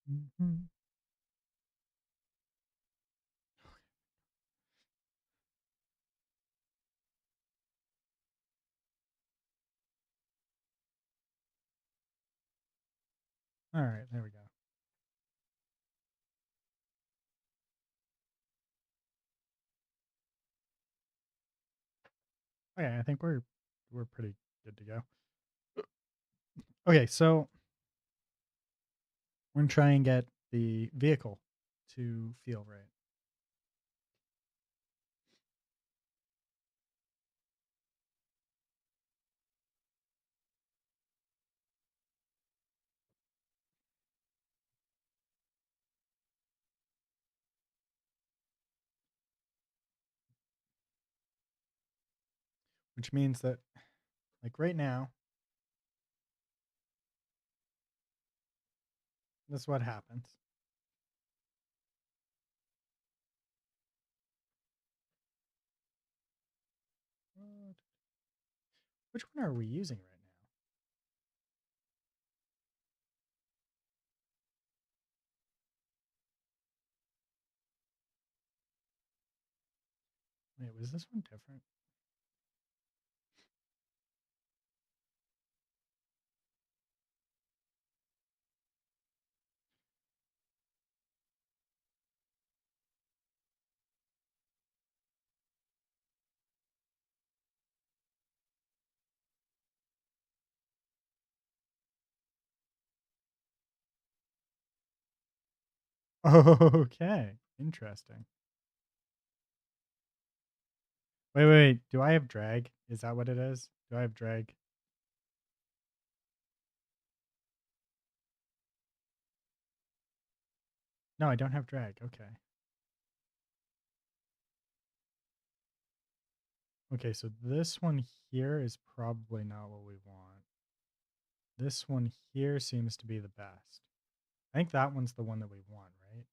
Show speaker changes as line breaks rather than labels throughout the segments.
Mhm. All right, there we go. Okay, I think we're pretty good to go. Okay, so we're gonna try and get the vehicle to feel right, which means that like right now, this is what happens. What- Which one are we using right now? Wait, was this one different? Okay, interesting. Wait. Do I have drag? Is that what it is? Do I have drag? No, I don't have drag. Okay. Okay, so this one here is probably not what we want. This one here seems to be the best. I think that one's the one that we want, right?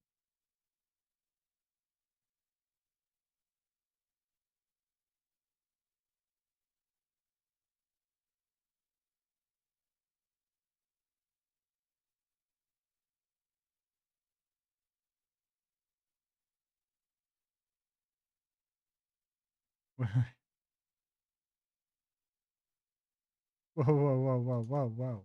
Whoa.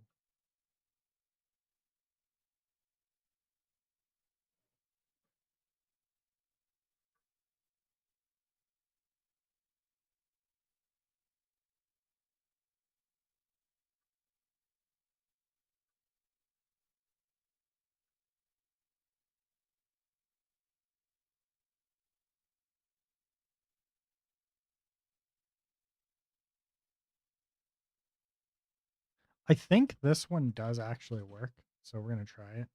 I think this one does actually work, so we're gonna try it.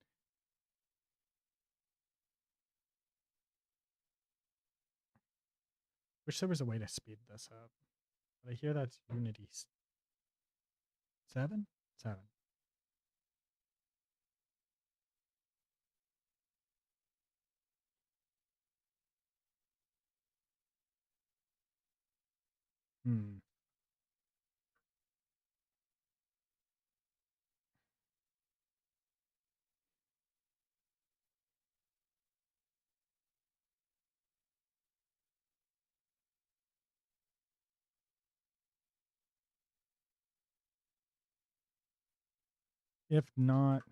Wish there was a way to speed this up. But I hear that's Unity 7? 7. Hmm. If not,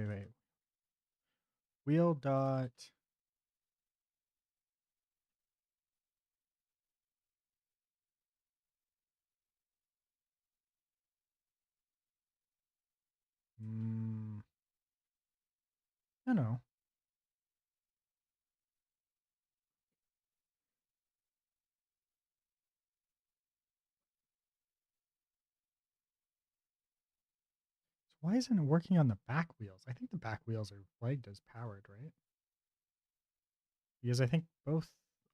wait. Wheel dot. Hmm. I know. So why isn't it working on the back wheels? I think the back wheels are flagged as powered, right? Because I think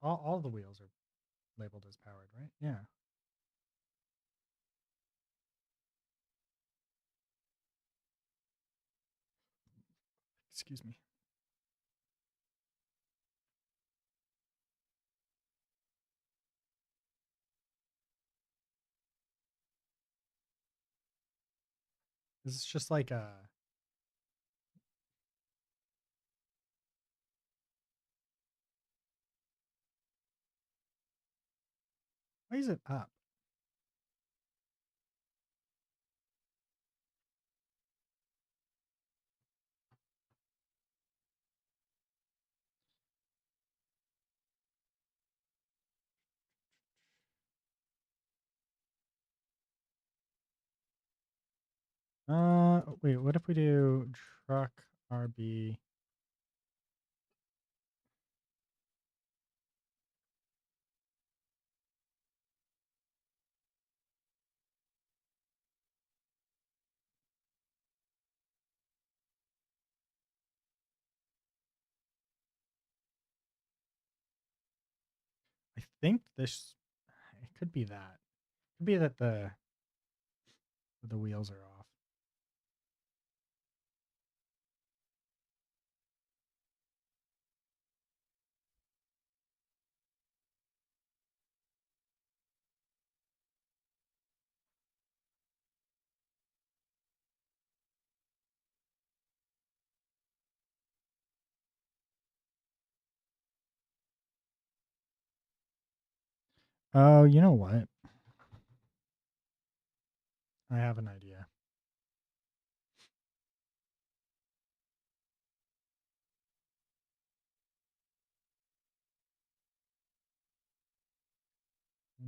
all the wheels are labeled as powered, right? Yeah. Excuse me. This is just like a. Why is it up? Wait. What if we do truck RB? I think this. It could be that. It could be that the wheels are off. Oh, you know what? I have an idea.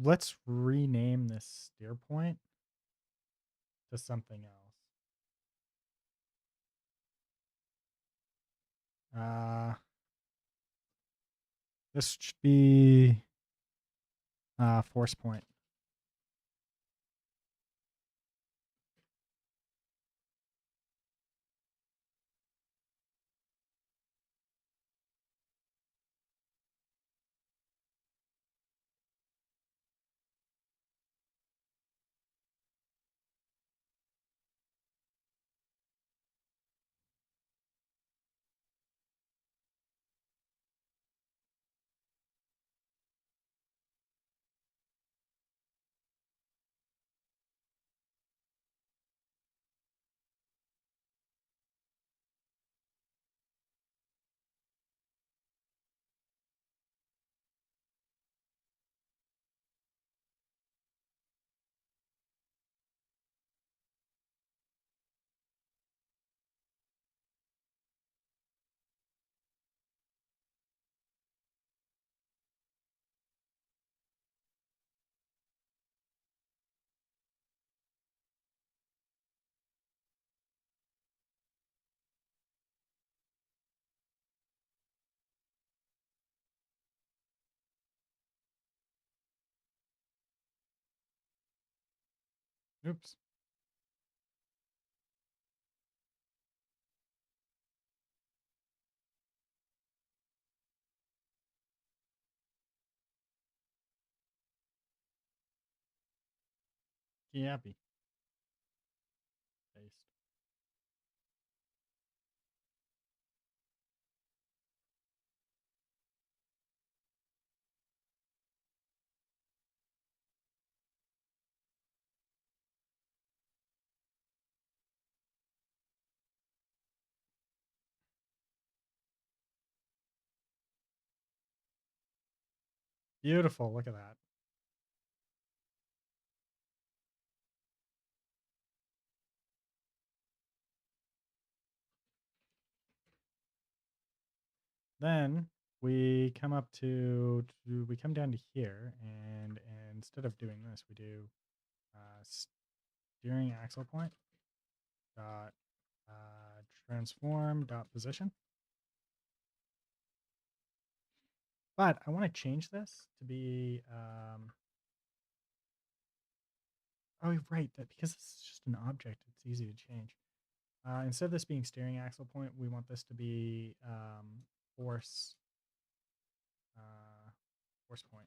Let's rename this steer point to something else. Uh, this should be force point. Oops. Yappy. Paste. Beautiful. Look at that. Then we come up we come down to here, and instead of doing this, we do steering axle point dot transform dot position. But I want to change this to be, oh, right, that because this is just an object, it's easy to change. Instead of this being steering axle point, we want this to be force uh, force point.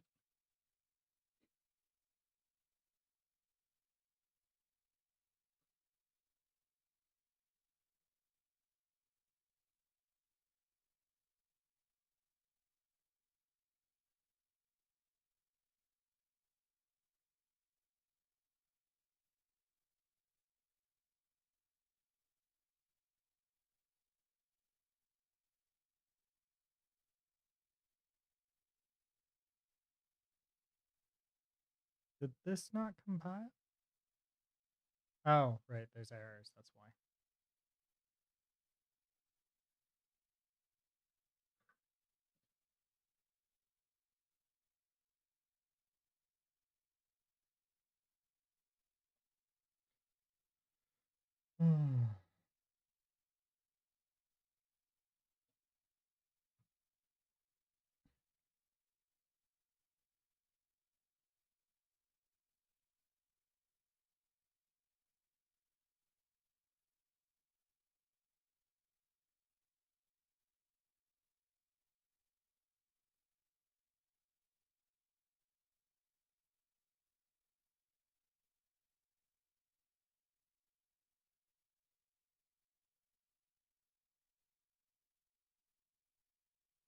Did this not compile? Oh, right, there's errors. That's why.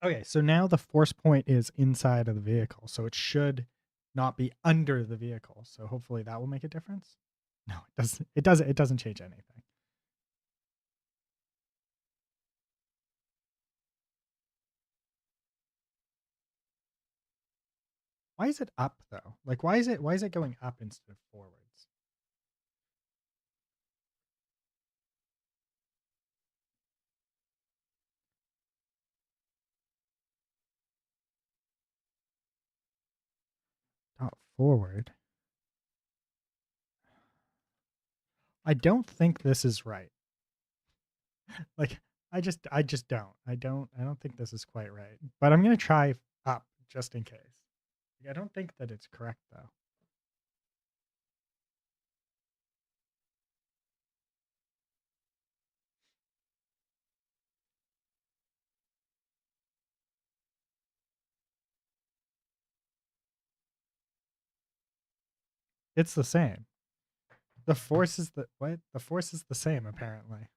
Okay, so now the force point is inside of the vehicle, so it should not be under the vehicle. So hopefully that will make a difference. No, it doesn't. It doesn't. It doesn't change anything. Why is it up though? Like, why is it going up instead of forwards? Not forward. I don't think this is right. Like, I just don't. I don't think this is quite right. But I'm gonna try up just in case. Like, I don't think that it's correct though. It's the same. The force is the what? The force is the same apparently.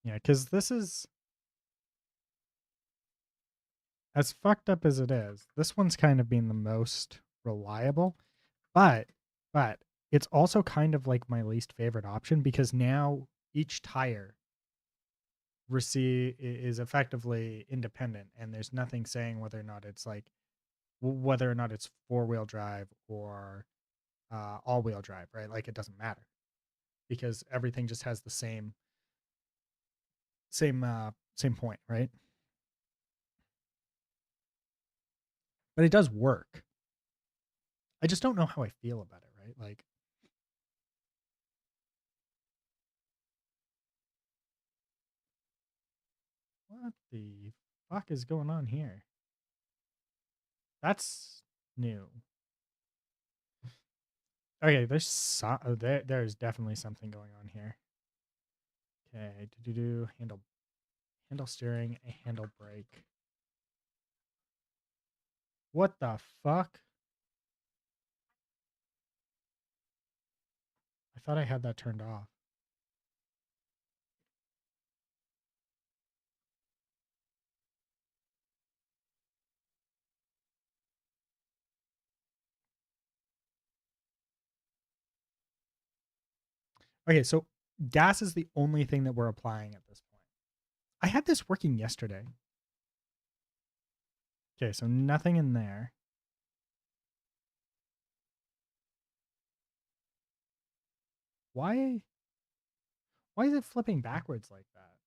Yeah, because this is as fucked up as it is. This one's kind of being the most reliable, but but it's also kind of like my least favorite option because now each tire is effectively independent, and there's nothing saying whether or not it's like whether or not it's four-wheel drive or all-wheel drive, right? Like it doesn't matter because everything just has the same point, right? But it does work. I just don't know how I feel about it, right? Like, what the fuck is going on here? That's new. Okay, there's definitely something going on here. Okay, do handle steering, a handle brake. What the fuck? I thought I had that turned off. Okay, so gas is the only thing that we're applying at this point. I had this working yesterday. Okay, so nothing in there. Why Why is it flipping backwards like that?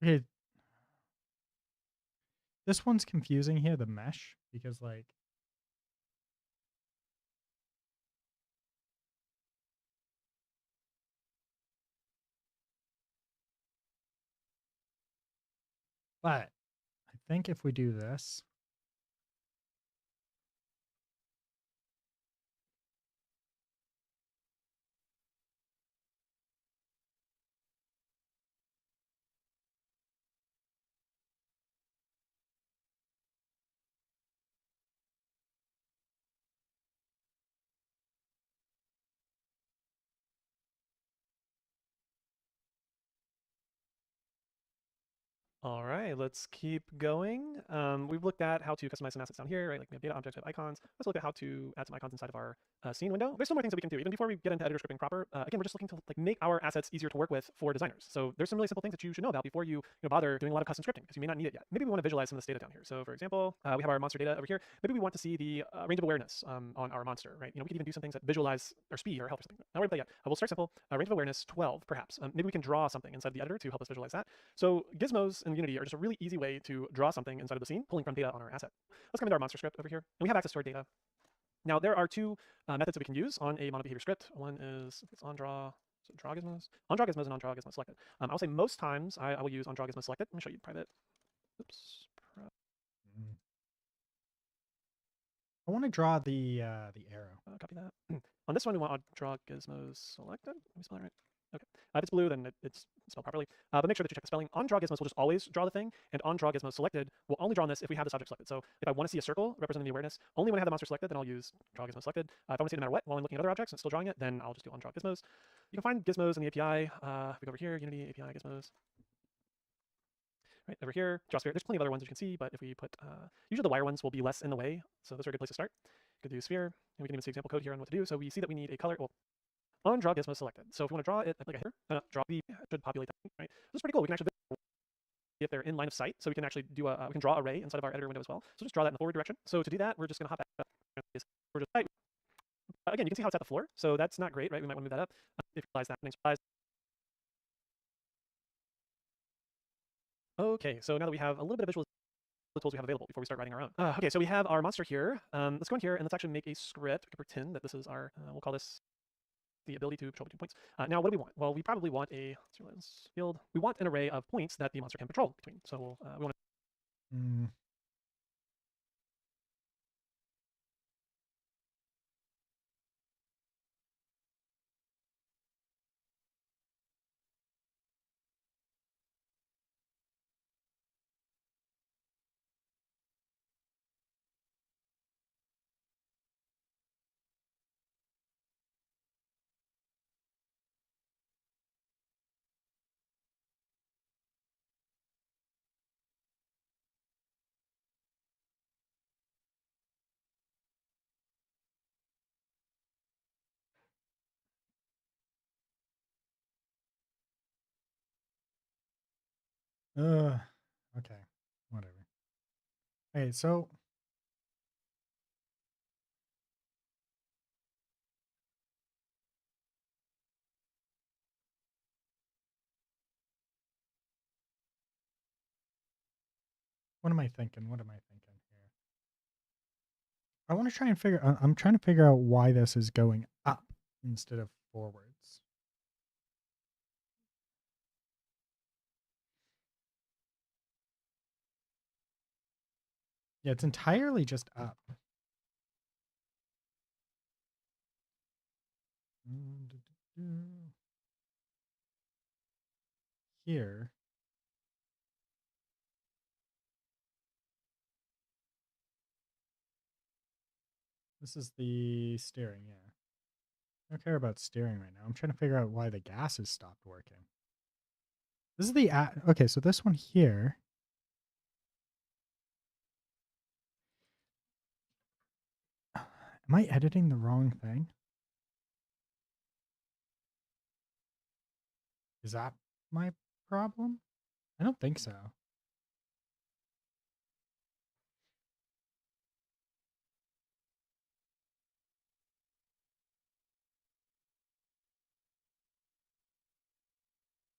Okay, this one's confusing here, the mesh, because like but I think if we do this,
All right, let's keep going. We've looked at how to customize some assets down here, right? Like we have data objects, we have icons. Let's look at how to add some icons inside of our scene window. There's some more things that we can do even before we get into editor scripting proper. Again, we're just looking to like make our assets easier to work with for designers. So there's some really simple things that you should know about before you bother doing a lot of custom scripting because you may not need it yet. Maybe we want to visualize some of this data down here. So for example, we have our monster data over here. Maybe we want to see the range of awareness on our monster, right? We could even do some things that visualize our speed or health or something. Not worried about that yet. We'll start simple. Range of awareness 12, perhaps. Maybe we can draw something inside the editor to help us visualize that. So gizmos in Unity are just a really easy way to draw something inside of the scene, pulling from data on our asset. Let's come into our monster script over here, and we have access to our data. Now there are two methods that we can use on a mono behavior script. One is it's onDraw, so draw gizmos, onDraw gizmos and onDraw gizmos selected. I'll say most times I will use onDraw gizmos selected. Let me show you private. Oops.
mm, I want to draw the arrow.
Copy that. On this one, we want draw gizmos selected. Let me spell that right. Okay. If it's blue, then it's spelled properly. But make sure that you check the spelling. On draw gizmos will just always draw the thing, and on draw gizmos selected will only draw on this if we have this object selected. So if I want to see a circle representing the awareness, only when I have the monster selected, then I'll use draw gizmos selected. If I want to see it no matter what while I'm looking at other objects and it's still drawing it, then I'll just do on draw gizmos. You can find gizmos in the API. If we go over here, Unity API gizmos. Right over here, JavaScript. There's plenty of other ones that you can see, but if we put, usually the wire ones will be less in the way, so those are a good place to start. You could do sphere, and we can even see example code here on what to do. So we see that we need a color. Well, on draw gizmo selected. So if we want to draw it like a header, draw the should populate that, right? This is pretty cool. We can actually if they're in line of sight, so we can actually do a we can draw array inside of our editor window as well. So just draw that in the forward direction. So to do that, we're just going to hop back. We're just again, you can see how it's at the floor, so that's not great, right? We might want to move that up. If you realize that. Okay, so now that we have a little bit of visual the tools we have available before we start writing our own. Okay, so we have our monster here. Let's go in here and let's actually make a script. We can pretend that this is our, we'll call this the ability to patrol between points. Now, what do we want? Well, we probably want a field. We want an array of points that the monster can patrol between. So we want to.
Mm. Okay, whatever. Okay, so what am I thinking? What am I thinking here? I want to try and figure. I'm trying to figure out why this is going up instead of forwards. Yeah, it's entirely just up. Here. This is the steering, yeah. I don't care about steering right now. I'm trying to figure out why the gases stopped working. This is the okay, so this one here. Am I editing the wrong thing? Is that my problem? I don't think so.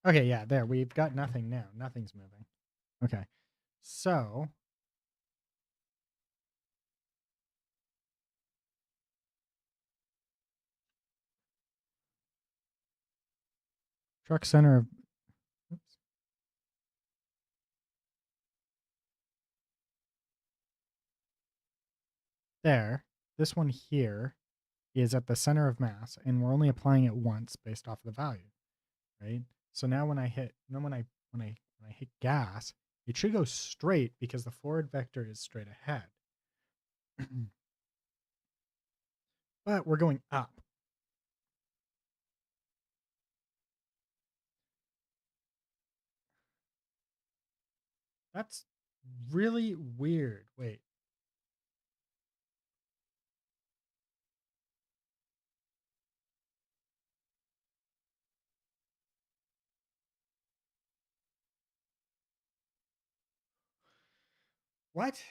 Okay, yeah, there. We've got nothing now. Nothing's moving. Okay. So, truck center of oops. There. This one here is at the center of mass, and we're only applying it once based off of the value, right? So now when I hit when I hit gas, it should go straight because the forward vector is straight ahead. But we're going up. That's really weird. Wait. What?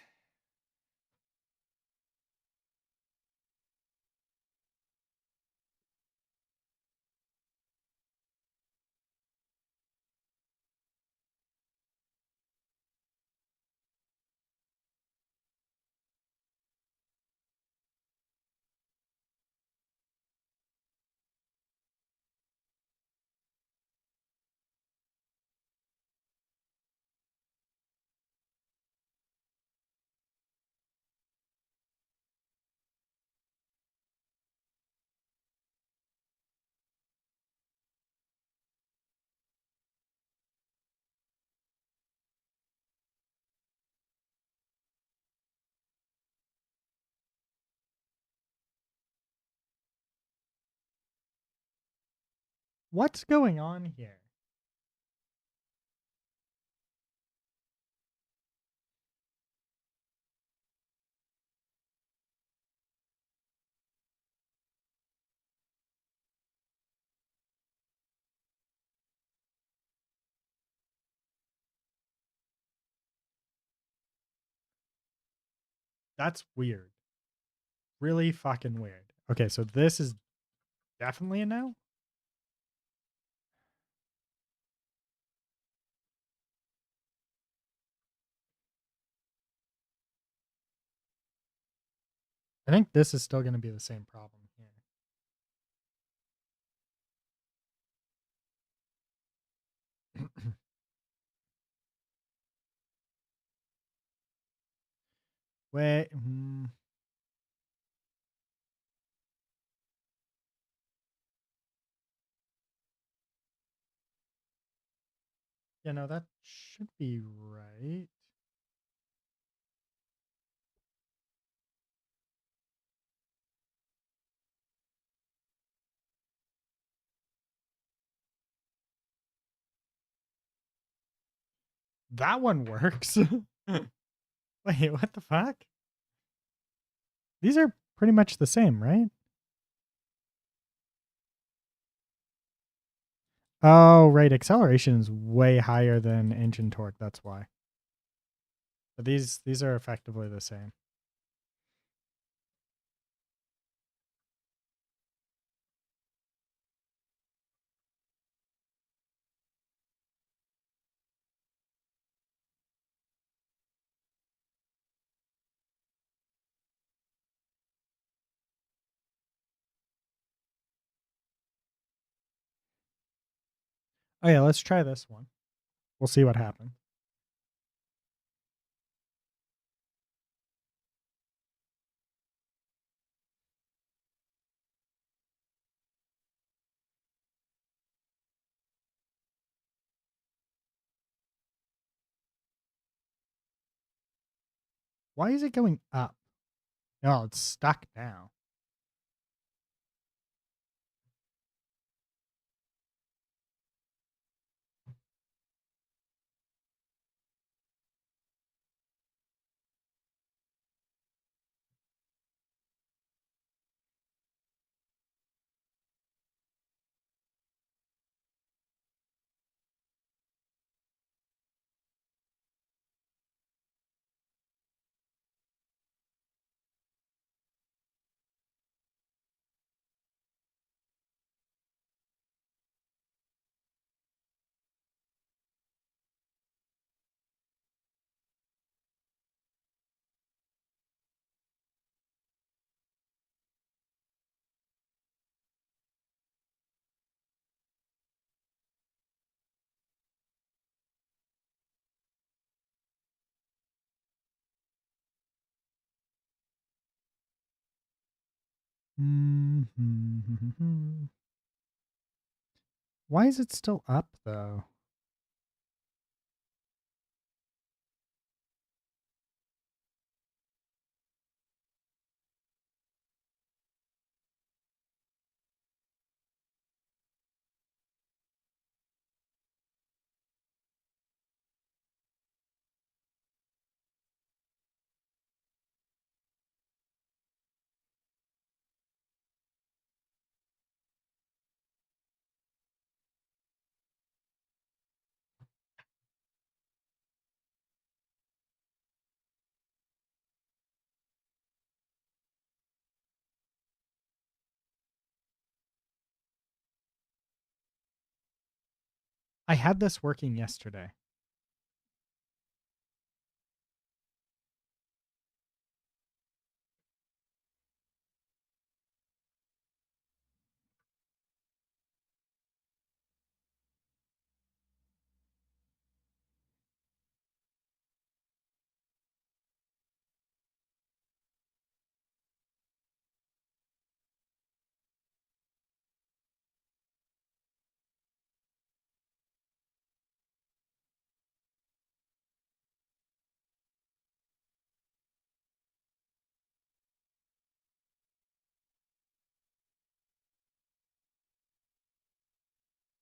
What's going on here? That's weird. Really fucking weird. Okay, so this is definitely a no. I think this is still going to be the same problem here. Wait. Yeah, no, that should be right. That one works. Wait, what the fuck? These are pretty much the same, right? Oh, right. Acceleration is way higher than engine torque. That's why. But these are effectively the same. Oh yeah, let's try this one. We'll see what happens. Why is it going up? Oh, it's stuck now. Mhm. Why is it still up though? I had this working yesterday.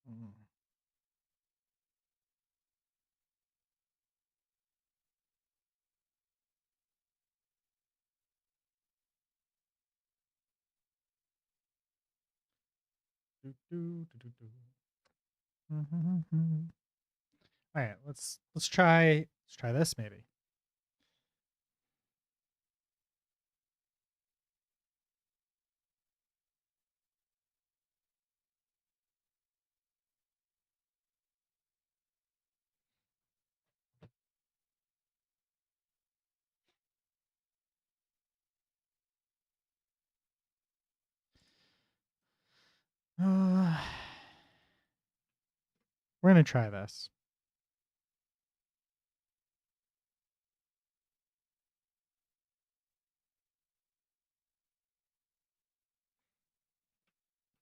Mm. Do, do, do, do, do. Mhm. All right, let's try this maybe. Uh, we're gonna try this.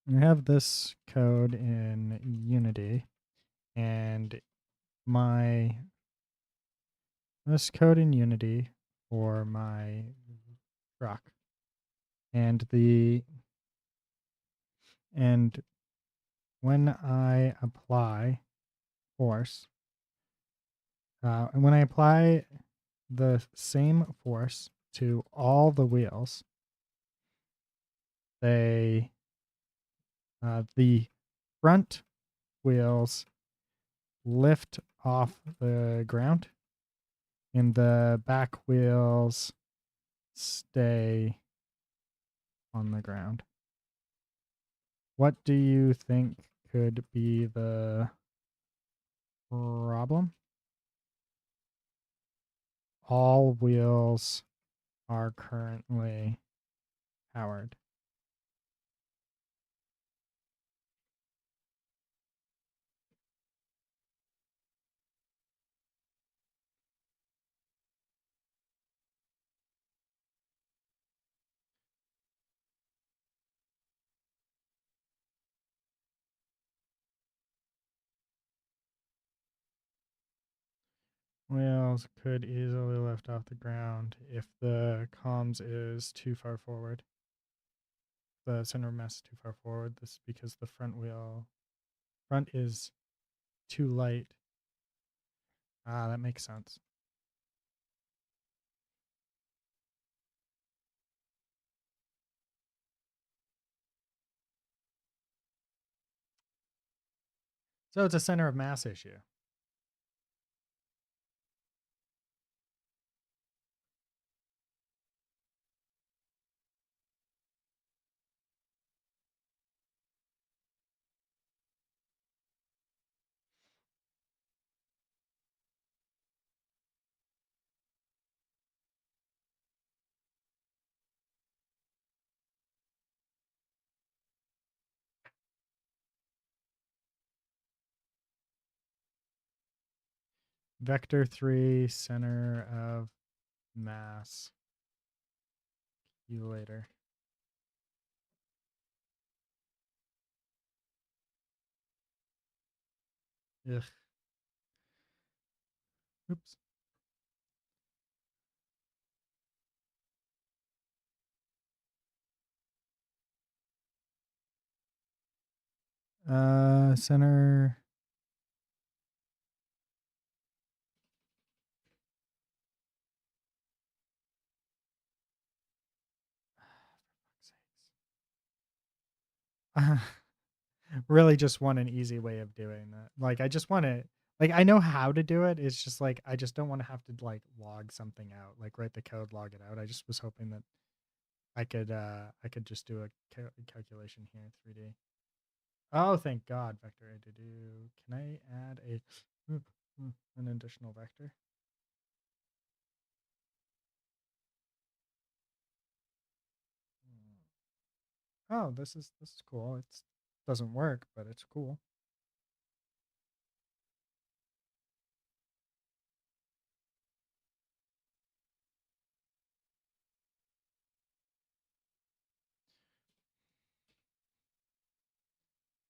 I have this code in Unity, and my this code in Unity for my truck, and the and when I apply force, and when I apply the same force to all the wheels, they the front wheels lift off the ground, and the back wheels stay on the ground. What do you think could be the problem? All wheels are currently powered. Whales could easily lift off the ground if the comms is too far forward. The center of mass is too far forward. This is because the front is too light. Ah, that makes sense. So it's a center of mass issue. Vector 3, center of mass. You later. Ugh. Oops. Center. Really just want an easy way of doing that. Like I just want to like I know how to do it. It's just like I just don't want to have to like log something out, like write the code, log it out. I just was hoping that I could just do a calculation here in 3D. Oh, thank God, vector A to do. Can I add a an additional vector? Oh, this is cool. It's doesn't work, but it's cool.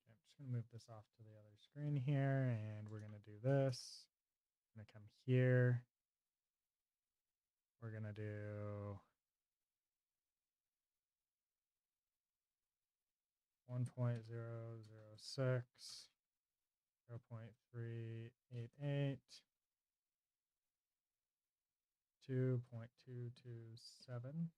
Okay, I'm just gonna move this off to the other screen here, and we're gonna do this. I'm gonna come here. We're gonna do 1.006, 0.388, 2.227.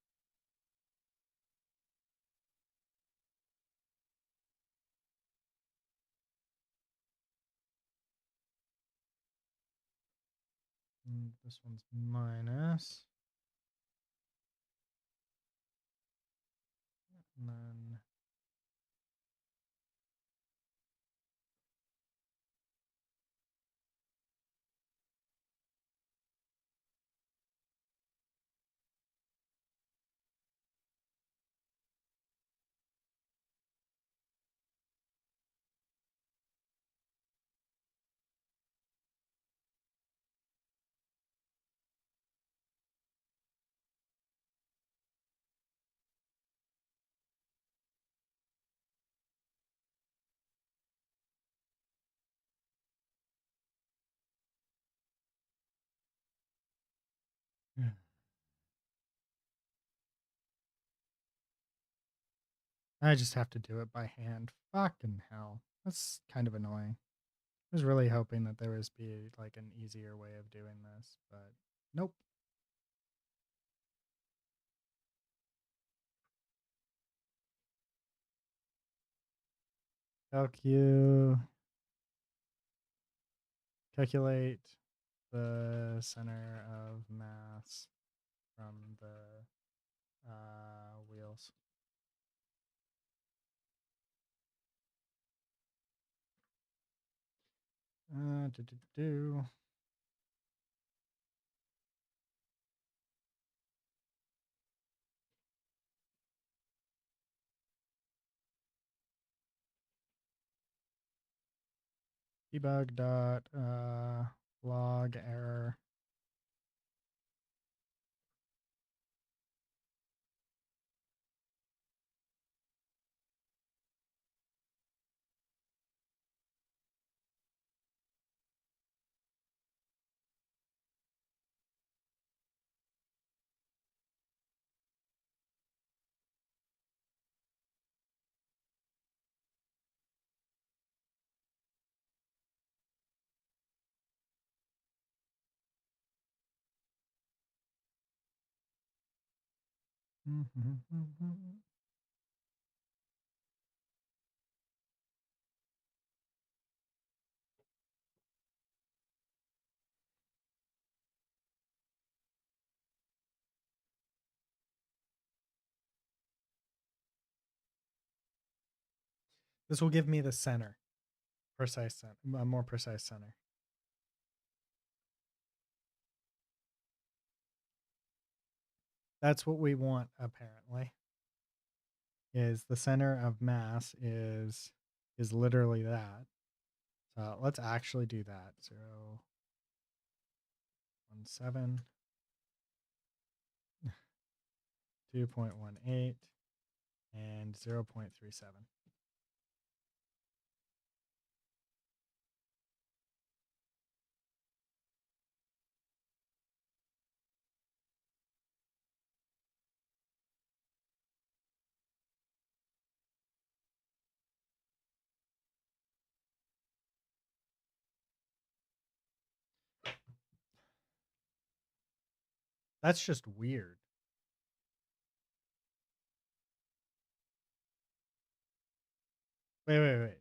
And this one's minus. And then I just have to do it by hand. Fucking hell. That's kind of annoying. I was really hoping that there was be like an easier way of doing this, but nope. Calculate the center of mass from the wheels. Do, do, do. Debug dot log error. This will give me the center, precise center, a more precise center. That's what we want, apparently. Is the center of mass is literally that. So let's actually do that. 0, 1, 7, 2.18, and 0.37. That's just weird. Wait.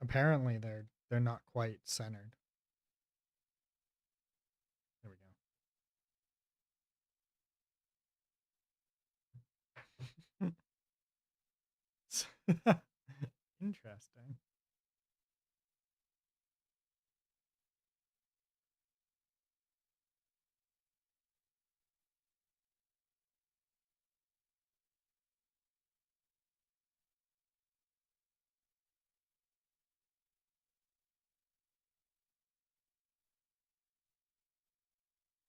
Apparently they're not quite centered. There we go. Interesting.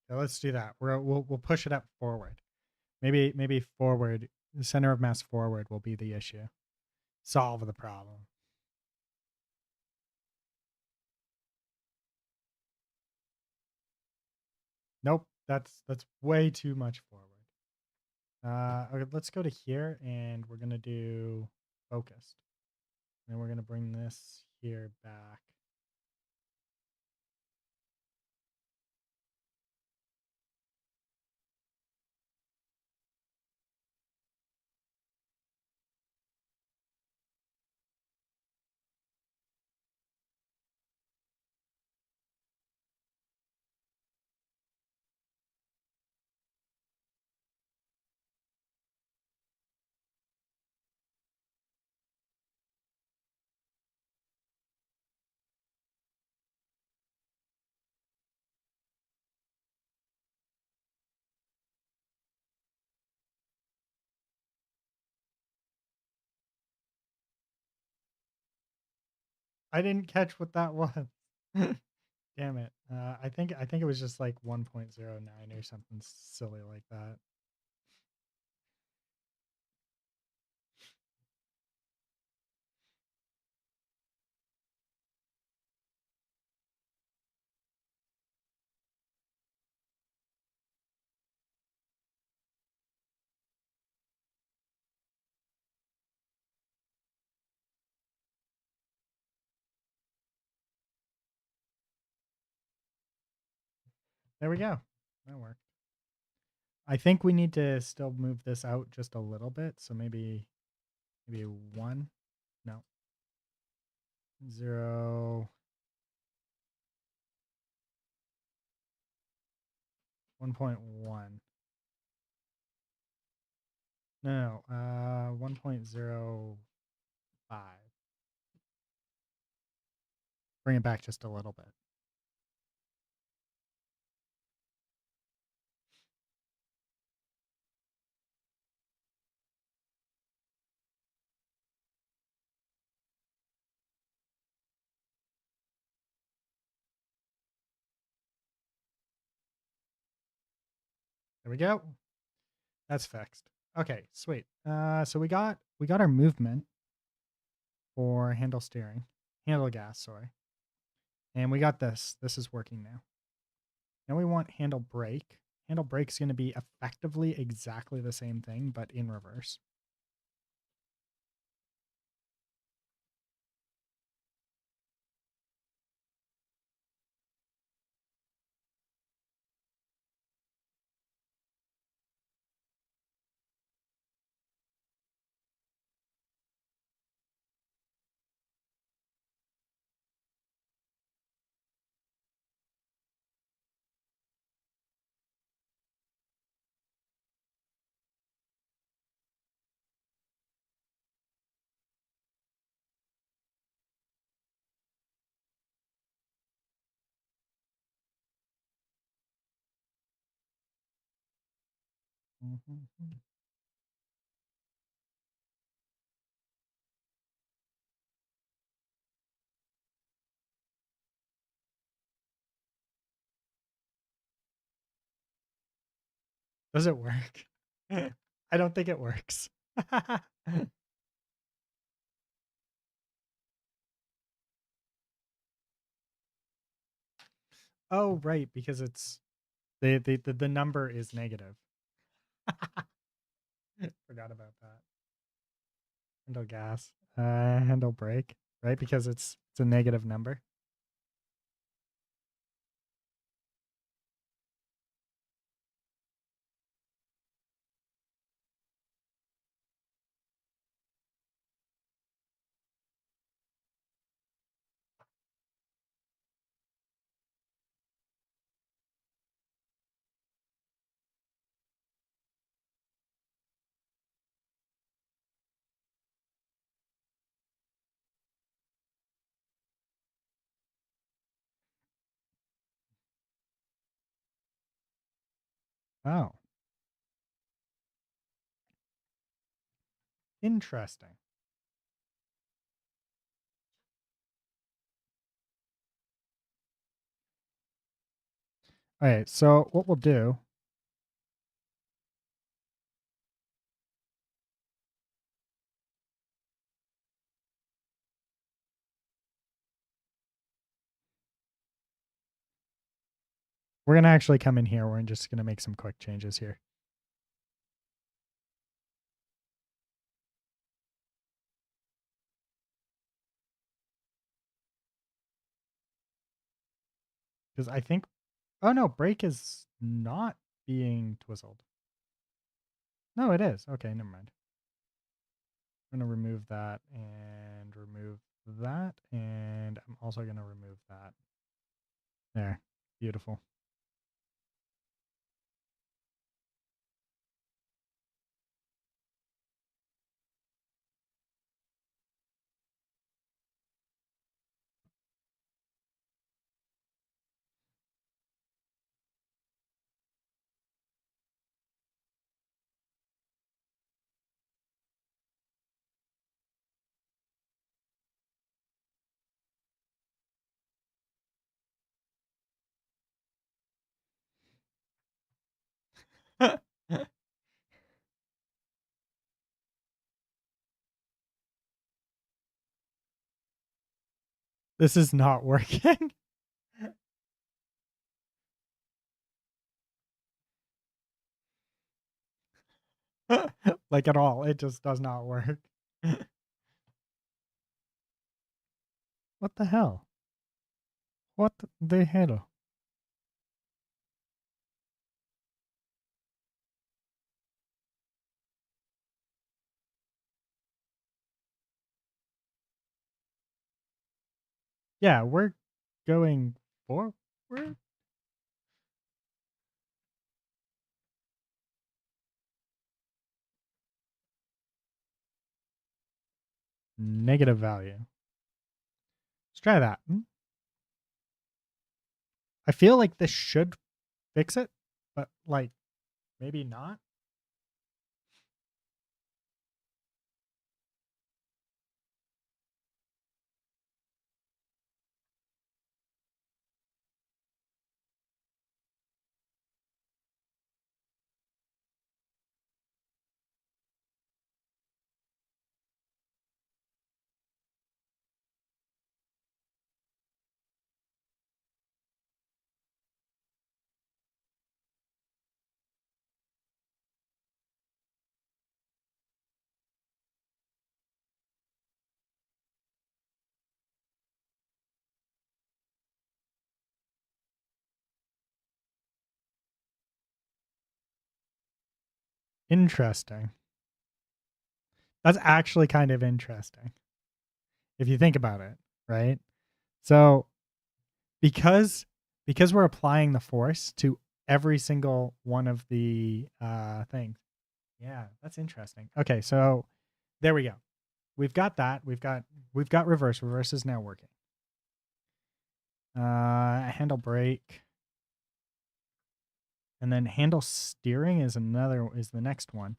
So let's do that. We'll push it up forward. Maybe forward. The center of mass forward will be the issue. Solve the problem. Nope, that's way too much forward. Okay, let's go to here and we're gonna do focused. And we're gonna bring this here back. I didn't catch what that was. Damn it. I think it was just like 1.09 or something silly like that. There we go. That worked. I think we need to still move this out just a little bit. So maybe 1. No. 0. 1.1. No, 1.05. Bring it back just a little bit. There we go. That's fixed. Okay, sweet. So we got our movement for handle steering, handle gas, sorry. And we got this. This is working now. Now we want handle brake. Handle brake is going to be effectively exactly the same thing, but in reverse. Does it work? I don't think it works. Oh, right, because it's the number is negative. Forgot about that. Handle gas. Handle brake, right? Because it's a negative number. Oh, interesting. All right, so what we'll do, we're going to actually come in here. We're just going to make some quick changes here. Because I think, oh no, brake is not being twizzled. No, it is. Okay, never mind. I'm going to remove that and remove that. And I'm also going to remove that. There. Beautiful. This is not working. Like at all. It just does not work. What the hell? What the hell? Yeah, we're going forward. Negative value. Let's try that. I feel like this should fix it, but like maybe not. Interesting. That's actually kind of interesting if you think about it, right? So because we're applying the force to every single one of the things. Yeah, that's interesting. Okay, so there we go. We've got that. We've got reverse. Reverse is now working. Handle brake. And then handle steering is the next one.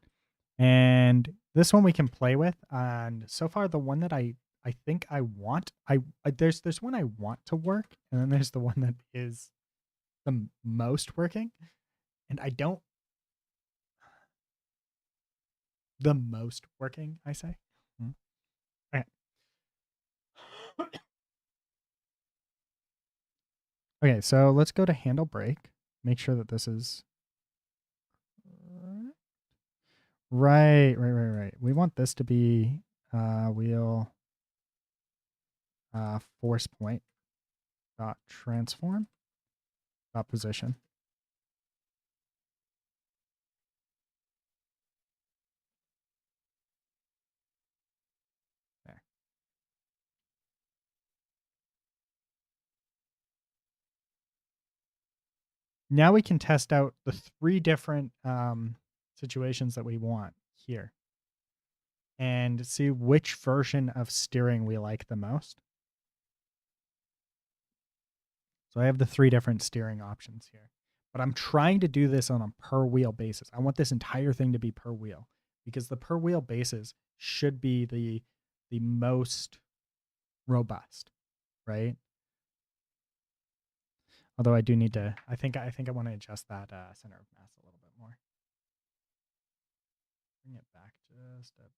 And this one we can play with. And so far, the one that I think I want, there's one I want to work, and then there's the one that is the most working. And I don't the most working, I say. Okay. Okay, so let's go to handle brake. Make sure that this is right. We want this to be wheel force point dot transform dot position. There. Now we can test out the 3 different situations that we want here and see which version of steering we like the most. So I have the 3 different steering options here. But I'm trying to do this on a per wheel basis. I want this entire thing to be per wheel because the per wheel basis should be the most robust, right? Although I do need to I think I want to adjust that center of mass a little bit more. Bring it back just a bit.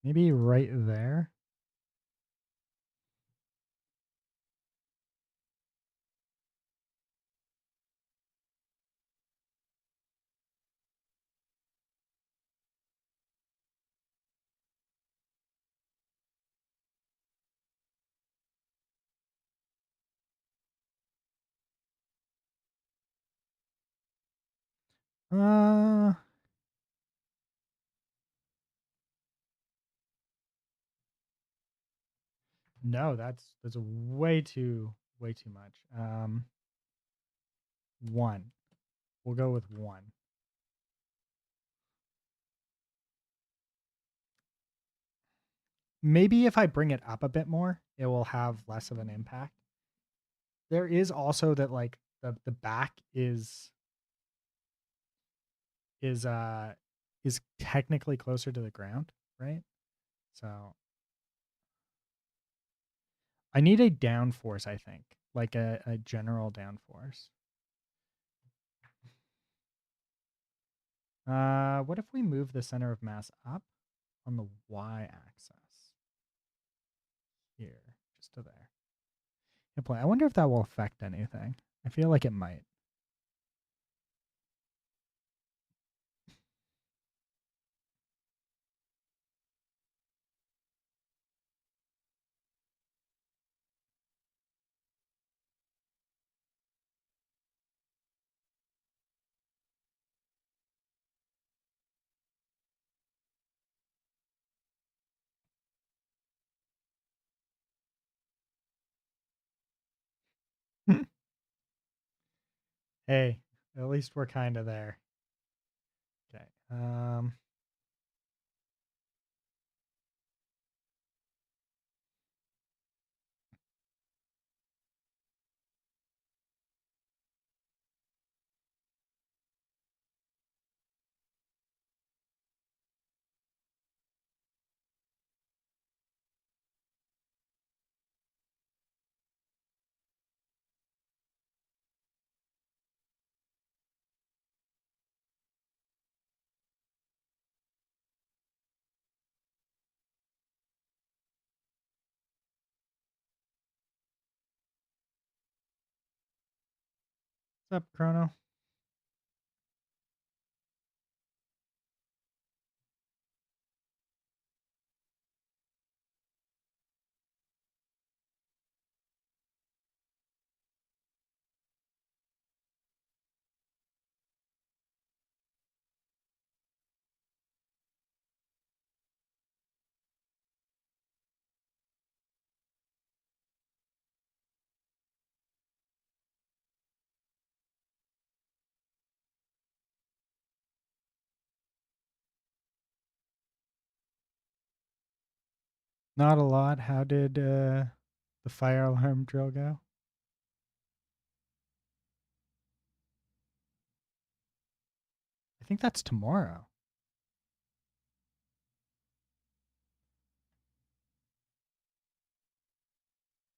Maybe right there. Uh no, that's way too much. 1. We'll go with 1. Maybe if I bring it up a bit more, it will have less of an impact. There is also that like the back is uh is technically closer to the ground, right? So I need a downforce, I think, like a general downforce. What if we move the center of mass up on the y-axis here, just to there? I wonder if that will affect anything. I feel like it might. Hey, at least we're kind of there. Okay. What's up, Chrono? Not a lot. How did the fire alarm drill go? I think that's tomorrow.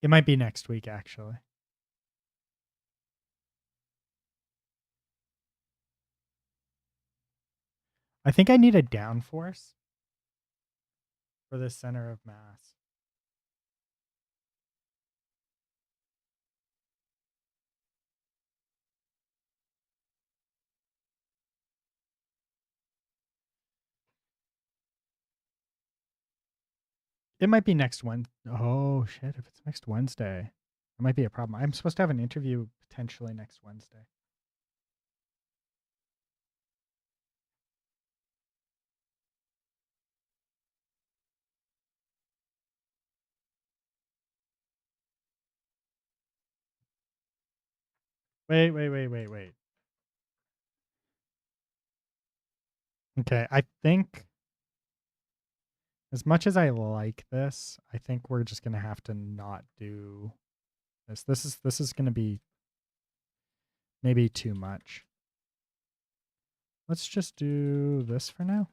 It might be next week, actually. I think I need a downforce for the center of mass. It might be next Wednesday. Oh, shit. If it's next Wednesday, it might be a problem. I'm supposed to have an interview potentially next Wednesday. Wait. Okay, I think as much as I like this, I think we're just gonna have to not do this. This is gonna be maybe too much. Let's just do this for now.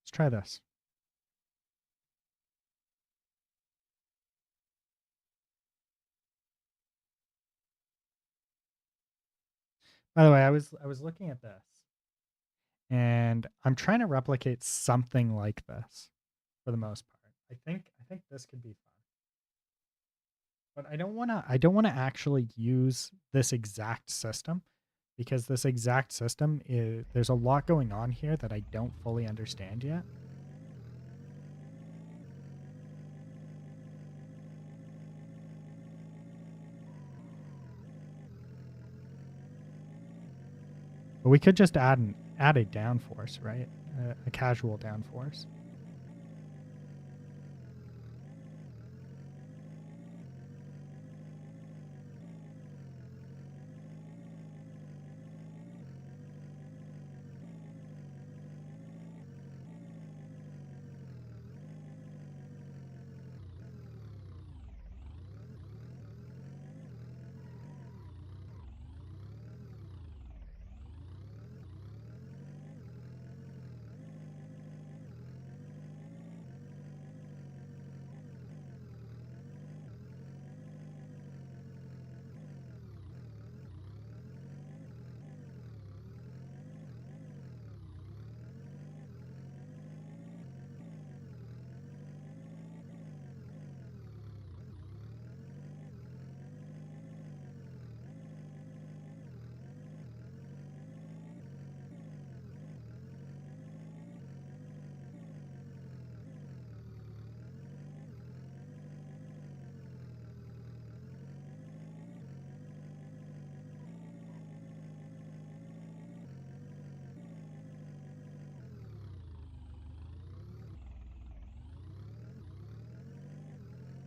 Let's try this. By the way, I was looking at this and I'm trying to replicate something like this for the most part. I think this could be fun. But I don't wanna actually use this exact system because this exact system is there's a lot going on here that I don't fully understand yet. But we could just add a downforce, right? A casual downforce.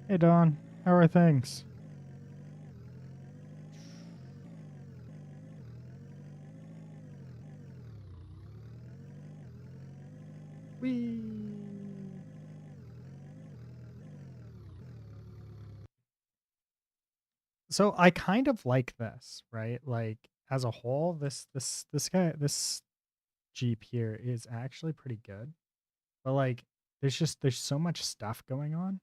Hey Don, how are things? Whee! So I kind of like this, right? Like as a whole, this Jeep here is actually pretty good. But like there's so much stuff going on.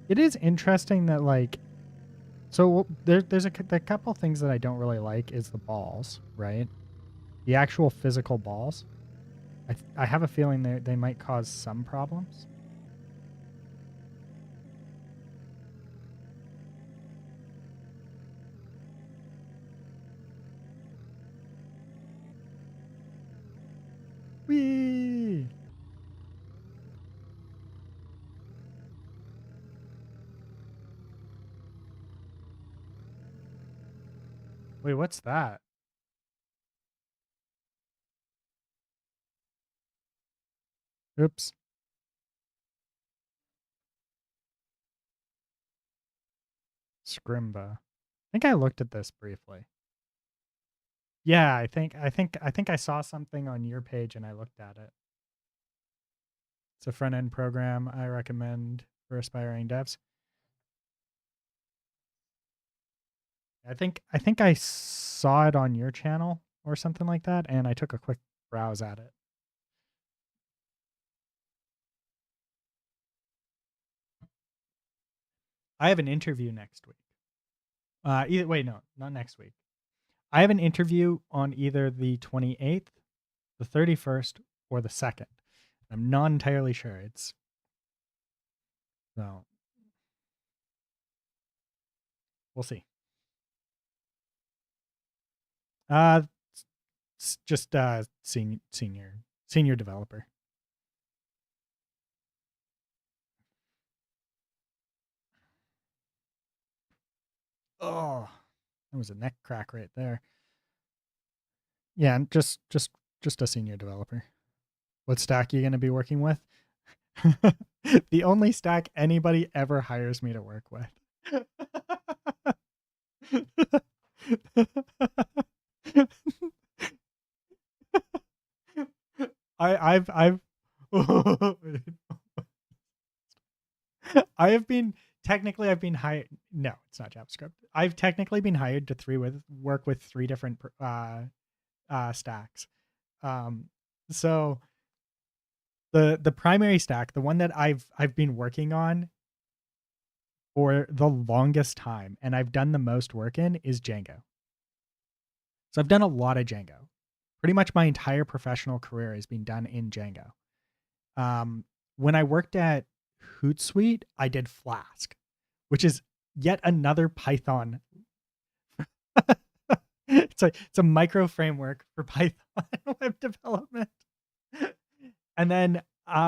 It is interesting that like so there's a couple things that I don't really like is the balls, right? The actual physical balls. I have a feeling they might cause some problems. Whee! Wait, what's that? Oops. Scrimba. I think I looked at this briefly. Yeah, I think I saw something on your page and I looked at it. It's a front end program I recommend for aspiring devs. I think I saw it on your channel or something like that, and I took a quick browse at it. I have an interview next week. No, not next week. I have an interview on either the 28th, the 31st, or the 2nd. I'm not entirely sure. It's so we'll see. Uh, it's just senior developer. Oh, that was a neck crack right there. Yeah, and just a senior developer. What stack are you going to be working with? The only stack anybody ever hires me to work with. I've I have been technically I've been hired. No, it's not JavaScript. I've technically been hired to work with three different stacks. Um, so the primary stack, the one that I've been working on for the longest time, and I've done the most work in, is Django. So I've done a lot of Django. Pretty much my entire professional career has been done in Django. When I worked at Hootsuite, I did Flask, which is yet another Python. It's a micro framework for Python web development. And then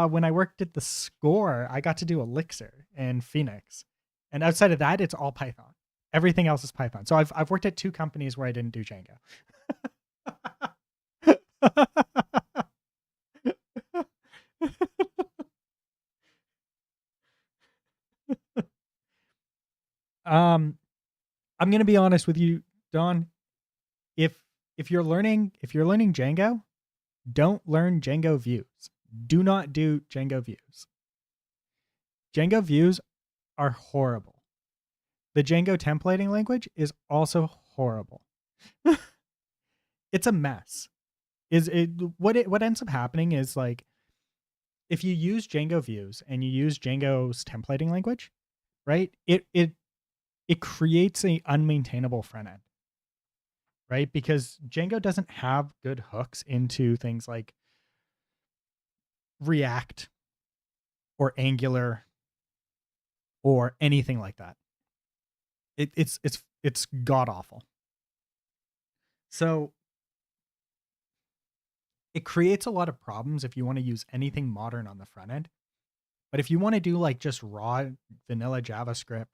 when I worked at the Score, I got to do Elixir and Phoenix. And outside of that, it's all Python. Everything else is Python. So I've worked at two companies where I didn't do Django. I'm gonna be honest with you, Don. If if you're learning Django, don't learn Django views. Do not do Django views. Django views are horrible. The Django templating language is also horrible. It's a mess. What ends up happening is, like, if you use Django views and you use Django's templating language, right? It creates a unmaintainable front end, right? Because Django doesn't have good hooks into things like React or Angular or anything like that. It's god awful. So it creates a lot of problems if you want to use anything modern on the front end. But if you want to do like just raw vanilla JavaScript,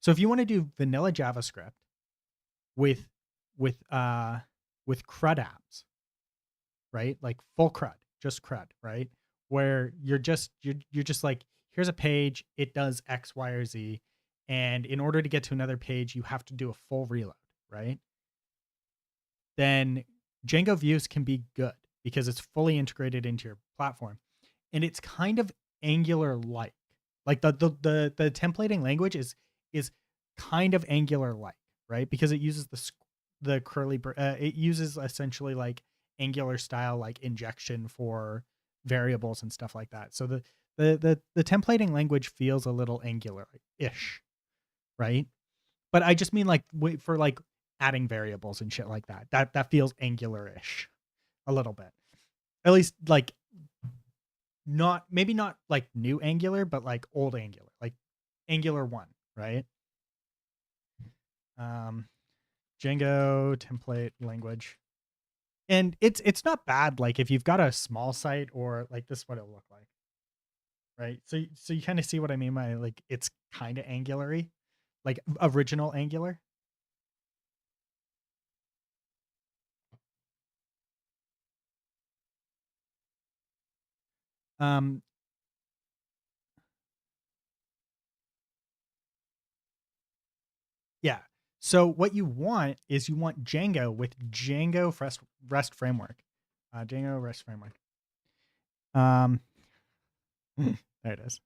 so if you want to do vanilla JavaScript with with uh with CRUD apps, right? Like full CRUD, just CRUD, right? Where you're just like, here's a page, it does X, Y, or Z, and in order to get to another page, you have to do a full reload, right? Then Django views can be good because it's fully integrated into your platform, and it's kind of Angular like. Like the templating language is kind of Angular like, right? Because it uses the curly it uses essentially like Angular style like injection for variables and stuff like that. So the templating language feels a little Angular-ish, right? But I just mean like for like adding variables and shit like that. That feels Angular-ish a little bit. At least like maybe not like new Angular, but like old Angular, like Angular 1, right? Um Django template language. And it's not bad like if you've got a small site, or like this is what it'll look like. Right? So you kind of see what I mean by like it's kind of Angular-y, like original Angular. Um, yeah. So what you want is you want Django with Django REST framework. Django REST framework. Um, there it is.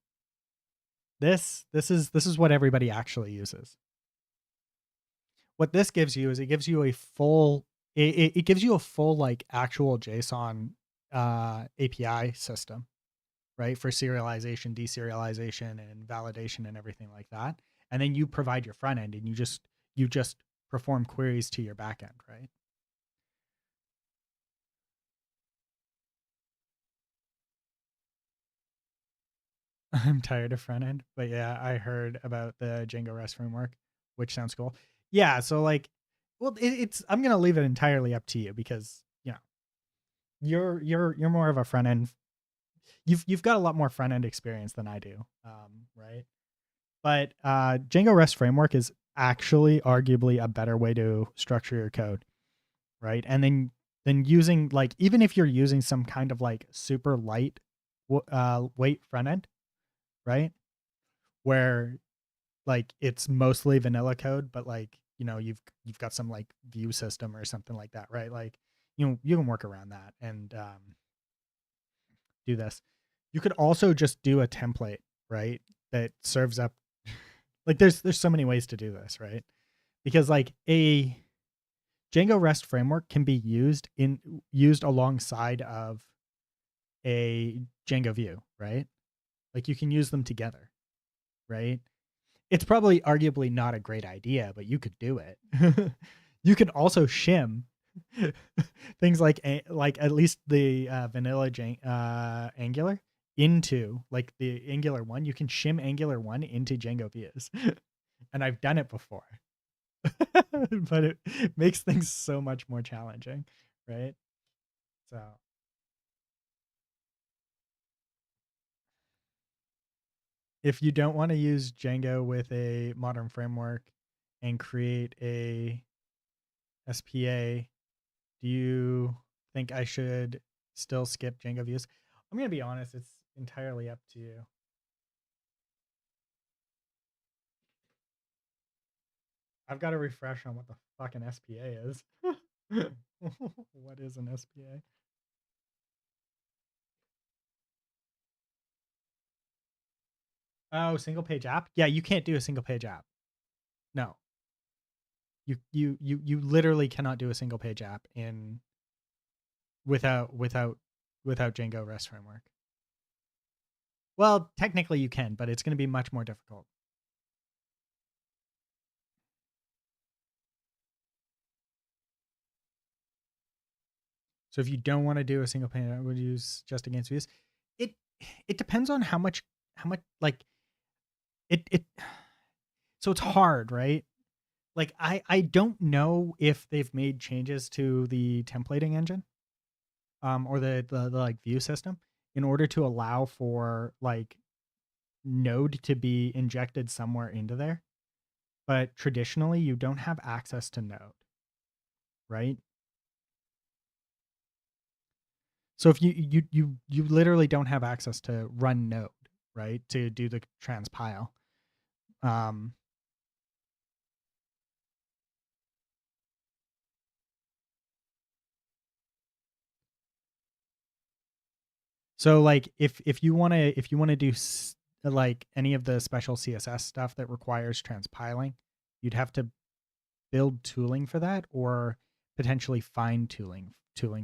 This is what everybody actually uses. What this gives you is it gives you a full it gives you a full like actual JSON API system, right? For serialization, deserialization, and validation and everything like that. And then you provide your front end and you just perform queries to your back end, right? I'm tired of front end, but yeah, I heard about the Django REST framework, which sounds cool. Yeah, so like, well, it's I'm gonna leave it entirely up to you because you're more of a front end. You've got a lot more front end experience than I do, right? But Django REST framework is actually arguably a better way to structure your code, right? And then using like even if you're using some kind of like super light weight front end, right? Where like it's mostly vanilla code, but like you've got some like view system or something like that, right? Like you can work around that and do this. You could also just do a template, right? That serves up like there's so many ways to do this, right? Because like a Django REST framework can be used alongside of a Django view, right? Like you can use them together, right? It's probably arguably not a great idea, but you could do it. You could also shim things like at least the vanilla Angular into like the Angular 1. You can shim Angular 1 into Django views. And I've done it before. But it makes things so much more challenging, right? So if you don't want to use Django with a modern framework and create a SPA, do you think I should still skip Django views? I'm going to be honest, it's entirely up to you. I've got to refresh on what the fucking SPA is. What is an SPA? Oh, single page app? Yeah, you can't do a single page app. No. You literally cannot do a single page app in without Django REST framework. Well, technically you can, but it's going to be much more difficult. So if you don't want to do a single page, I would use just against views. It it depends on how much like it so it's hard, right? Like I don't know if they've made changes to the templating engine or the like view system in order to allow for like node to be injected somewhere into there. But traditionally you don't have access to node, right? So if you literally don't have access to run node, right? To do the transpile. Um so like if you want to do like any of the special CSS stuff that requires transpiling, you'd have to build tooling for that or potentially find tooling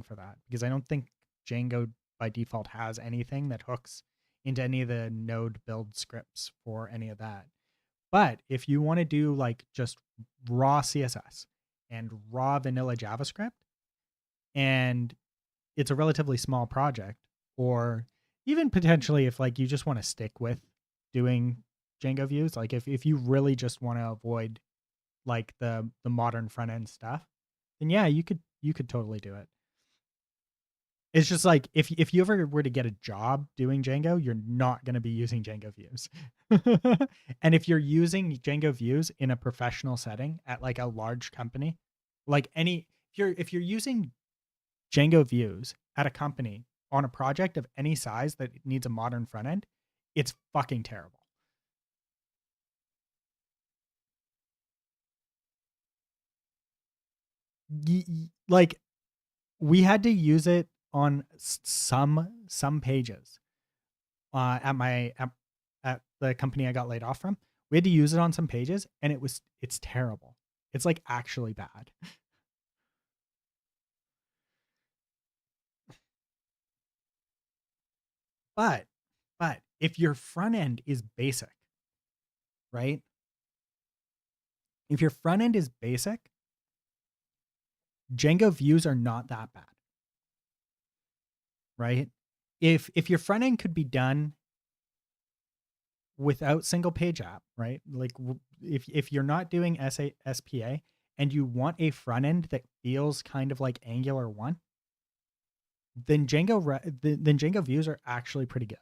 for that because I don't think Django by default has anything that hooks into any of the node build scripts for any of that. But if you want to do like just raw CSS and raw vanilla JavaScript and it's a relatively small project, or even potentially if like you just want to stick with doing Django views, like if you really just want to avoid like the modern front end stuff, then yeah, you could totally do it. It's just like if you ever were to get a job doing Django, you're not going to be using Django views. And if you're using Django views in a professional setting at like a large company, like any if you're using Django views at a company on a project of any size that needs a modern front end, it's fucking terrible. Like, we had to use it on some pages at the company I got laid off from. We had to use it on some pages, and it's terrible. It's like actually bad. But if your front end is basic, right? If your front end is basic, Django views are not that bad, right? If your front end could be done without single page app, right? Like if you're not doing SPA and you want a front end that feels kind of like Angular 1, then Django views are actually pretty good,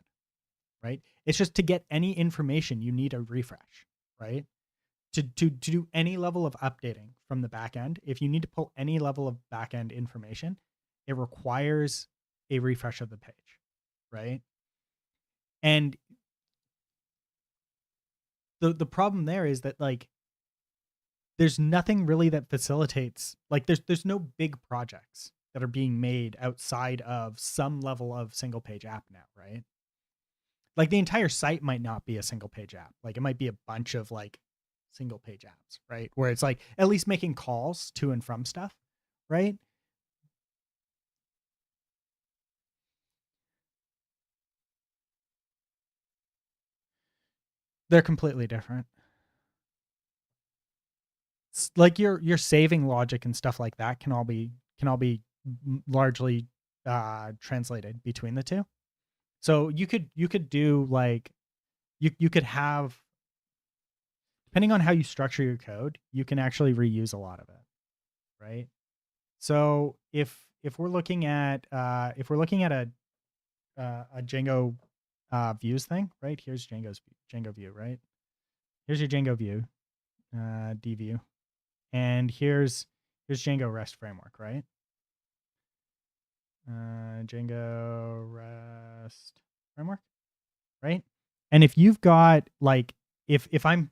right? It's just to get any information you need a refresh, right? To do any level of updating from the back end, if you need to pull any level of back end information, it requires a refresh of the page, right? And the problem there is that, like, there's nothing really that facilitates, like, there's no big projects that are being made outside of some level of single page app now, right? Like, the entire site might not be a single page app. Like, it might be a bunch of like single page apps, right? Where it's like at least making calls to and from stuff, right? They're completely different. It's like your saving logic and stuff like that can all be largely translated between the two. So you could do like you could have, depending on how you structure your code, you can actually reuse a lot of it, right? So if we're looking at a Django views thing, right? Here's Django view, right? Here's your Django view, dview, and here's Django REST framework, right? Django REST framework, right? And if you've got like if I'm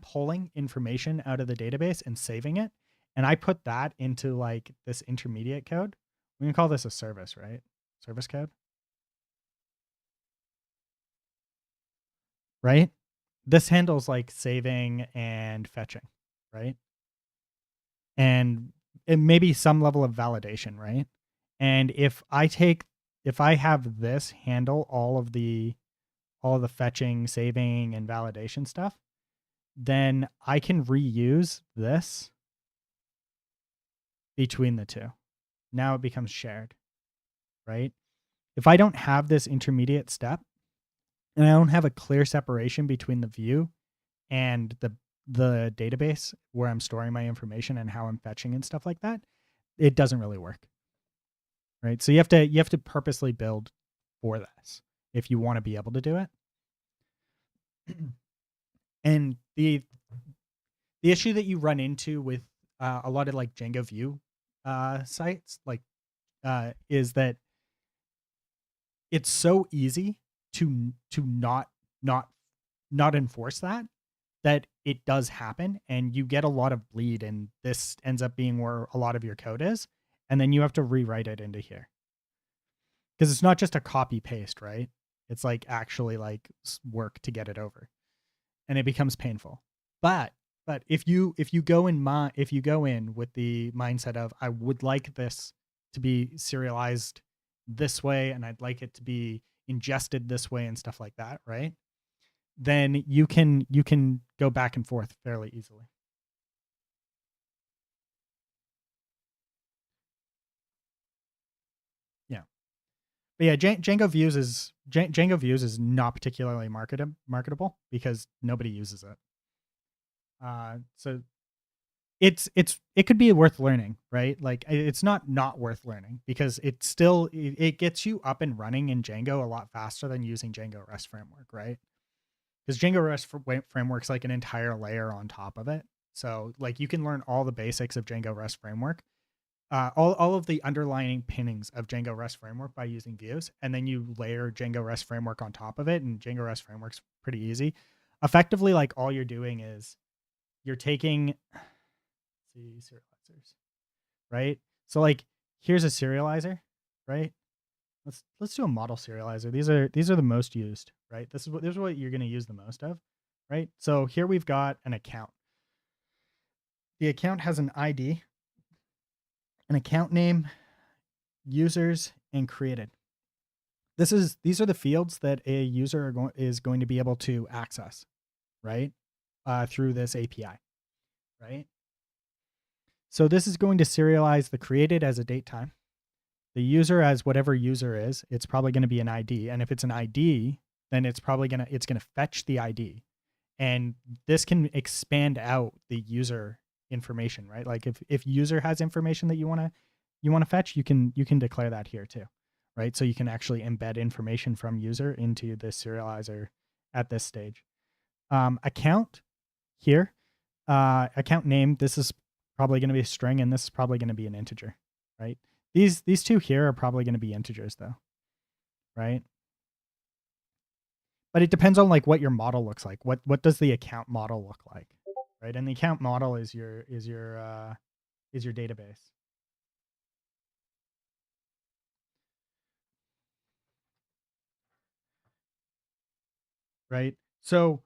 pulling information out of the database and saving it, and I put that into like this intermediate code, we can call this a service, right? Service code, right? This handles like saving and fetching, right? And it may be some level of validation, right? And if I have this handle all of the fetching, saving, and validation stuff, then I can reuse this between the two. Now it becomes shared, right? If I don't have this intermediate step and I don't have a clear separation between the view and the database where I'm storing my information and how I'm fetching and stuff like that, it doesn't really work. Right? So you have to purposely build for this if you want to be able to do it. And the issue that you run into with a lot of like Django View sites, like, is that it's so easy to not enforce that it does happen, and you get a lot of bleed, and this ends up being where a lot of your code is, and then you have to rewrite it into here because it's not just a copy paste, right? It's like actually like work to get it over, and it becomes painful. But if you go in with the mindset of I would like this to be serialized this way, and I'd like it to be ingested this way and stuff like that, right? Then you can go back and forth fairly easily. Yeah. But yeah, Django Views is not particularly marketable because nobody uses it. So it could be worth learning, right? Like it's not worth learning because it gets you up and running in Django a lot faster than using Django REST framework, right? Because Django REST framework's like an entire layer on top of it. So like you can learn all the basics of Django REST framework all of the underlying pinnings of Django REST framework by using views, and then you layer Django REST framework on top of it, and Django REST framework's pretty easy. Effectively, like all you're doing is you're taking see serializers, right? So like here's a serializer, right? Let's do a model serializer. These are the most used, right? This is what you're going to use the most of, right? So here we've got an account. The account has an ID, an account name, users, and created. These are the fields that a user is going to be able to access, right? Through this API, right? So this is going to serialize the created as a date time, the user as whatever user is. It's probably going to be an ID, and if it's an ID, then it's gonna fetch the ID, and this can expand out the user information, right? Like if user has information that you want to fetch, you can declare that here too, right? So you can actually embed information from user into the serializer at this stage. Account here, account name, this is probably going to be a string, and this is probably going to be an integer, right? These two here are probably going to be integers though, right? But it depends on like what your model looks like. What does the account model look like, right? And the account model is your database. Right? So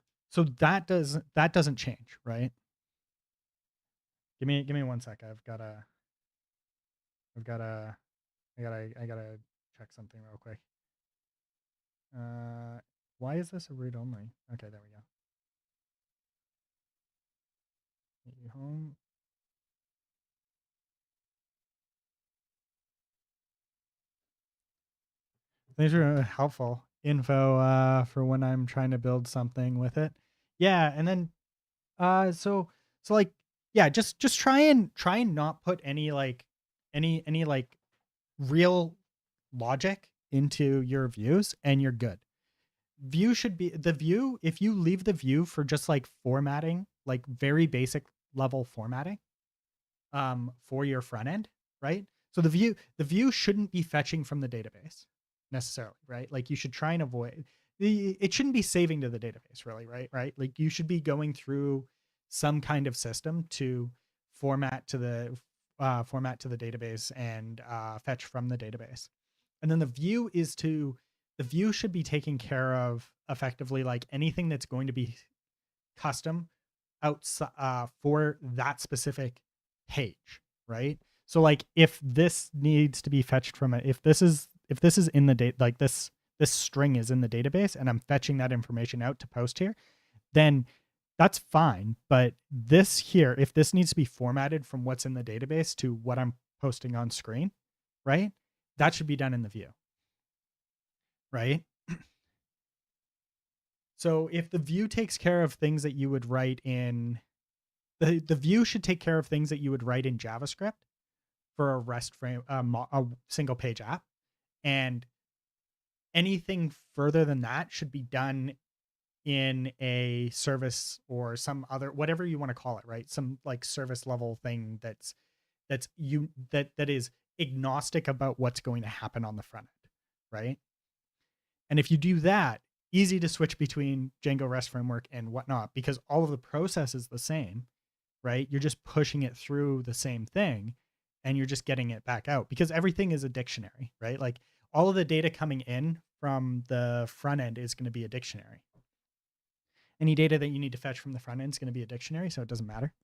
that doesn't change, right? Give me 1 sec. I gotta check something real quick. Why is this a read only? Okay, there we go. Home. These are helpful info for when I'm trying to build something with it. Yeah, and then so like yeah, just try and not put any like any like real logic into your views, and you're good. View should be the view. If you leave the view for just like formatting, like very basic level formatting, for your front end, right? So the view shouldn't be fetching from the database necessarily, right? Like you should try and avoid it shouldn't be saving to the database really, right? Like you should be going through some kind of system to format to the database and fetch from the database. And then the view should be taking care of effectively like anything that's going to be custom outside for that specific page, right? So like if this needs to be fetched from it, if this is in the date, like this string is in the database and I'm fetching that information out to post here, then that's fine. But this here, if this needs to be formatted from what's in the database to what I'm posting on screen, right? That should be done in the view, right? So if the view takes care of things that you would write in the view should take care of things that you would write in JavaScript for a REST frame, a single page app, and anything further than that should be done in a service or some other whatever you want to call it, right? Some like service level thing that is agnostic about what's going to happen on the front end, right? And if you do that, easy to switch between Django REST framework and whatnot because all of the process is the same, right? You're just pushing it through the same thing and you're just getting it back out because everything is a dictionary, right? Like all of the data coming in from the front end is going to be a dictionary. Any data that you need to fetch from the front end is going to be a dictionary, so it doesn't matter.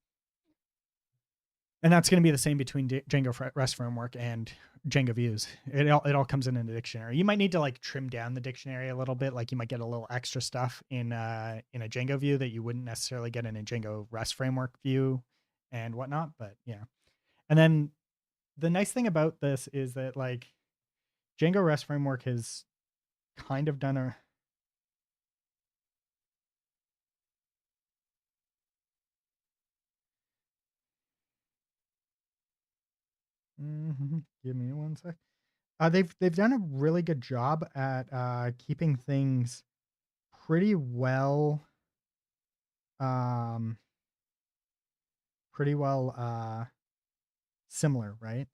And that's going to be the same between Django REST framework and Django views. It all comes in a dictionary. You might need to like trim down the dictionary a little bit. Like you might get a little extra stuff in a Django view that you wouldn't necessarily get in a Django REST framework view and whatnot. But yeah. And then the nice thing about this is that like Django REST framework has kind of done a give me 1 sec. They've done a really good job at keeping things pretty well um pretty well similar, right?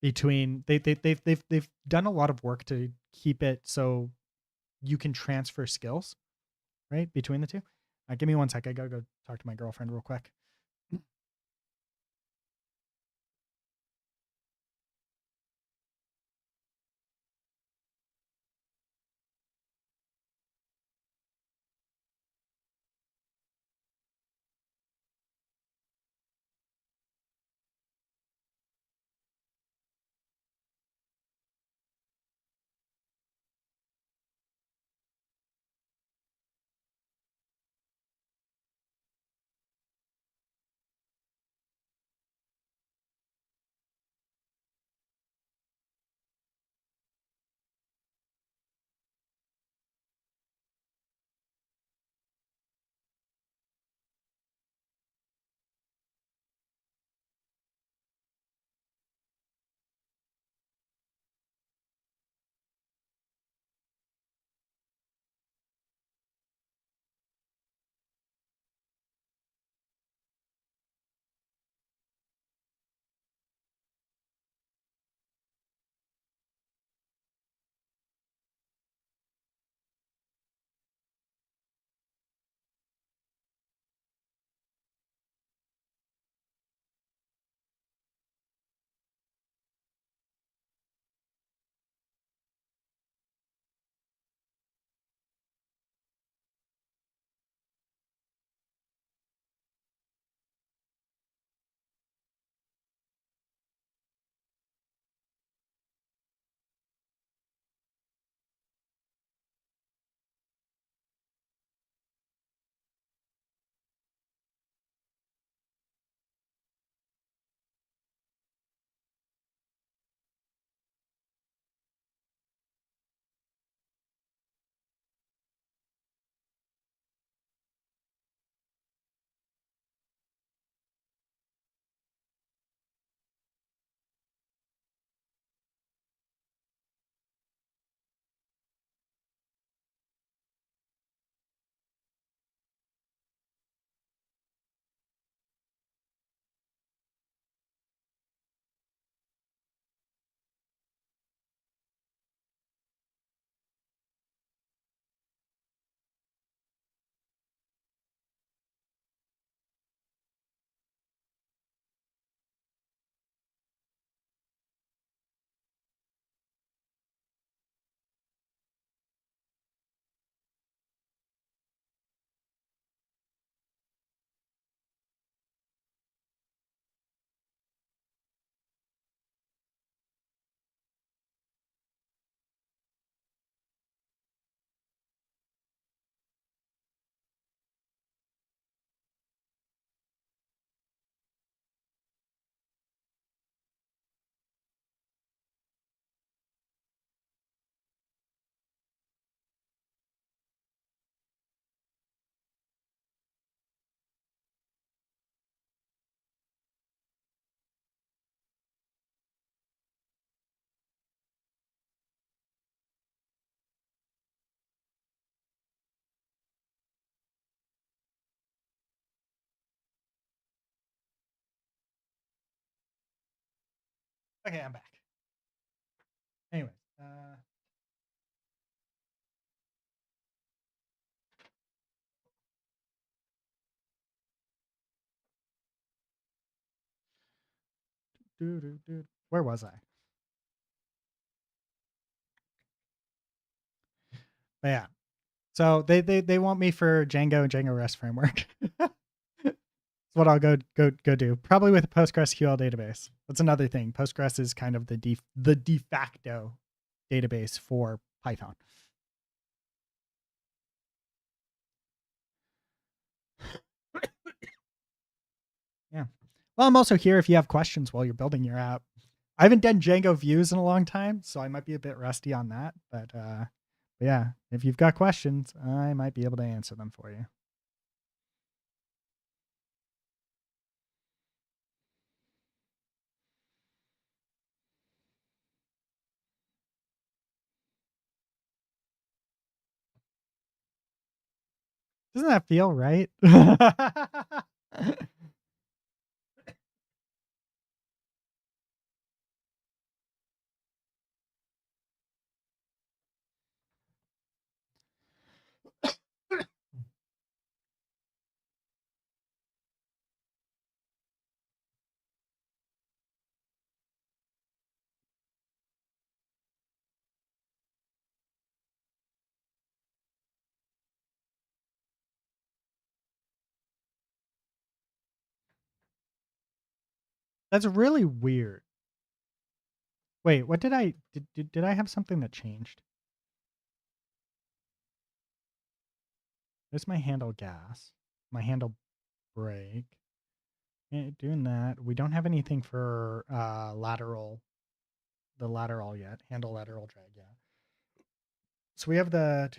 between they've done a lot of work to keep it so you can transfer skills, right, between the two. Give me one sec. I gotta go talk to my girlfriend real quick. Okay, I'm back. Anyways, where was I? But yeah, so they want me for Django and Django REST framework. That's what I'll go do. Probably with a PostgreSQL database. That's another thing. Postgres is kind of the de facto database for Python. Yeah. Well, I'm also here if you have questions while you're building your app. I haven't done Django views in a long time, so I might be a bit rusty on that. But yeah, if you've got questions, I might be able to answer them for you. Doesn't that feel right? That's really weird. Wait, what did I did I have something that changed? There's my handle gas, my handle brake. Doing that. We don't have anything for lateral, the lateral yet. Handle lateral drag, yeah. So we have the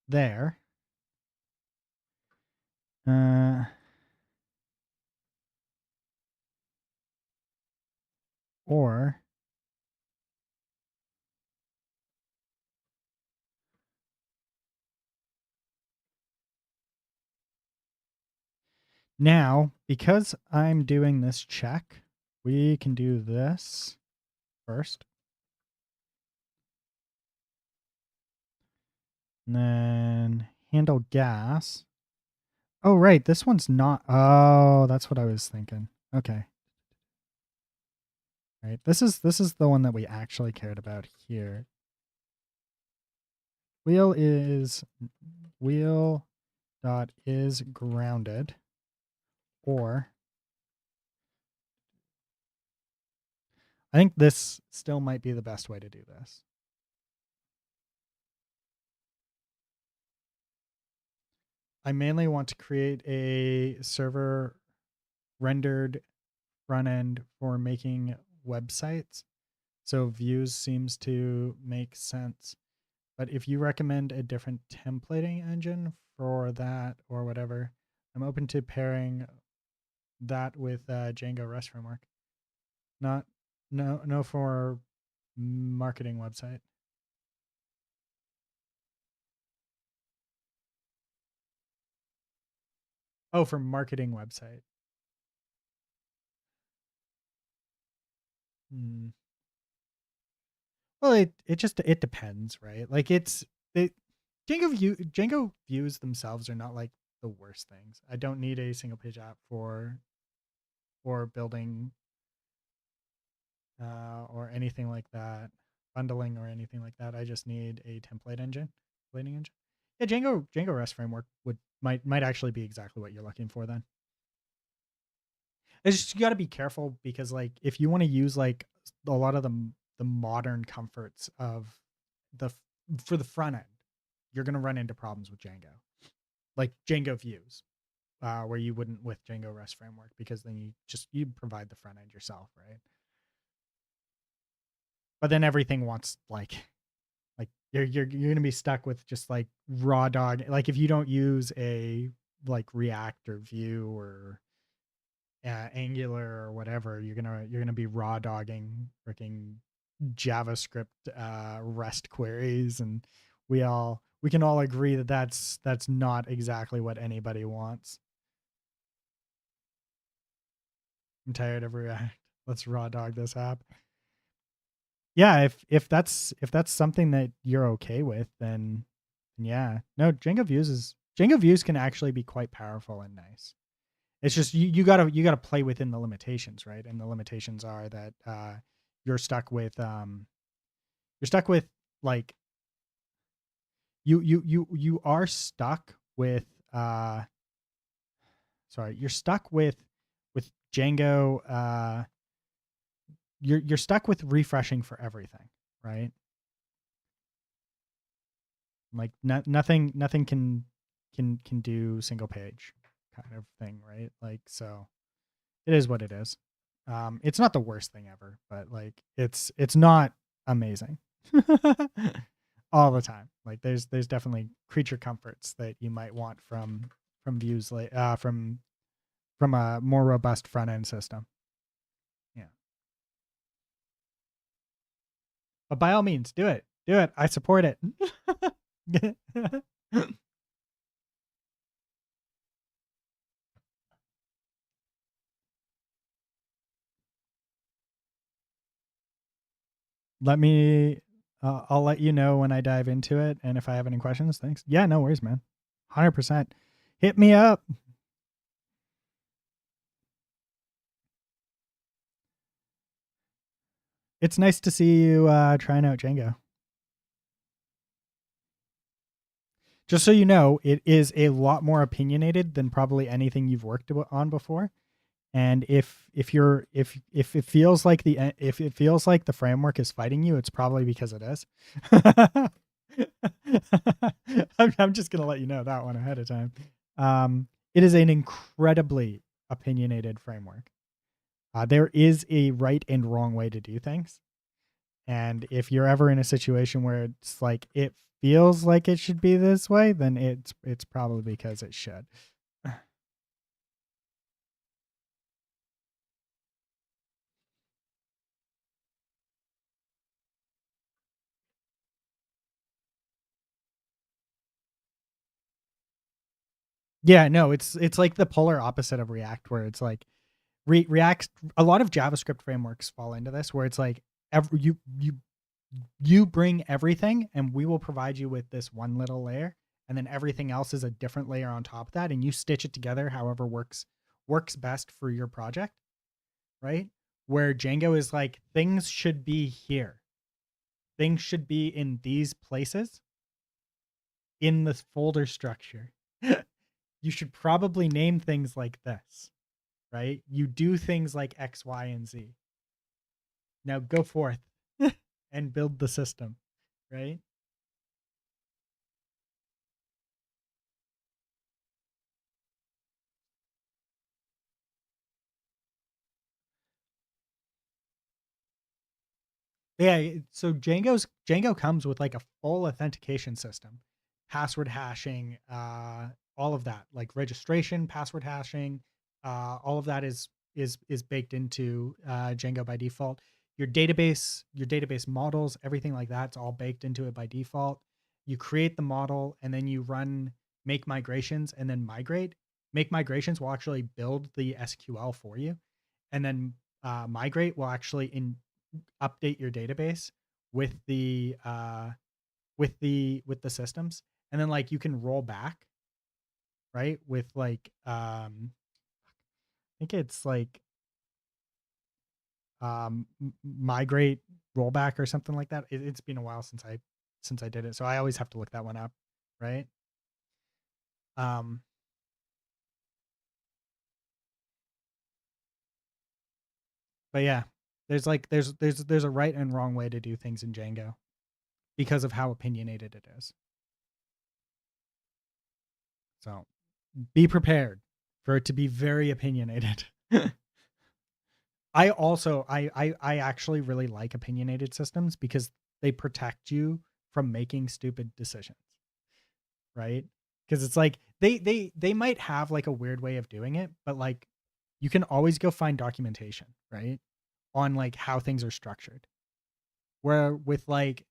there. Uh, or now, because I'm doing this check, we can do this first. And then handle gas. Oh, right. This one's not. Oh, that's what I was thinking. Okay. Right. This is the one that we actually cared about here. Wheel dot is grounded, or I think this still might be the best way to do this. I mainly want to create a server rendered front end for making websites. So views seems to make sense. But if you recommend a different templating engine for that or whatever, I'm open to pairing that with Django REST framework. No for marketing website. Oh, for marketing website. Hmm. Well, it depends, right? Like Django views themselves are not like the worst things. I don't need a single page app for building or anything like that, bundling or anything like that. I just need a templating engine. Yeah, Django REST framework might actually be exactly what you're looking for then. It's just you got to be careful because like if you want to use like a lot of the modern comforts of the for the front end, you're going to run into problems with Django, like Django views, where you wouldn't with Django REST framework because then you provide the front end yourself, right? But then everything wants like you're gonna be stuck with just like raw dog. Like if you don't use a like React or Vue or Angular or whatever, you're gonna be raw dogging freaking JavaScript REST queries, and we can all agree that that's not exactly what anybody wants. I'm tired of React. Let's raw dog this app. Yeah, if that's something that you're okay with, then yeah. No, Django views can actually be quite powerful and nice. It's just you gotta play within the limitations, right? And the limitations are that you're stuck with like you are stuck with sorry, you're stuck with Django you're stuck with refreshing for everything, right? Like nothing can do single page kind of thing, right? Like so it is what it is. It's not the worst thing ever, but like it's not amazing all the time. Like there's definitely creature comforts that you might want from views like from a more robust front end system. Yeah. But by all means, do it. Do it. I support it. Let me I'll let you know when I dive into it and if I have any questions. Thanks. Yeah, no worries, man. 100%. Hit me up. It's nice to see you trying out Django. Just so you know, it is a lot more opinionated than probably anything you've worked on before. And if it feels like the framework is fighting you, it's probably because it is. I'm just gonna let you know that one ahead of time. It is an incredibly opinionated framework. There is a right and wrong way to do things, and if you're ever in a situation where it's like it feels like it should be this way, then it's probably because it should. Yeah, no, it's like the polar opposite of React, where it's like React. A lot of JavaScript frameworks fall into this, where it's like you bring everything, and we will provide you with this one little layer, and then everything else is a different layer on top of that, and you stitch it together however works best for your project, right? Where Django is like things should be here, things should be in these places in this folder structure. You should probably name things like this, right? You do things like X, Y, and Z. Now go forth and build the system, right? Yeah, so Django comes with like a full authentication system, password hashing, all of that, like registration, password hashing, all of that is baked into Django by default. Your database models, everything like that's all baked into it by default. You create the model and then you run make migrations and then migrate. Make migrations will actually build the SQL for you, and then migrate will actually update your database with the systems, and then like you can roll back, right, with like I think it's like migrate rollback or something like that. It's been a while since I did it, so I always have to look that one up, right? um but yeah, there's a right and wrong way to do things in Django because of how opinionated it is. So be prepared for it to be very opinionated. I actually really like opinionated systems because they protect you from making stupid decisions, right? Because it's like they might have like a weird way of doing it, but like you can always go find documentation, right? On like how things are structured. Where with like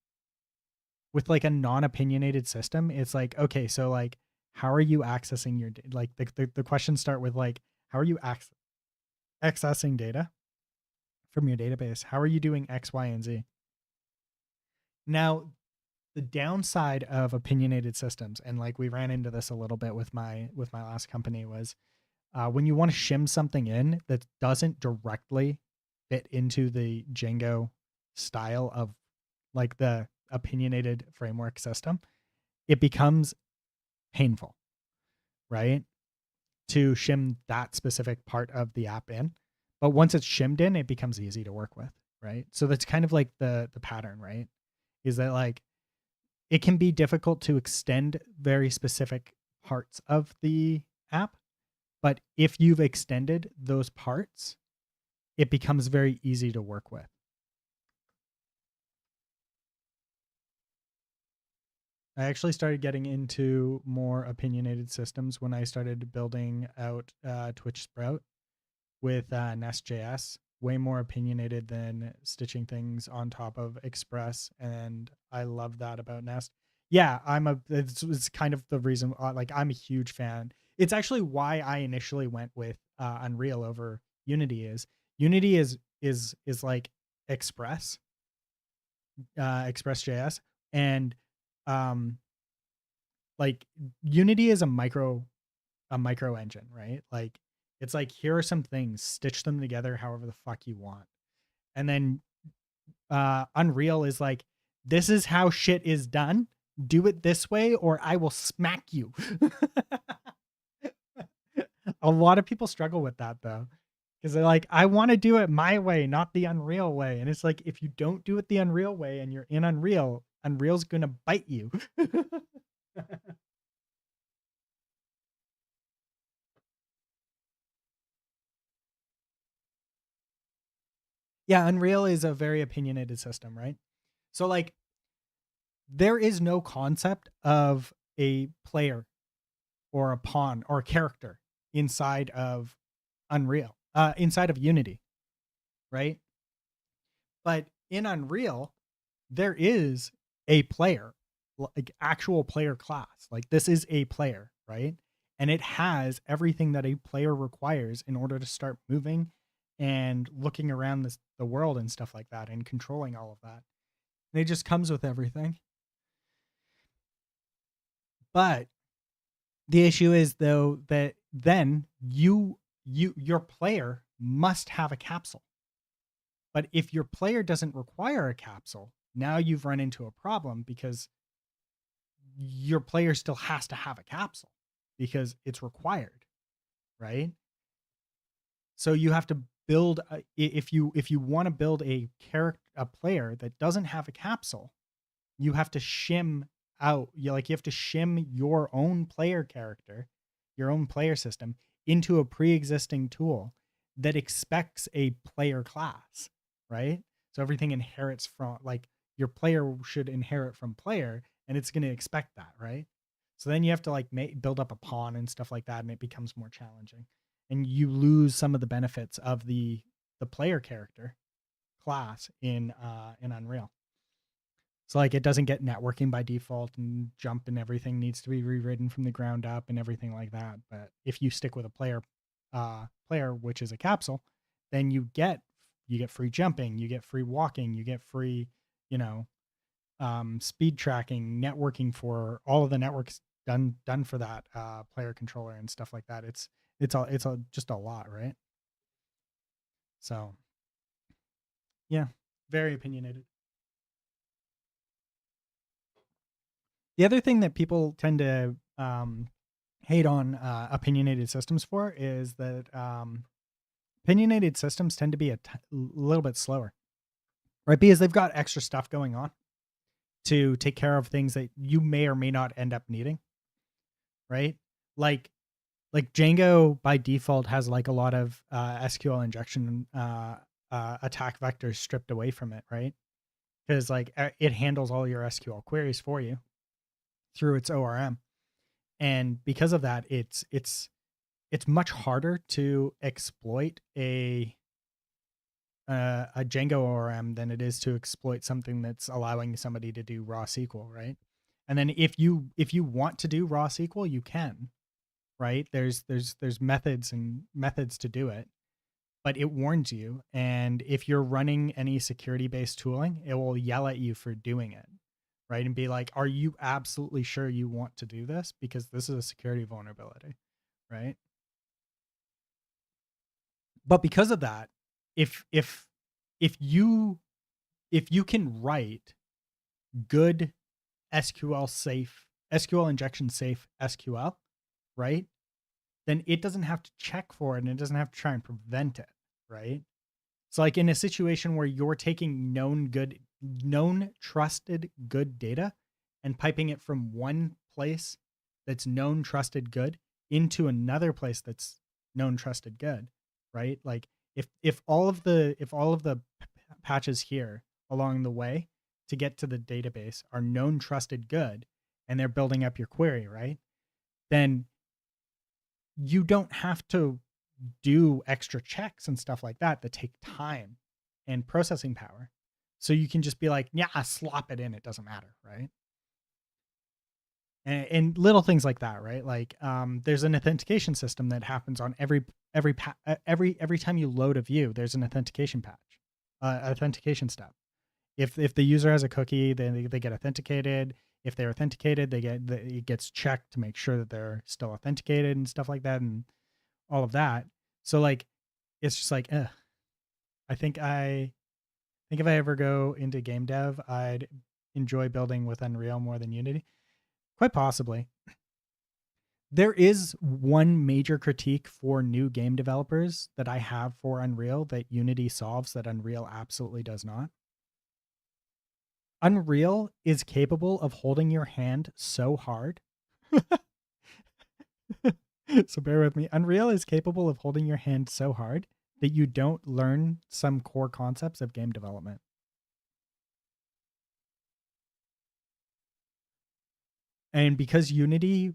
a non-opinionated system, it's like, okay, so like how are you accessing your like the questions start with like how are you accessing data from your database? How are you doing X, Y, and Z? Now, the downside of opinionated systems, and like we ran into this a little bit with my last company, was when you want to shim something in that doesn't directly fit into the Django style of like the opinionated framework system, it becomes painful, right? To shim that specific part of the app in. But once it's shimmed in, it becomes easy to work with, right? So that's kind of like the pattern, right? Is that like it can be difficult to extend very specific parts of the app, but if you've extended those parts, it becomes very easy to work with. I actually started getting into more opinionated systems when I started building out Twitch Sprout with Nest.js. Way more opinionated than stitching things on top of Express, and I love that about Nest. Yeah, it's kind of the reason. Like, I'm a huge fan. It's actually why I initially went with Unreal over Unity. Unity is like Express, Express.js, and um, like Unity is a micro engine, right? Like it's like here are some things, stitch them together however the fuck you want. And then Unreal is like, this is how shit is done. Do it this way, or I will smack you. A lot of people struggle with that though, because they're like, I want to do it my way, not the Unreal way. And it's like, if you don't do it the Unreal way and you're in Unreal, Unreal's gonna bite you. Yeah, Unreal is a very opinionated system, right? So like, there is no concept of a player or a pawn or a character inside of Unreal, inside of Unity, right? But in Unreal, there is a player, like actual player class. Like this is a player, right? And it has everything that a player requires in order to start moving and looking around the world and stuff like that and controlling all of that. And it just comes with everything. But the issue is though that then your player must have a capsule. But if your player doesn't require a capsule, now you've run into a problem because your player still has to have a capsule because it's required, right? So you have to build if you want to build a player that doesn't have a capsule, you have to shim out, you have to shim your own player character, your own player system into a pre-existing tool that expects a player class, right? So everything inherits from, like, your player should inherit from player, and it's going to expect that, right? So then you have to like build up a pawn and stuff like that, and it becomes more challenging, and you lose some of the benefits of the player character class in Unreal. So like it doesn't get networking by default, and jump and everything needs to be rewritten from the ground up and everything like that. But if you stick with a player which is a capsule, then you get free jumping, you get free walking, you get free, you know, speed tracking, networking for all of the networks done for that player controller and stuff like that. It's just a lot, right? So yeah, very opinionated. The other thing that people tend to hate on opinionated systems for is that opinionated systems tend to be a little bit slower, right? Because they've got extra stuff going on to take care of things that you may or may not end up needing, right? Like Django by default has like a lot of SQL injection attack vectors stripped away from it, right? Because like it handles all your SQL queries for you through its ORM, and because of that, it's much harder to exploit a Django ORM than it is to exploit something that's allowing somebody to do raw SQL, right? And then if you want to do raw SQL, you can, right? There's methods to do it, but it warns you, and if you're running any security based tooling, it will yell at you for doing it, right? And be like, "Are you absolutely sure you want to do this? Because this is a security vulnerability," right? But because of that, if if if you can write good SQL injection safe SQL, right? Then it doesn't have to check for it, and it doesn't have to try and prevent it, right? So like in a situation where you're taking known trusted good data and piping it from one place that's known trusted good into another place that's known trusted good, right? Like if all of the patches here along the way to get to the database are known trusted good, and they're building up your query, right? Then you don't have to do extra checks and stuff like that take time and processing power. So you can just be like, yeah, slop it in. It doesn't matter, right? And little things like that, right? Like there's an authentication system that happens on every time you load a view. There's an authentication authentication step. If the user has a cookie, then they get authenticated. If they're authenticated, it gets checked to make sure that they're still authenticated and stuff like that, and all of that. So like, it's just like, I think think if I ever go into game dev, I'd enjoy building with Unreal more than Unity. Quite possibly. There is one major critique for new game developers that I have for Unreal that Unity solves that Unreal absolutely does not. Unreal is capable of holding your hand so hard. So bear with me. Unreal is capable of holding your hand so hard that you don't learn some core concepts of game development. And because Unity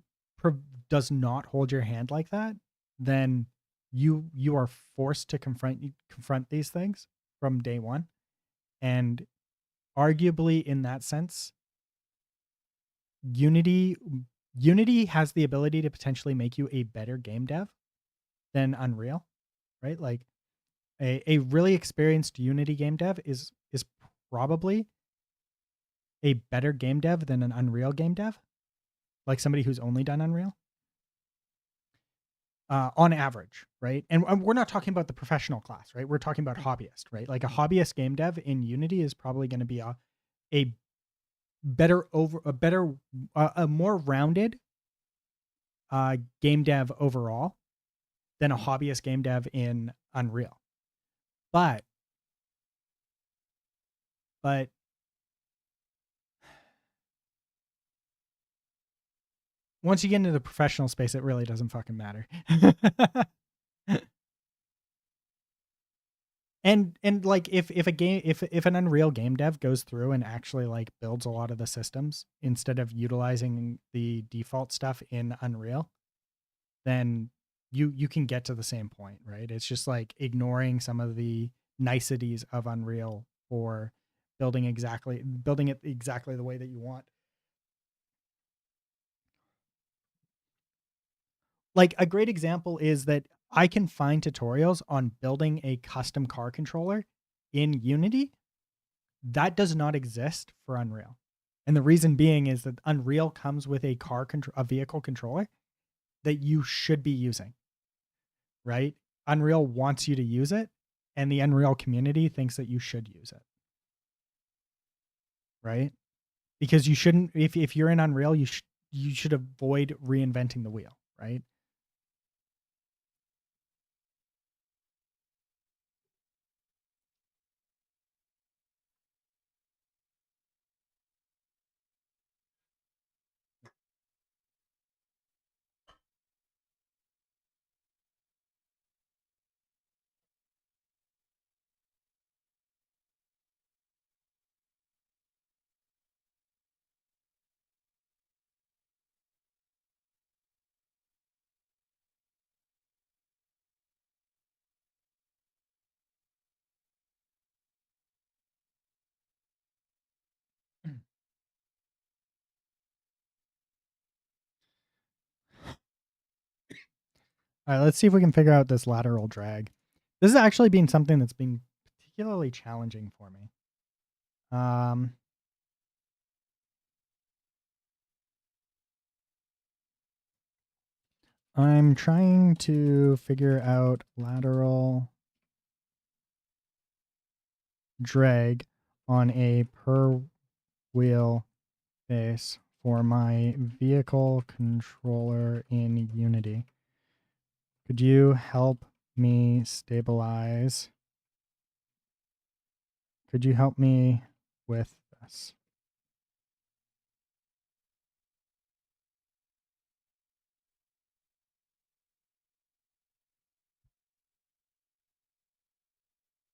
does not hold your hand like that, then you are forced to confront these things from day one. And arguably in that sense, Unity has the ability to potentially make you a better game dev than Unreal, right? Like a really experienced Unity game dev is probably a better game dev than an Unreal game dev, like somebody who's only done Unreal. On average, right? And we're not talking about the professional class, right? We're talking about hobbyist, right? Like a hobbyist game dev in Unity is probably going to be a more rounded game dev overall than a hobbyist game dev in Unreal. But once you get into the professional space, it really doesn't fucking matter. And like if an Unreal game dev goes through and actually like builds a lot of the systems instead of utilizing the default stuff in Unreal, then you can get to the same point, right? It's just like ignoring some of the niceties of Unreal for building it exactly the way that you want. Like a great example is that I can find tutorials on building a custom car controller in Unity. That does not exist for Unreal. And the reason being is that Unreal comes with a vehicle controller that you should be using, right? Unreal wants you to use it, and the Unreal community thinks that you should use it, right? Because you shouldn't, if you're in Unreal, you should avoid reinventing the wheel, right? All right, let's see if we can figure out this lateral drag. This has actually been something that's been particularly challenging for me. I'm trying to figure out lateral drag on a per wheel base for my vehicle controller in Unity. Could you help me stabilize? Could you help me with this?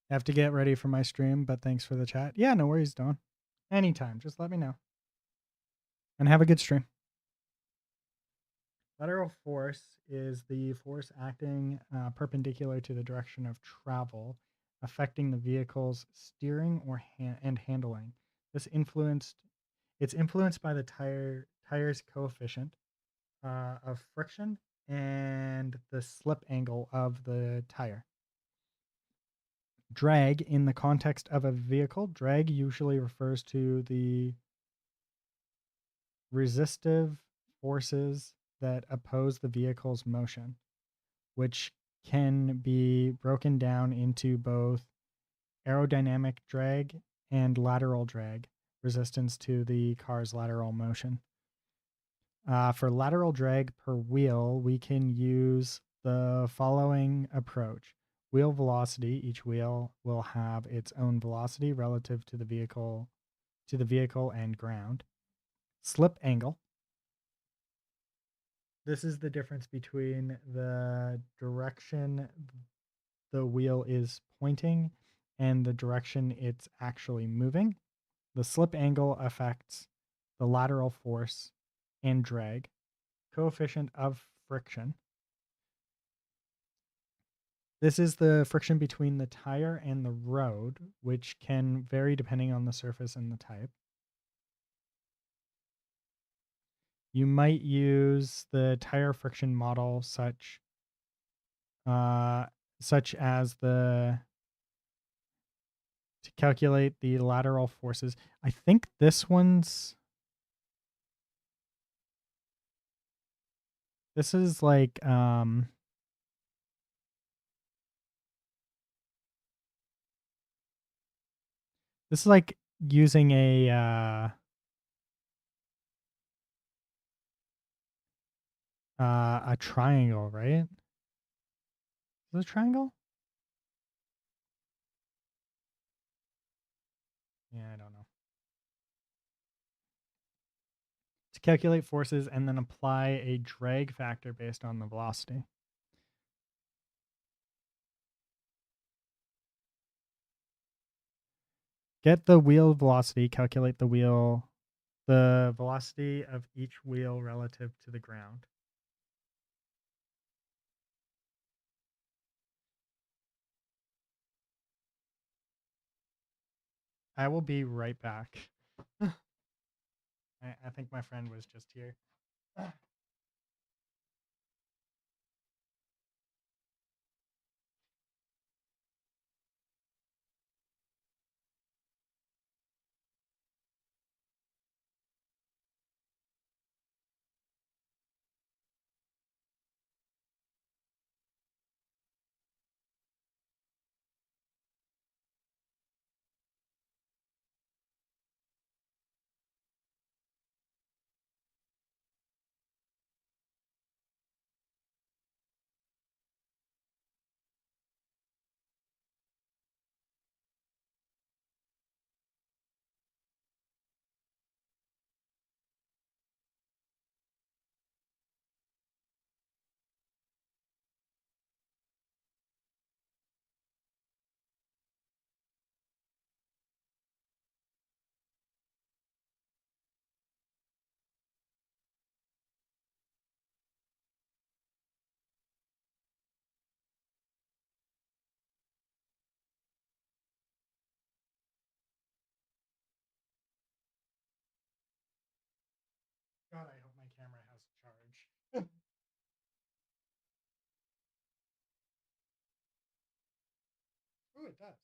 I have to get ready for my stream, but thanks for the chat. Yeah, no worries, Dawn. Anytime, just let me know. And have a good stream. Lateral force is the force acting perpendicular to the direction of travel, affecting the vehicle's steering or and handling. It's influenced by the tire's coefficient of friction and the slip angle of the tire. Drag in the context of a vehicle, drag usually refers to the resistive forces that oppose the vehicle's motion, which can be broken down into both aerodynamic drag, and lateral drag, resistance to the car's lateral motion. For lateral drag per wheel, we can use the following approach. Wheel velocity, each wheel will have its own velocity relative to the vehicle and ground. Slip angle. This is the difference between the direction the wheel is pointing and the direction it's actually moving. The slip angle affects the lateral force and drag. Coefficient of friction. This is the friction between the tire and the road, which can vary depending on the surface and the type. You might use the tire friction model uh, such as the to calculate the lateral forces. I think this is like this is like using a triangle, right? Is it a triangle? Yeah, I don't know. To calculate forces and then apply a drag factor based on the velocity. Get the wheel velocity, calculate the velocity of each wheel relative to the ground. I will be right back. I think my friend was just here. God, I hope my camera has charge. Oh, it does.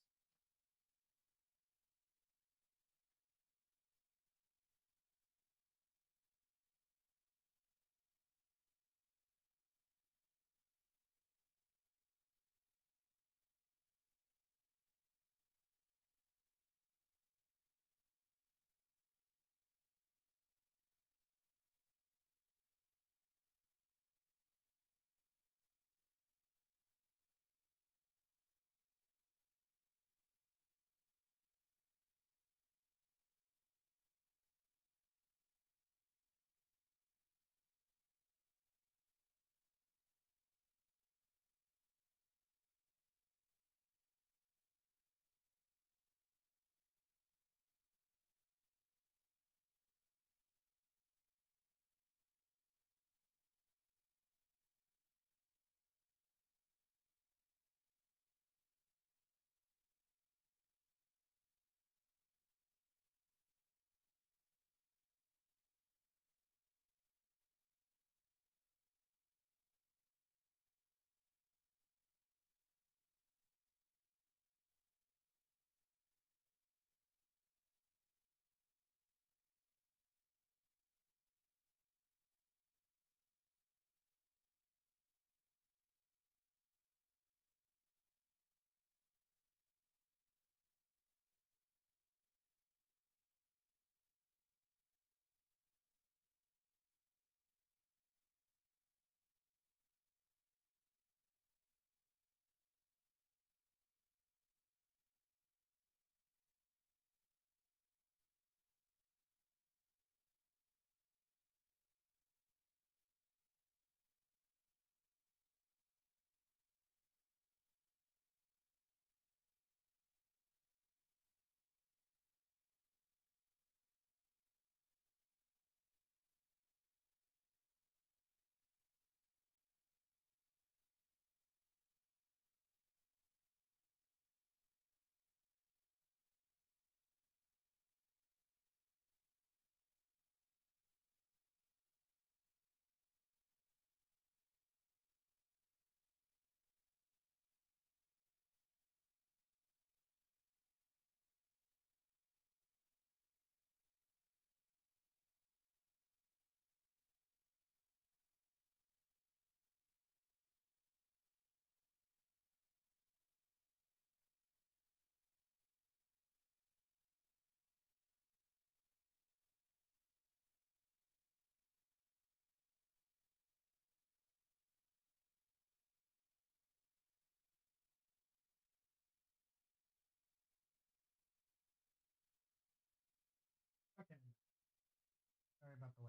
have to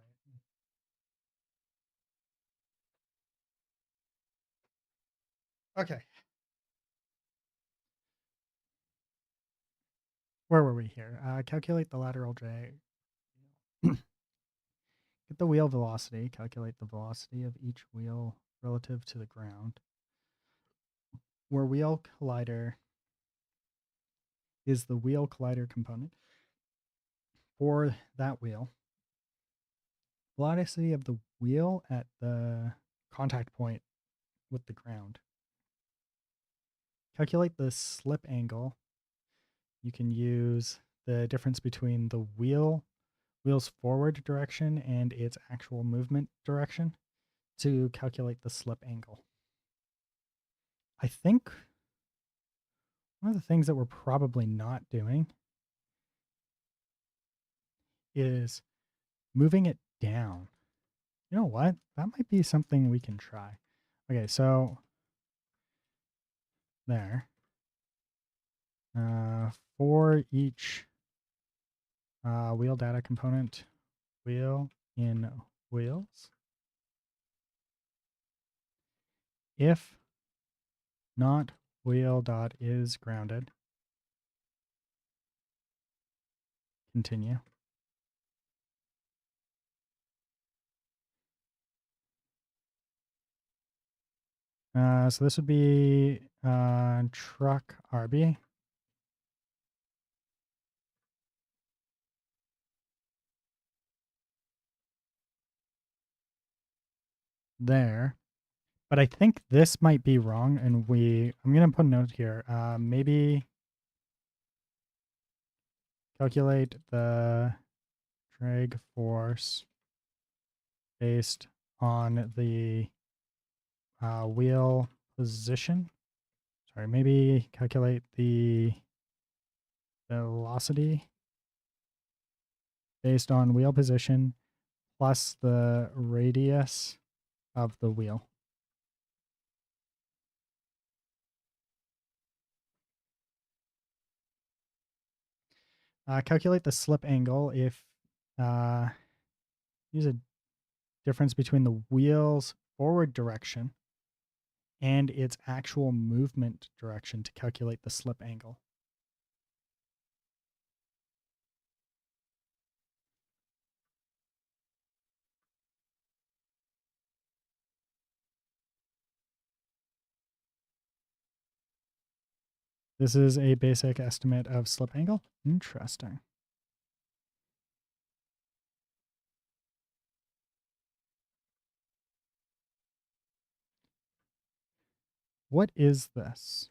wait. Okay. Where were we here? Calculate the lateral drag. Get the wheel velocity. Calculate the velocity of each wheel relative to the ground. Where wheel collider is the wheel collider component for that wheel. Velocity of the wheel at the contact point with the ground. Calculate the slip angle. You can use the difference between the wheel's forward direction and its actual movement direction to calculate the slip angle. I think one of the things that we're probably not doing is moving it down. You know what? That might be something we can try. Okay, so there. For each wheel data component, wheel in wheels. If not wheel dot is grounded, continue. So this would be truck RB. There. But I think this might be wrong, and I'm going to put a note here. Maybe calculate the drag force based on the wheel position. Sorry, maybe calculate the velocity based on wheel position plus the radius of the wheel. Calculate the slip angle if use a difference between the wheel's forward direction and its actual movement direction to calculate the slip angle. This is a basic estimate of slip angle. Interesting. What is this?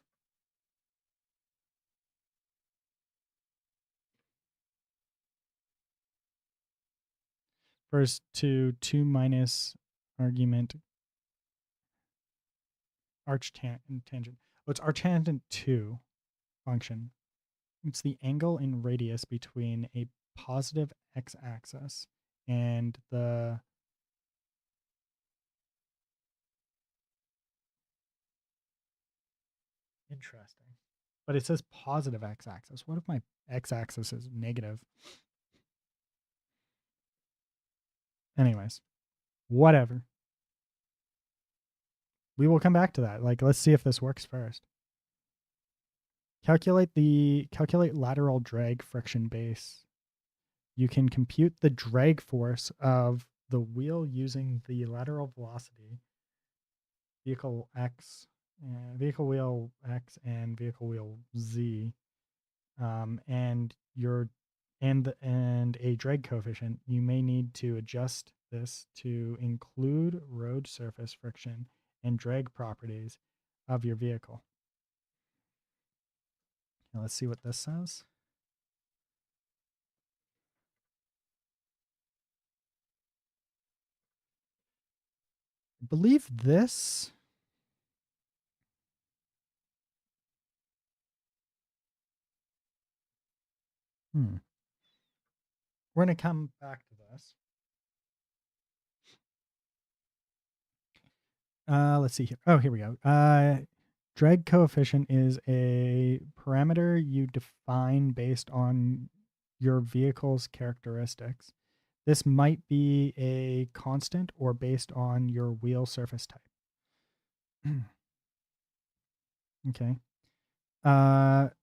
First to 2 minus argument arctangent. Oh, it's arctangent 2 function. It's the angle in radius between a positive x-axis and the interesting. But it says positive x-axis. What if my x-axis is negative? Anyways, whatever. We will come back to that. Like, let's see if this works first. Calculate lateral drag friction base. You can compute the drag force of the wheel using the lateral velocity, vehicle X, vehicle wheel X, and vehicle wheel Z, and a drag coefficient. You may need to adjust this to include road surface friction and drag properties of your vehicle. Now let's see what this says. I believe this we're going to come back to this. Let's see here. Oh, here we go. Drag coefficient is a parameter you define based on your vehicle's characteristics This might be a constant or based on your wheel surface type. Okay. Math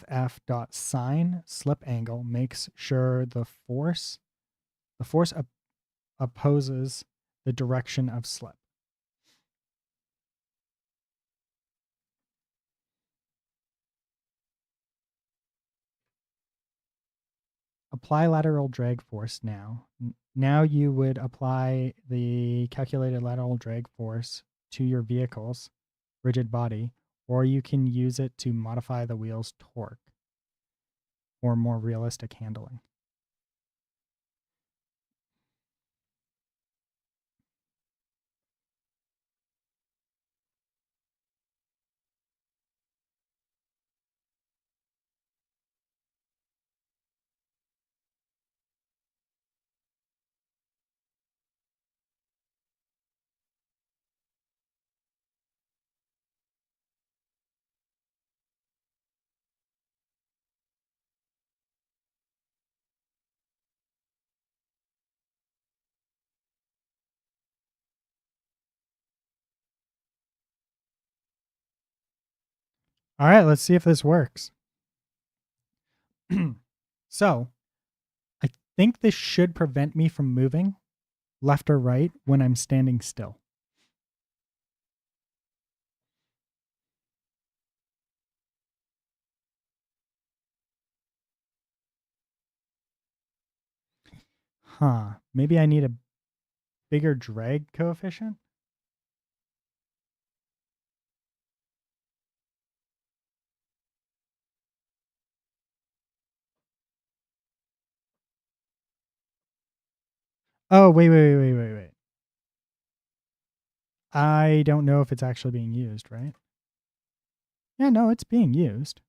f dot sine slip angle makes sure the force opposes the direction of slip. Apply lateral drag force now. Now you would apply the calculated lateral drag force to your vehicle's rigid body, or you can use it to modify the wheel's torque for more realistic handling. All right, let's see if this works. So, I think this should prevent me from moving left or right when I'm standing still. Huh. Maybe I need a bigger drag coefficient? Oh, wait. I don't know if it's actually being used, right? Yeah, no, it's being used.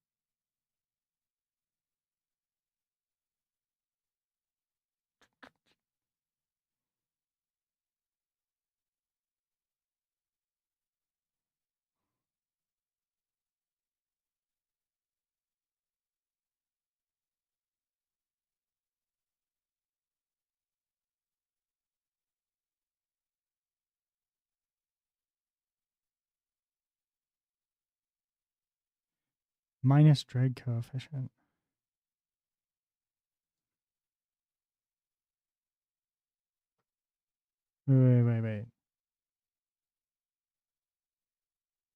Minus drag coefficient. Wait.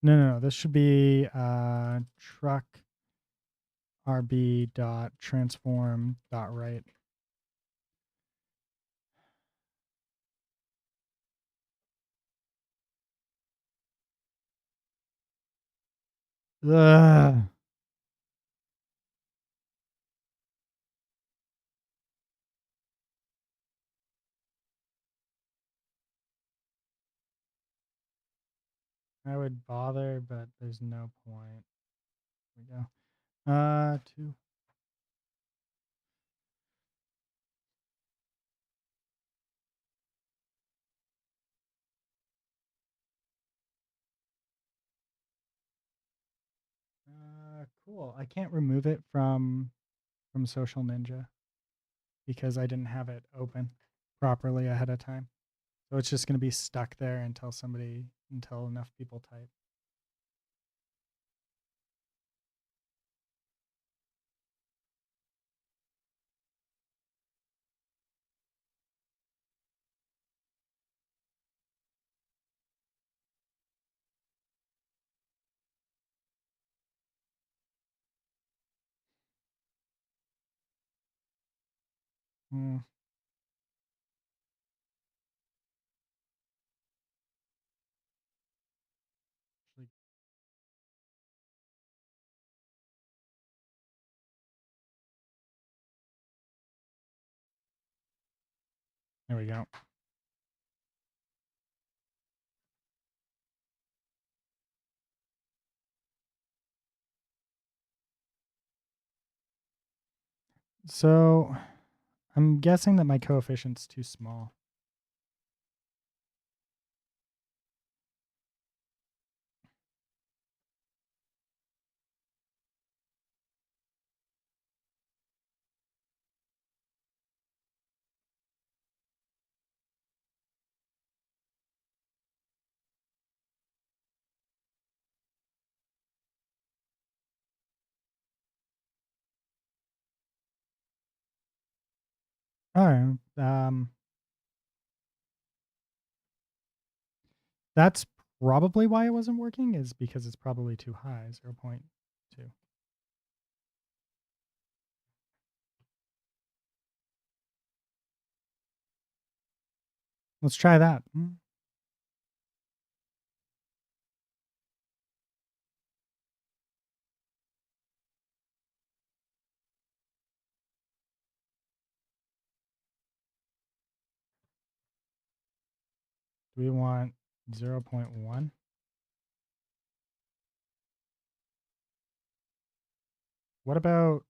No. This should be truck RB dot transform dot right. Ugh. I would bother, but there's no point. Here we go. Two. Cool. I can't remove it from Social Ninja because I didn't have it open properly ahead of time. So it's just going to be stuck there until enough people type. Hmm. There we go. So I'm guessing that my coefficient's too small. Oh, that's probably why it wasn't working, is because it's probably too high, 0.2. Let's try that. Do we want 0.1? What about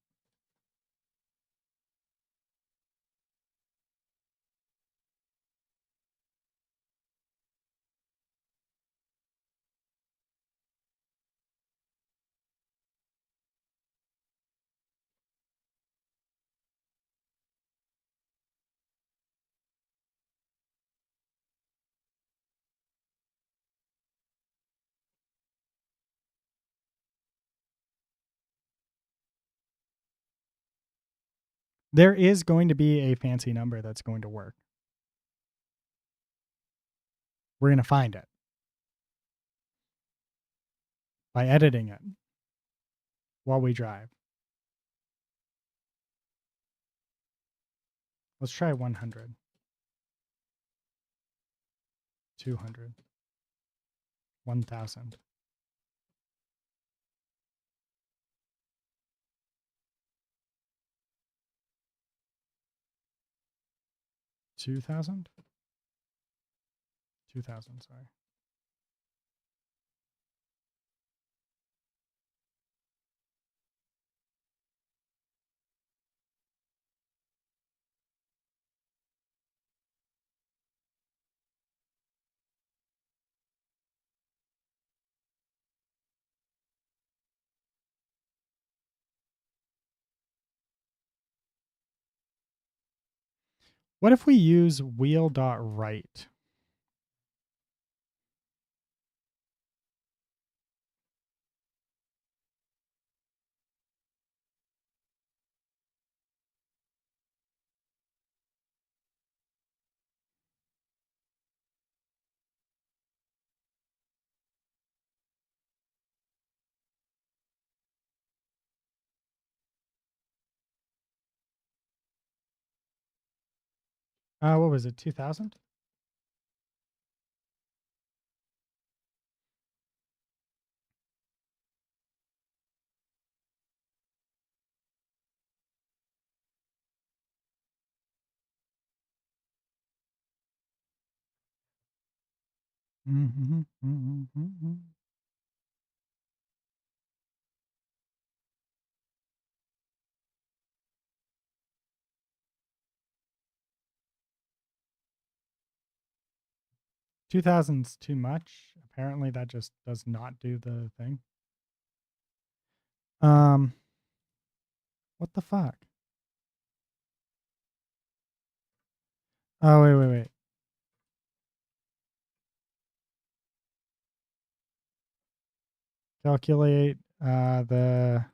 there is going to be a fancy number that's going to work. We're going to find it by editing it while we drive. Let's try 100, 200, 1,000. 2,000? 2,000, sorry. What if we use wheel.right? What was it, 2,000? Mm-hmm, mm-hmm, mm-hmm. 2,000's too much. Apparently that just does not do the thing. What the fuck? Oh, wait. Calculate the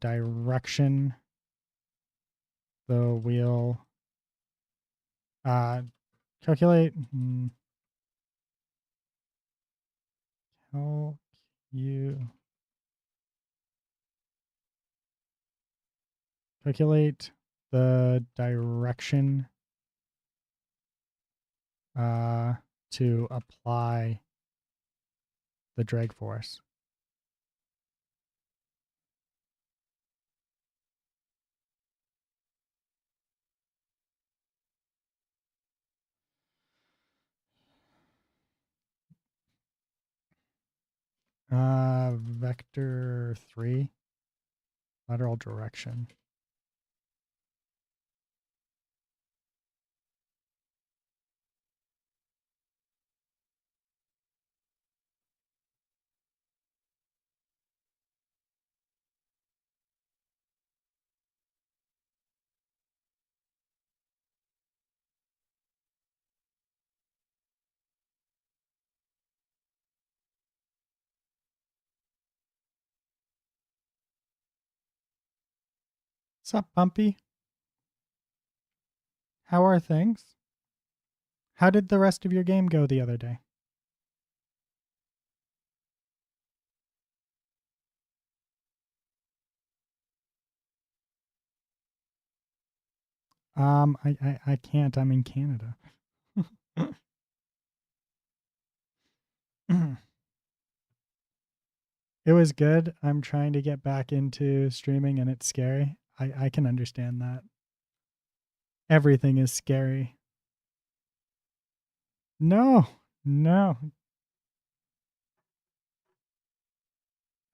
direction the wheel calculate help you calculate the direction to apply the drag force. Vector 3, lateral direction. What's up, Pumpy? How are things? How did the rest of your game go the other day? I can't. I'm in Canada. It was good. I'm trying to get back into streaming and it's scary. I can understand that. Everything is scary. No, no.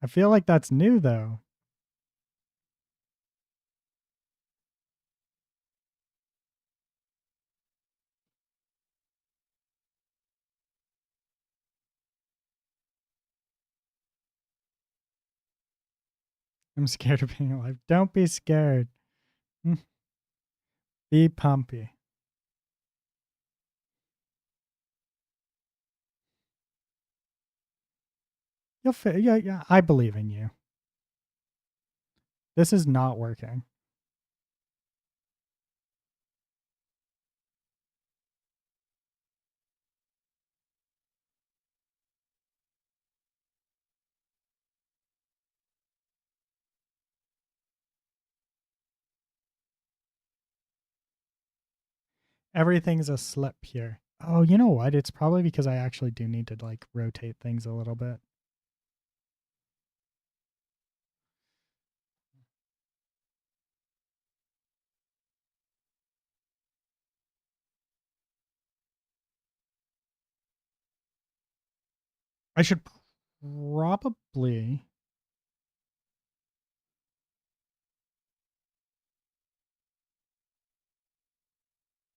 I feel like that's new though. I'm scared of being alive. Don't be scared. Be pumpy. You'll fit. Yeah, yeah. I believe in you. This is not working. Everything's a slip here. Oh, you know what? It's probably because I actually do need to like rotate things a little bit. I should probably.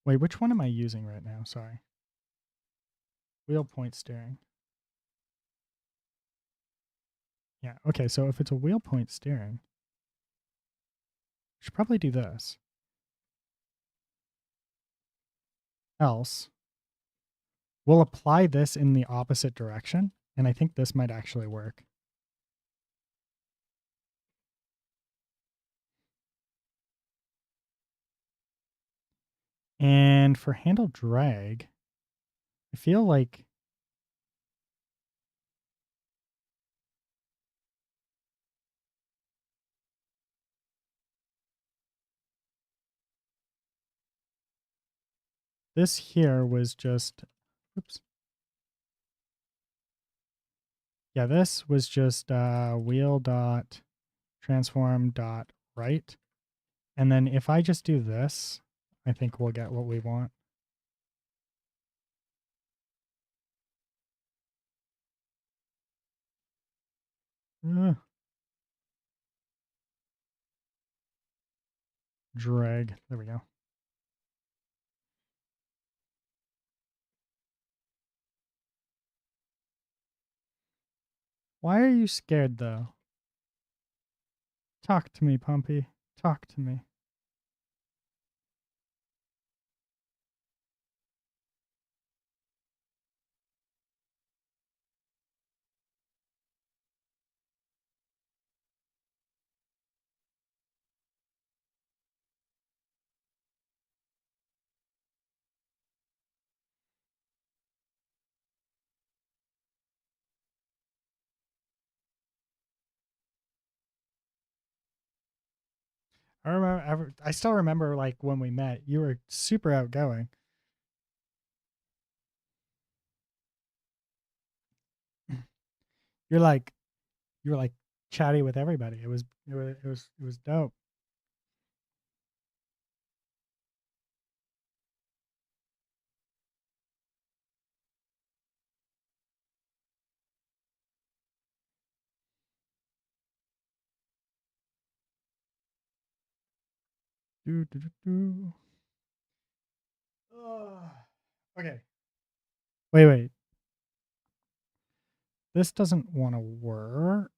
Wait, which one am I using right now? Sorry. Wheel point steering. Yeah, okay, so if it's a wheel point steering, I should probably do this. Else, we'll apply this in the opposite direction, and I think this might actually work. And for handle drag, I feel like this here was just, oops. Yeah, this was just wheel dot transform dot right. And then if I just do this, I think we'll get what we want. Drag. There we go. Why are you scared though? Talk to me, Pumpy. Talk to me. I still remember like when we met, you were super outgoing. You're like you were like chatty with everybody. It was dope. Do, do, do, do. Okay. Wait. This doesn't want to work.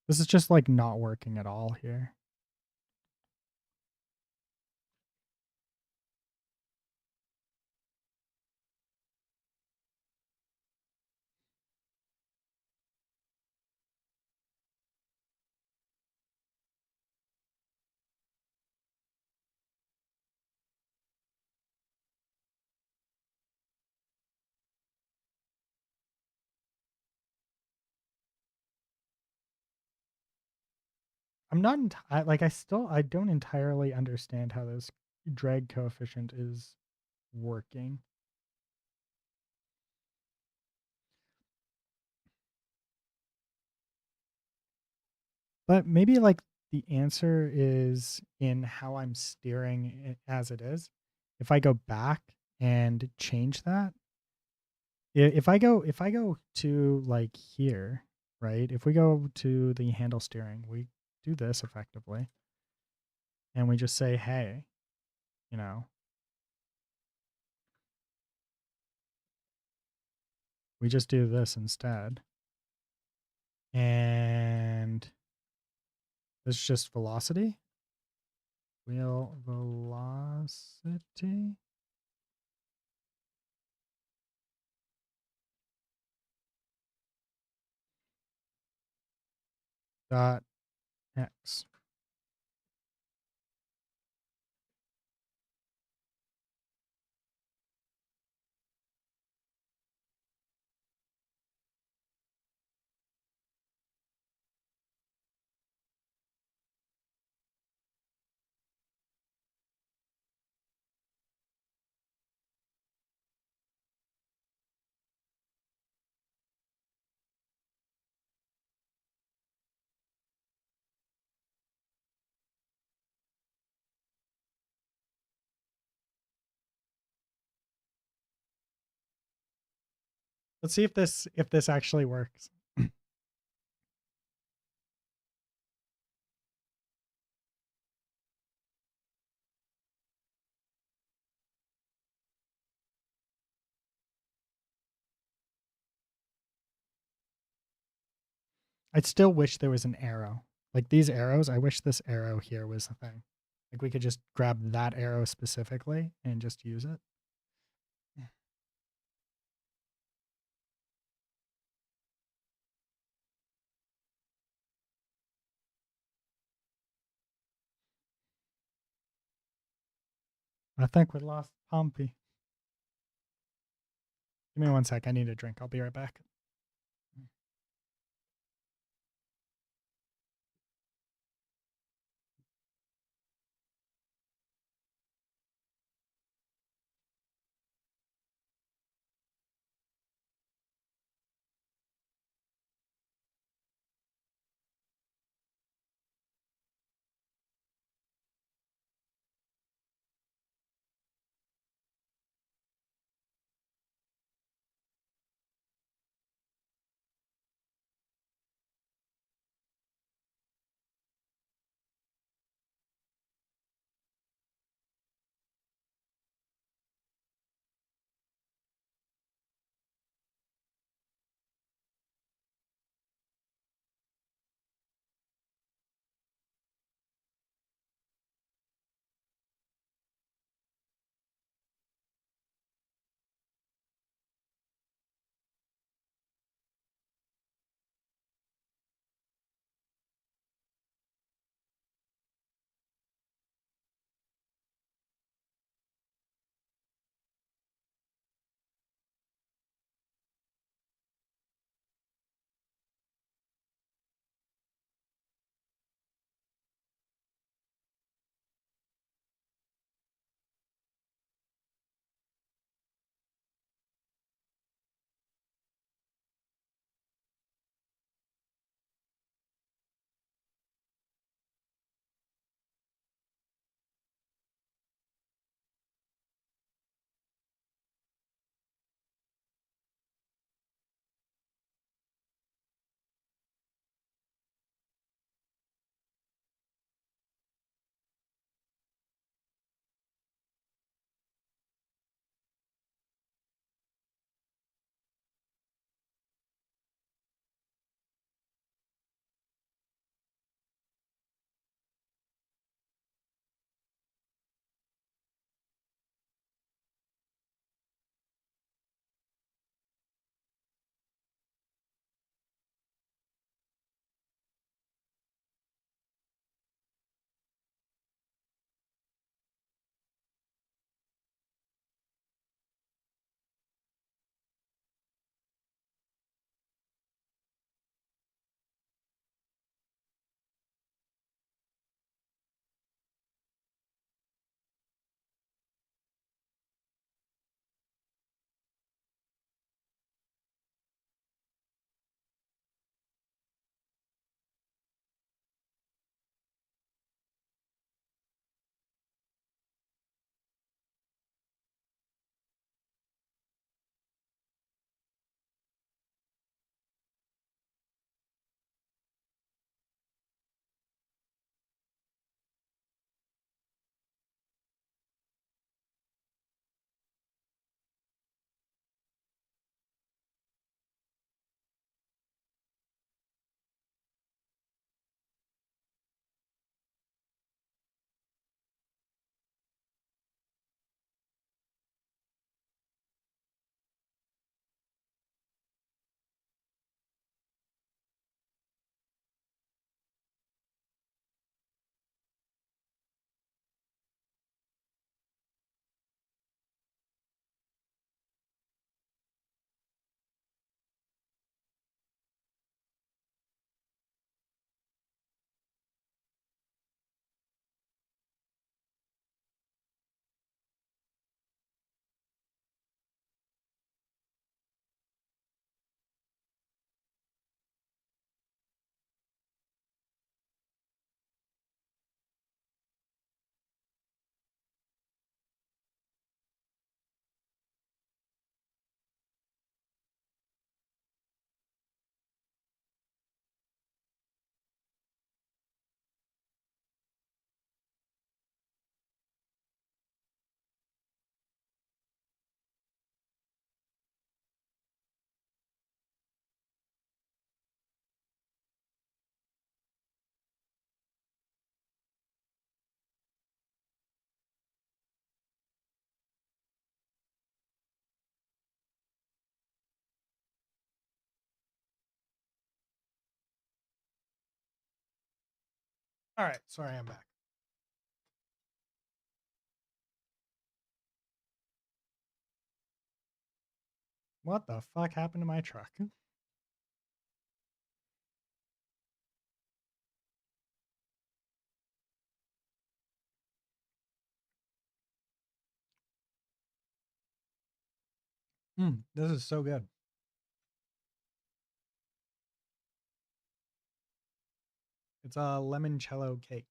This is just like not working at all here. I'm not like I don't entirely understand how this drag coefficient is working. But maybe like the answer is in how I'm steering it as it is. If I go back and change that, if I go to like here, right? If we go to the handle steering, we do this effectively and we just say, "Hey, you know, we just do this instead." And it's just velocity. Wheel velocity dot x. Let's see if this actually works. I still wish there was an arrow. Like these arrows, I wish this arrow here was the thing. Like we could just grab that arrow specifically and just use it. I think we lost Pompey. Give me one sec. I need a drink. I'll be right back. All right, sorry, I'm back. What the fuck happened to my truck? This is so good. It's a limoncello cake.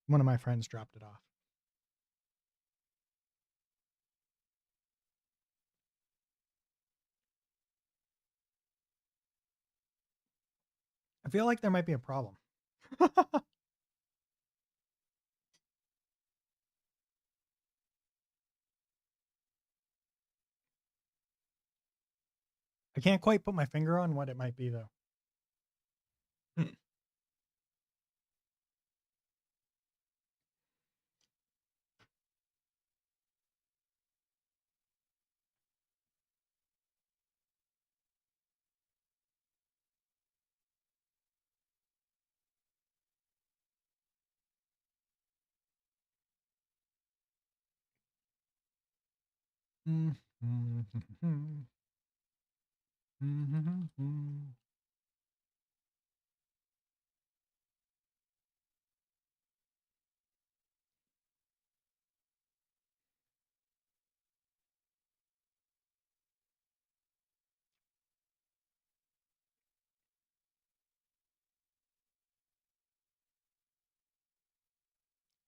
One of my friends dropped it off. I feel like there might be a problem. I can't quite put my finger on what it might be, though.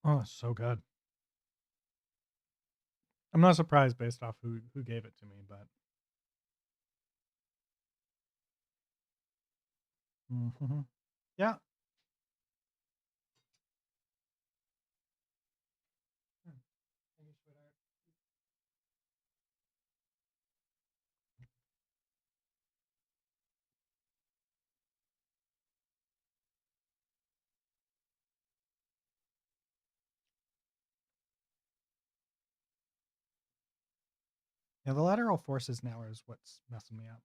Oh, so good. I'm not surprised based off who gave it to me, but yeah. Yeah, the lateral forces now is what's messing me up.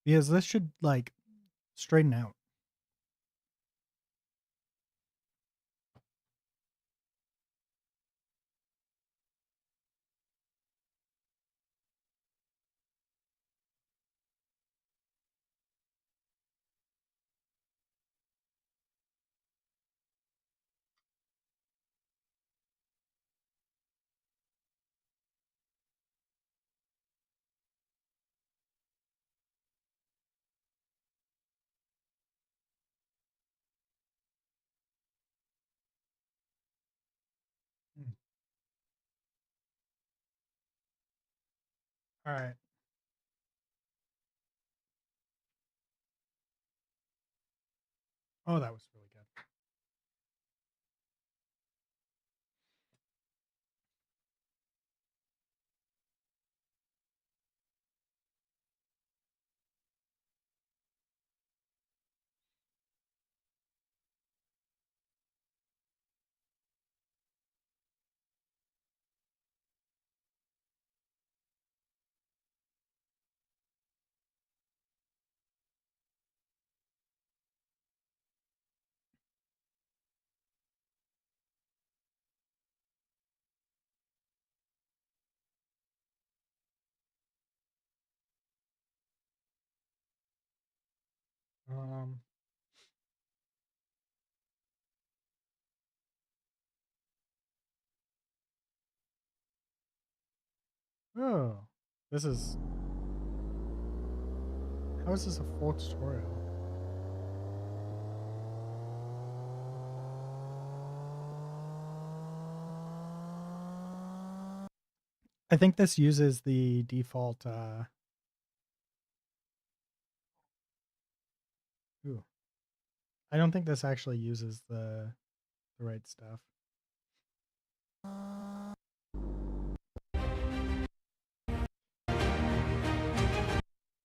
Because this should like straighten out. All right. Oh, that was really good. Um, oh, this is, how is this a full tutorial? I think this uses the default, ooh, I don't think this actually uses the right stuff.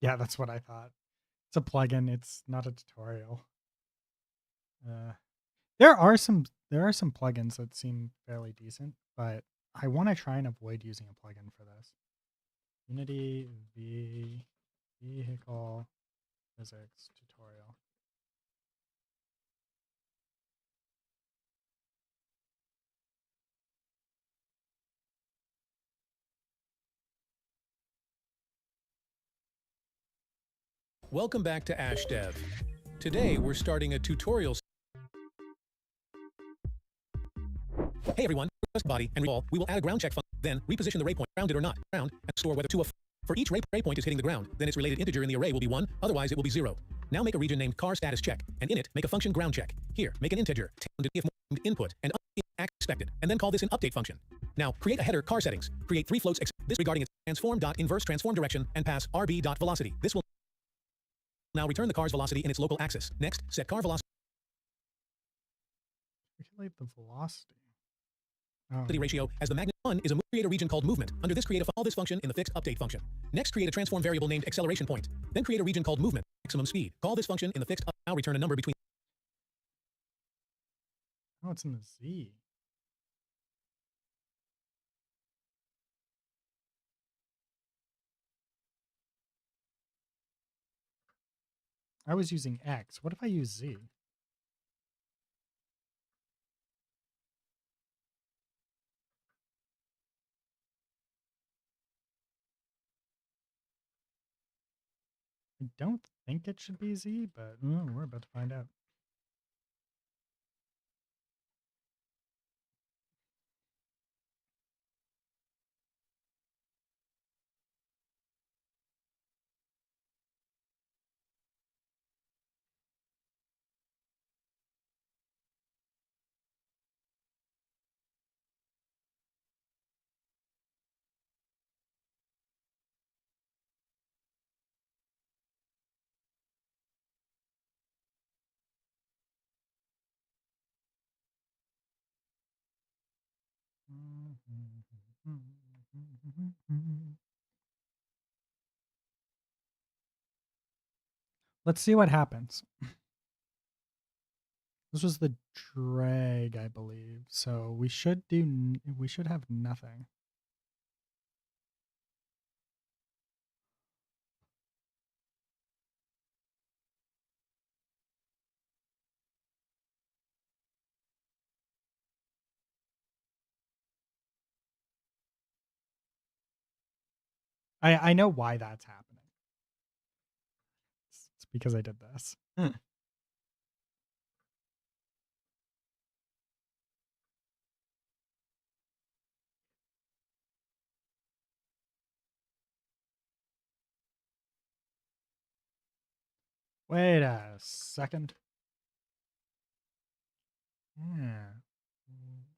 Yeah, that's what I thought. It's a plugin. It's not a tutorial. Uh, there are some plugins that seem fairly decent, but I want to try and avoid using a plugin for this. Unity vehicle physics tutorial.
Welcome back to AshDev. Today we're starting a tutorial. Hey everyone, first body and recall, we will add a ground check function, then reposition the ray point, grounded or not, ground, and store whether to a for each ray point is hitting the ground, then its related integer in the array will be 1, otherwise it will be 0. Now make a region named car status check, and in it make a function ground check. Here, make an integer, if input, and expected, and then call this an update function. Now create a header car settings, create 3 floats this regarding its transform.inverse transform direction, and pass rb.velocity. This will now return the car's velocity in its local axis. Next, set car velocity
Calculate the velocity. Oh.
Ratio as the magnet 1 is a create a region called movement. Under this, create call this function in the fixed update function. Next, create a transform variable named acceleration point. Then create a region called movement maximum speed. Call this function in the fixed now return a number between.
Oh, it's in the Z. I was using X. What if I use Z? I don't think it should be Z, but we're about to find out. Let's see what happens. This was the drag, I believe. So we should have nothing. I know why that's happening. It's because I did this. Wait a second. Yeah.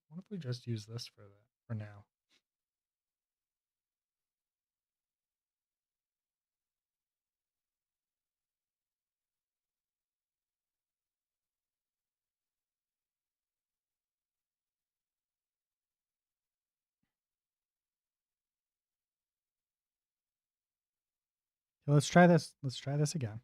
What if we just use this for now? So let's try this. Let's try this again.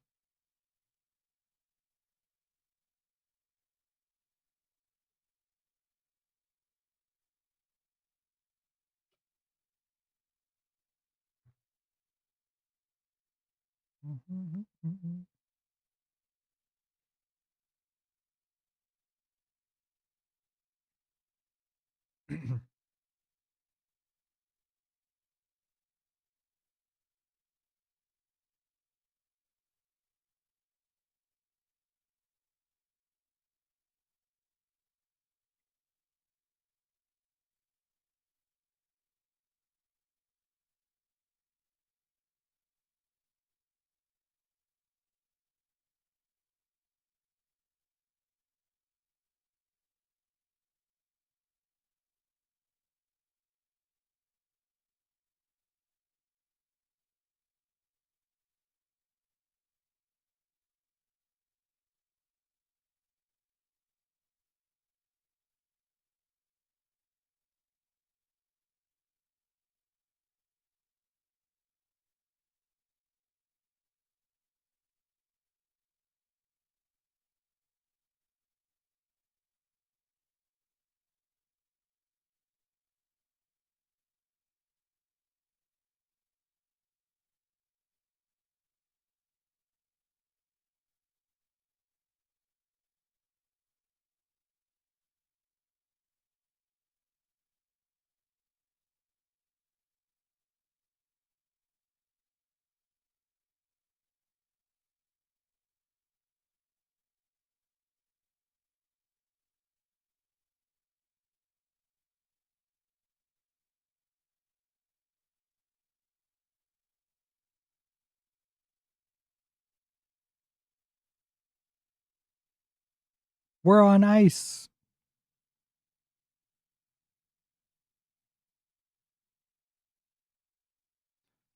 We're on ice.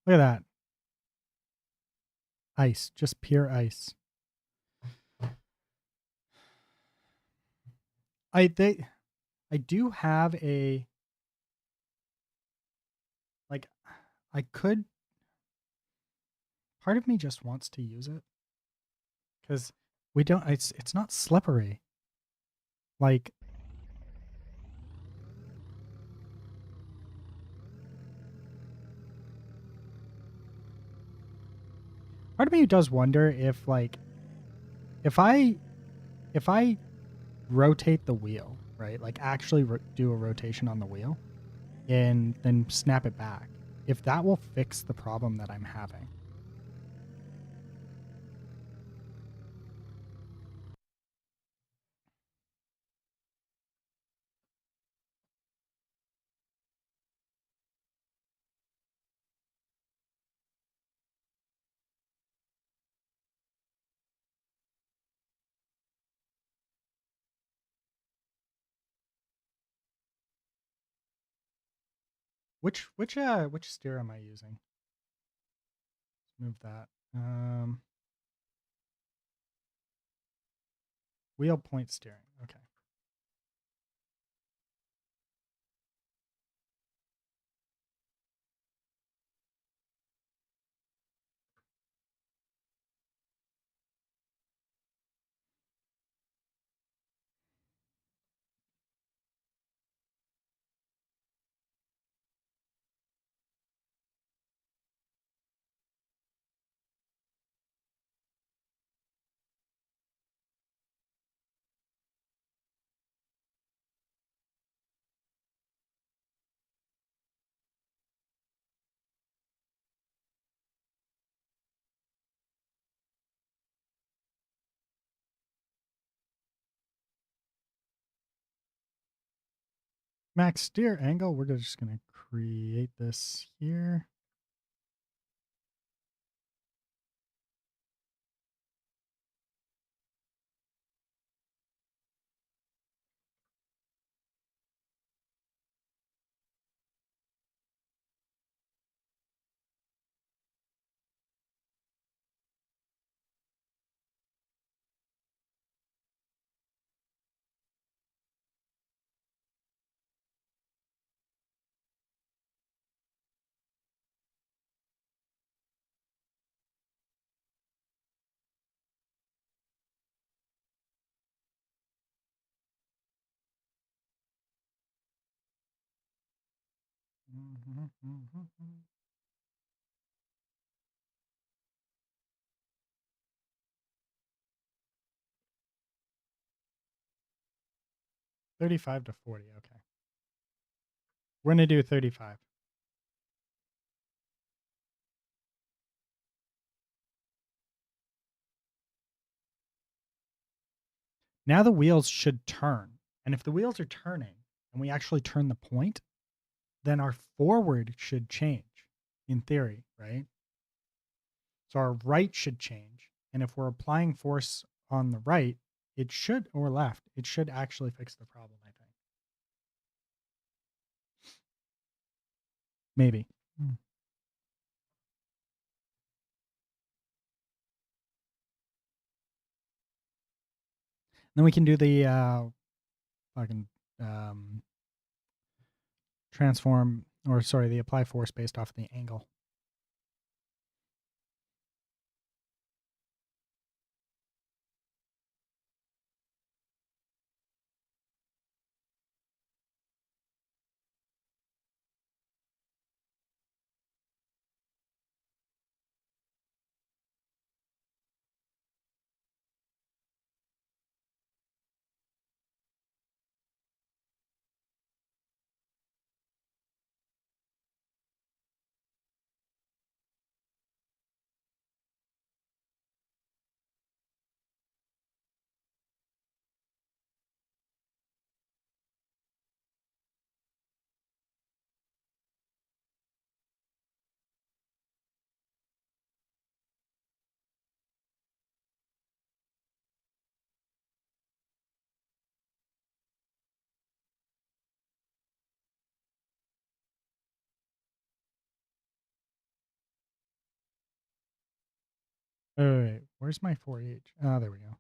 Look at that. Ice, just pure ice. I do have a, like, I could, part of me just wants to use it because we don't, it's not slippery. Like, part of me does wonder if, like, if I rotate the wheel, right? Like actually do a rotation on the wheel and then snap it back, if that will fix the problem that I'm having. Which steer am I using? Let's move that. Wheel point steering. Okay. Max steer angle. We're just going to create this here. Mm-hmm. 35 to 40. Okay. We're going to do 35. Now the wheels should turn. And if the wheels are turning and we actually turn the point, then our forward should change in theory, right? So our right should change. And if we're applying force on the right, it should, or left, it should actually fix the problem, I think. Maybe. Then we can do the fucking transform, or sorry, the apply force based off the angle. Oh, wait, where's my 4H? Oh, there we go.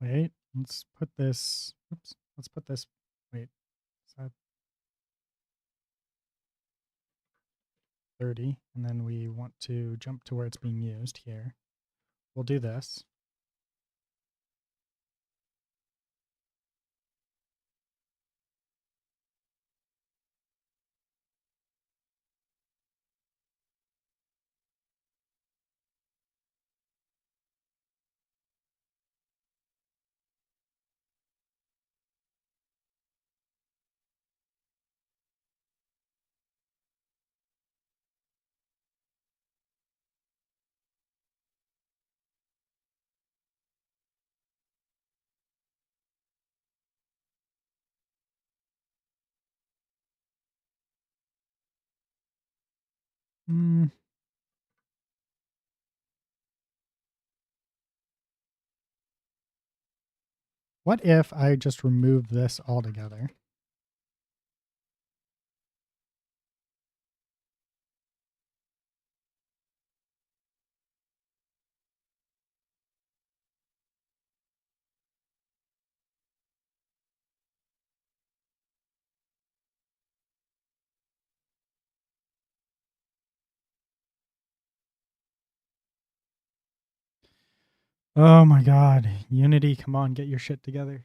Wait, let's put this. Oops. Let's put this. Wait, is that 30? And then we want to jump to where it's being used here. We'll do this. Hmm. What if I just remove this altogether? Oh my god. Unity, come on, get your shit together.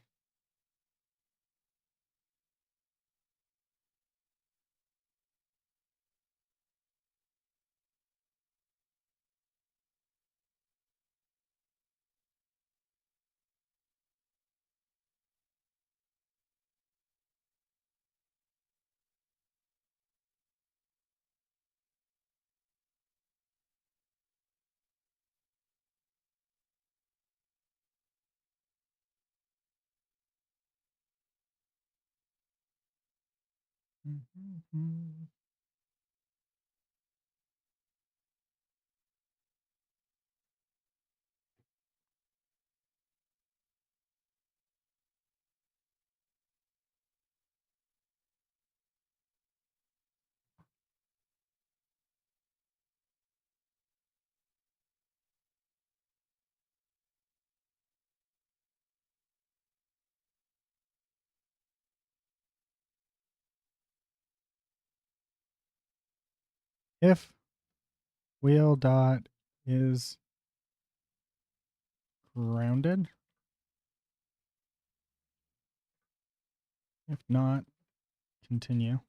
If wheel dot is grounded, if not, continue.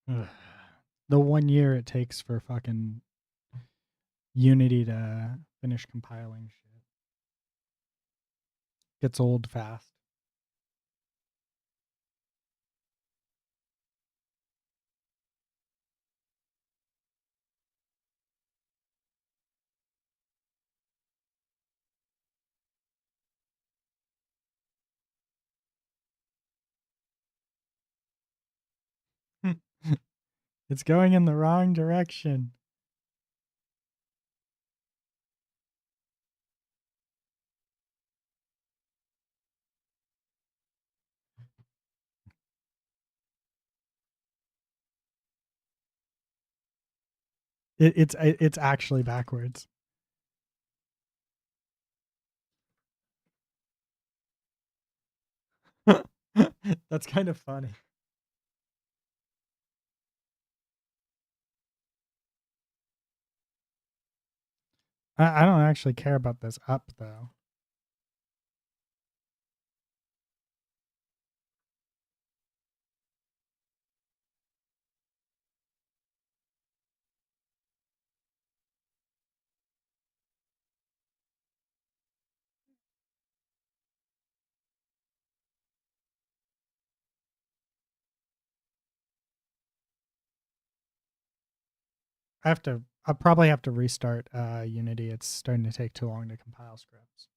The 1 year it takes for fucking Unity to finish compiling shit gets old fast. It's going in the wrong direction. It's actually backwards. That's kind of funny. I don't actually care about this up though. I'll probably have to restart Unity. It's starting to take too long to compile scripts.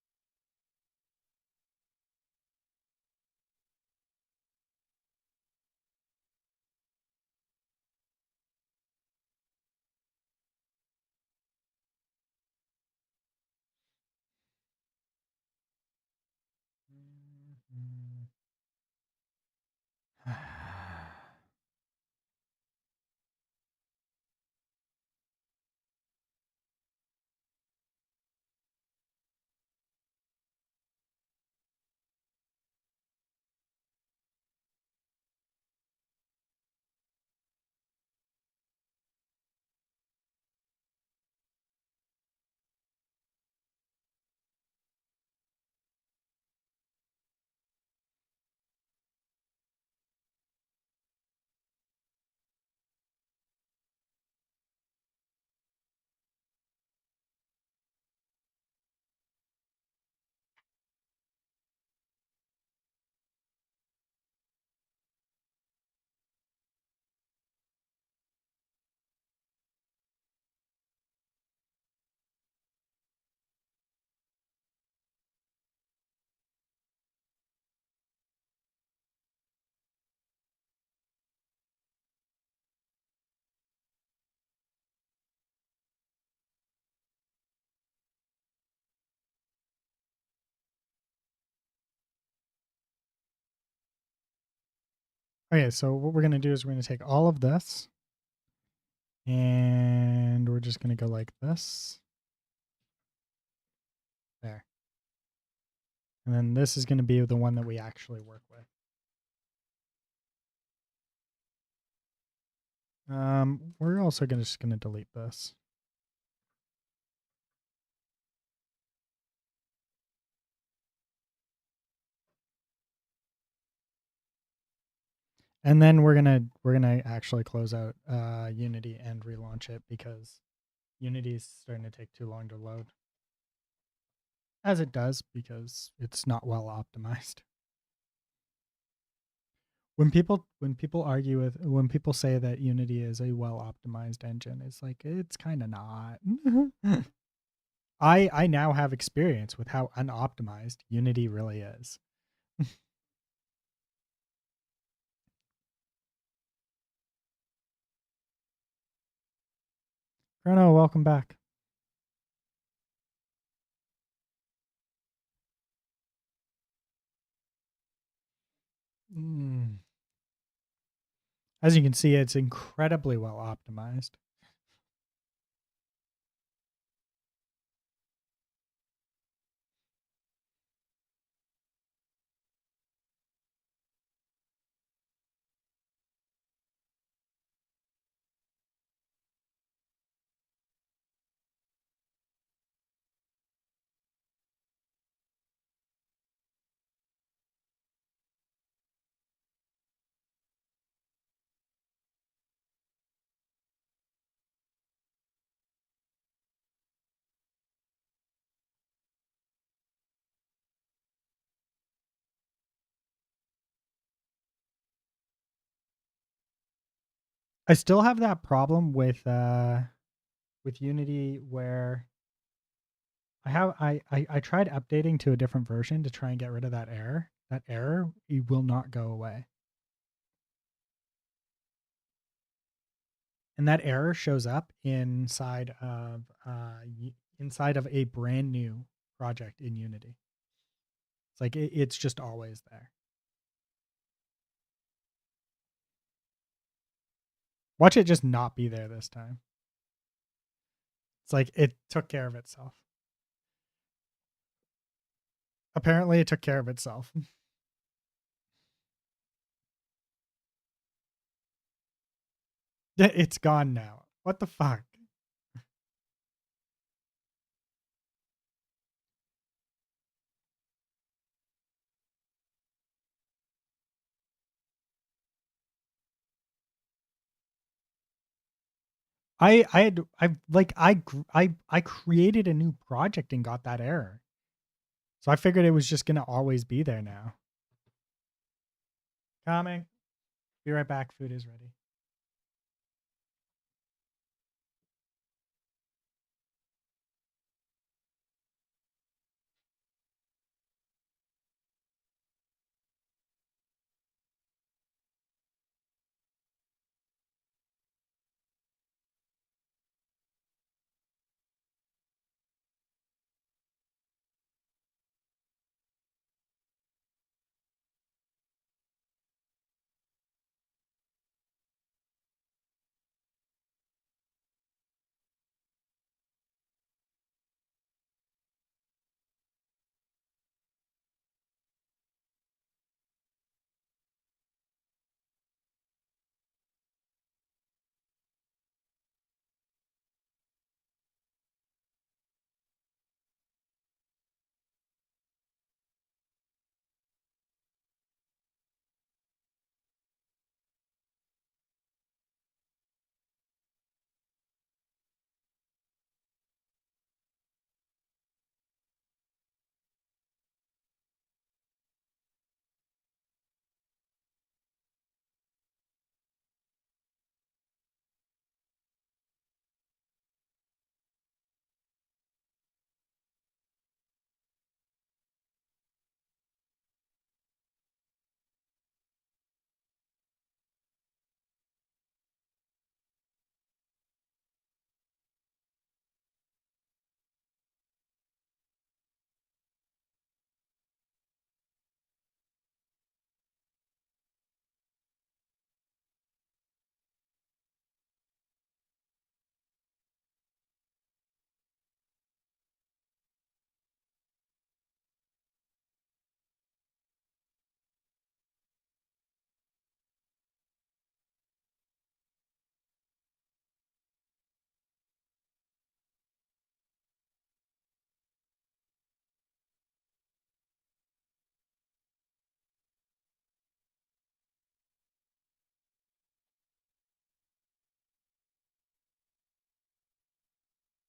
Okay, so what we're gonna do is we're gonna take all of this and we're just gonna go like this. There. And then this is gonna be the one that we actually work with. We're also just gonna delete this. And then we're gonna actually close out Unity and relaunch it because Unity is starting to take too long to load. As it does because it's not well optimized. When people when people say that Unity is a well optimized engine, it's like it's kind of not. I now have experience with how unoptimized Unity really is. Chrono, welcome back. As you can see, it's incredibly well optimized. I still have that problem with Unity where I tried updating to a different version to try and get rid of that error. That error, it will not go away. And that error shows up inside of a brand new project in Unity. It's like it's just always there. Watch it just not be there this time. It's like it took care of itself. Apparently, it took care of itself. It's gone now. What the fuck? I created a new project and got that error. So I figured it was just gonna always be there now. Coming. Be right back. Food is ready.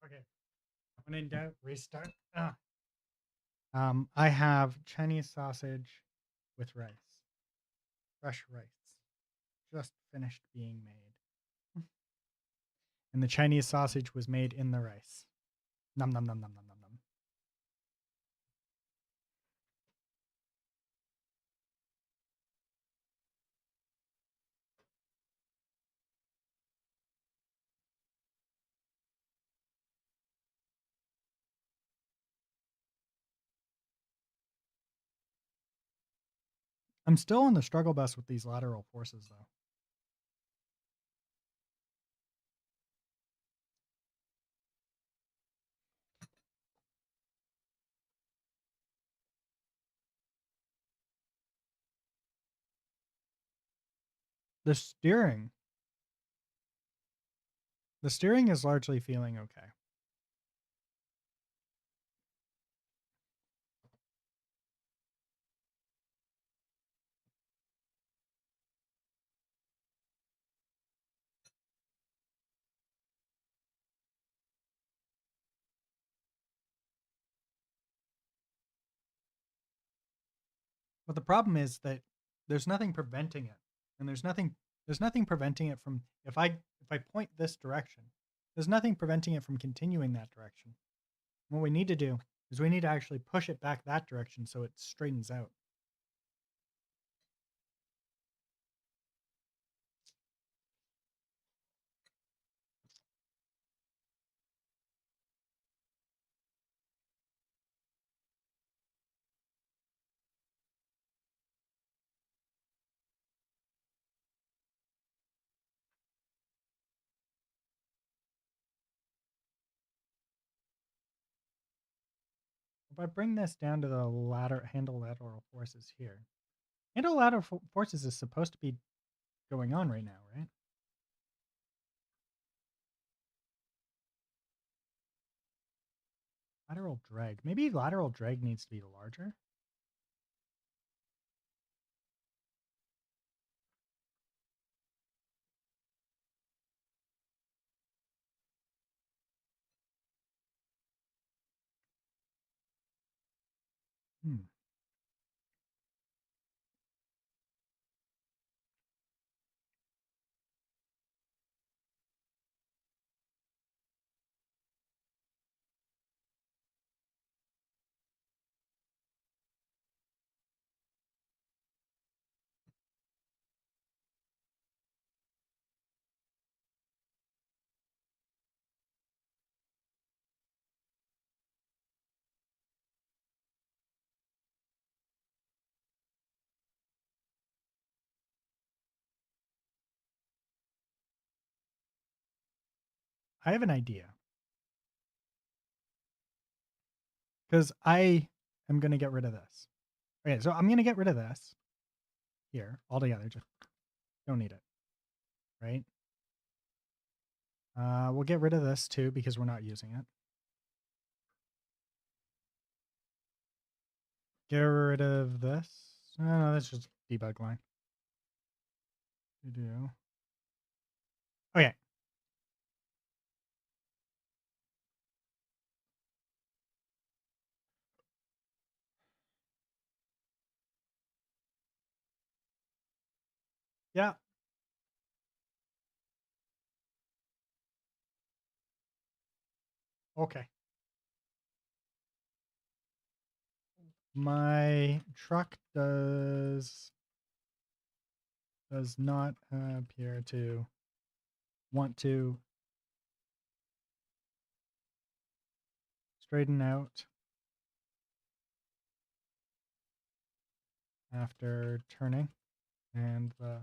Okay. When in doubt, restart. I have Chinese sausage with rice. Fresh rice. Just finished being made. And the Chinese sausage was made in the rice. Num num num num num num num. I'm still on the struggle bus with these lateral forces though. The steering. The steering is largely feeling okay. But the problem is that there's nothing preventing it. And there's There's nothing preventing it from if I point this direction, there's nothing preventing it from continuing that direction. What we need to do is we need to actually push it back that direction so it straightens out. If I bring this down to the handle lateral forces here, handle lateral forces is supposed to be going on right now, right? Lateral drag. Maybe lateral drag needs to be larger. Hmm. I have an idea. Because I am going to get rid of this. Okay, so I'm going to get rid of this here altogether. Just don't need it, right? We'll get rid of this too because we're not using it. Get rid of this. No, that's just debug line. Do. Okay. Yeah. Okay. My truck does not appear to want to straighten out after turning, and the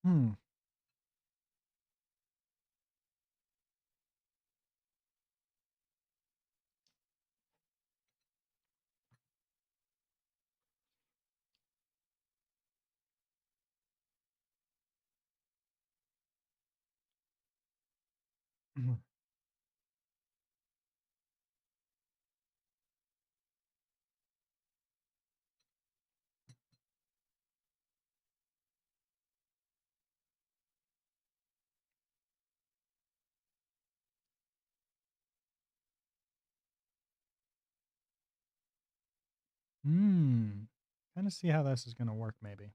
Hmm. Mhm. Hmm. Kind of see how this is going to work, maybe.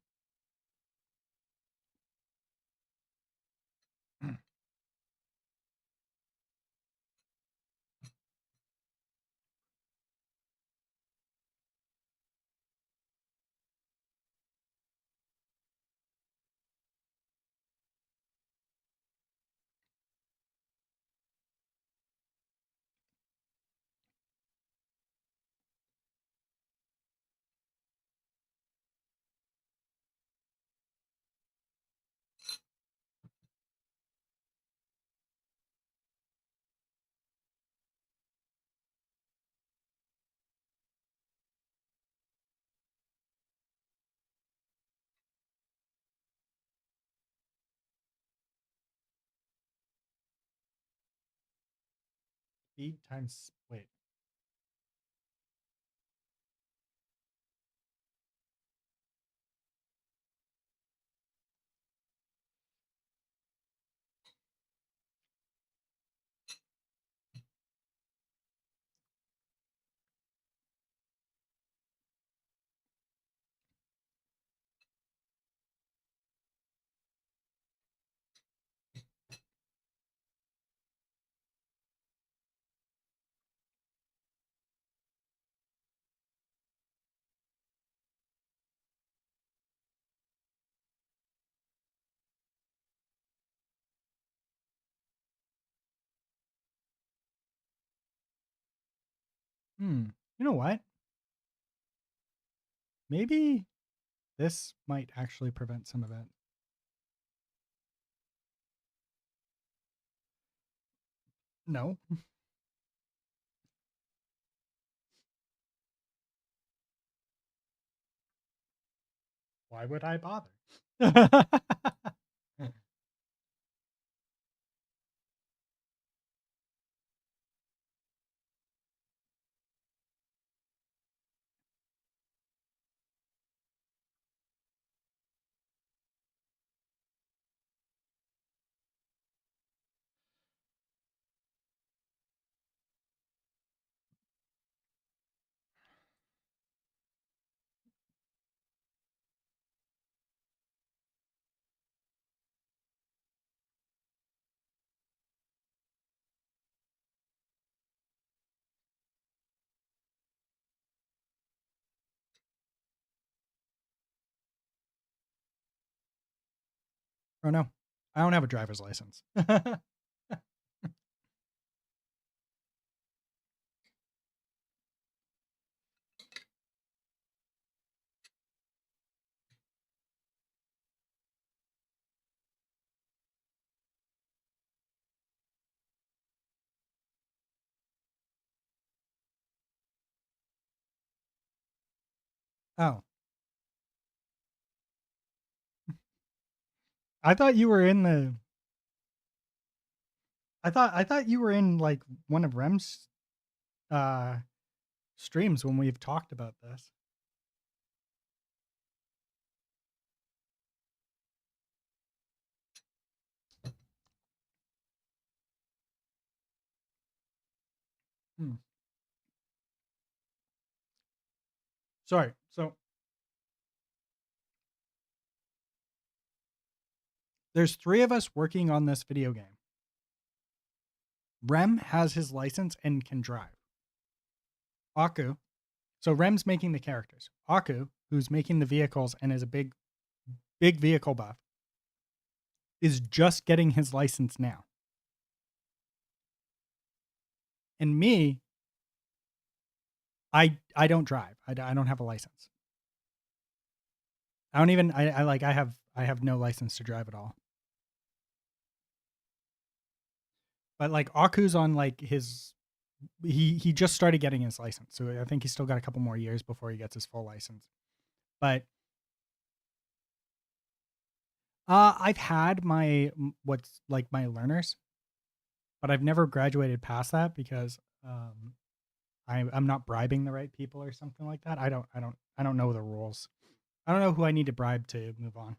Speed times. Wait. Hmm. You know what? Maybe this might actually prevent some of it. No. Why would I bother? Oh no, I don't have a driver's license. Oh, I thought you were in the. I thought you were in like one of Rem's uh streams when we've talked about this. Hmm. Sorry. So there's 3 of us working on this video game. Rem has his license and can drive. Aku. So Rem's making the characters. Aku, who's making the vehicles and is a big vehicle buff, is just getting his license now. And me, I don't drive. I don't have a license. I don't even I I have no license to drive at all. But like Aku's on like his he just started getting his license. So I think he's still got a couple more years before he gets his full license. But I've had my what's like my learners, but I've never graduated past that because I'm not bribing the right people or something like that. I don't know the rules. I don't know who I need to bribe to move on.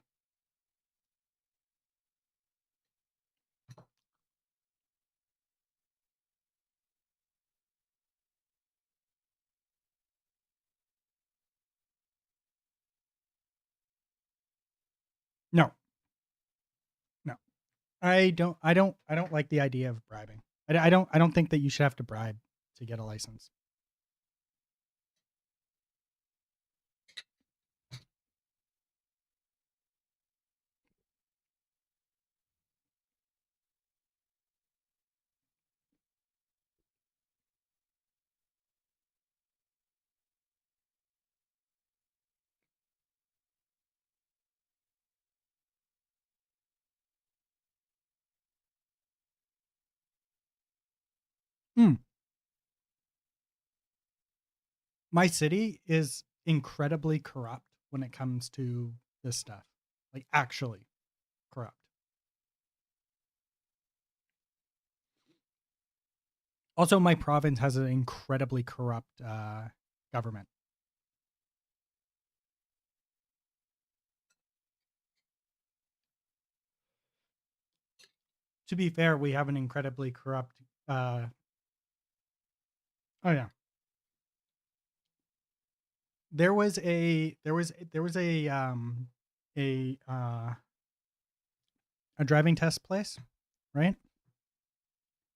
No, no, I don't like the idea of bribing. I don't think that you should have to bribe to get a license. Hmm. My city is incredibly corrupt when it comes to this stuff. Like actually corrupt. Also, my province has an incredibly corrupt government. To be fair, we have an incredibly corrupt. Oh yeah, there was a driving test place, right?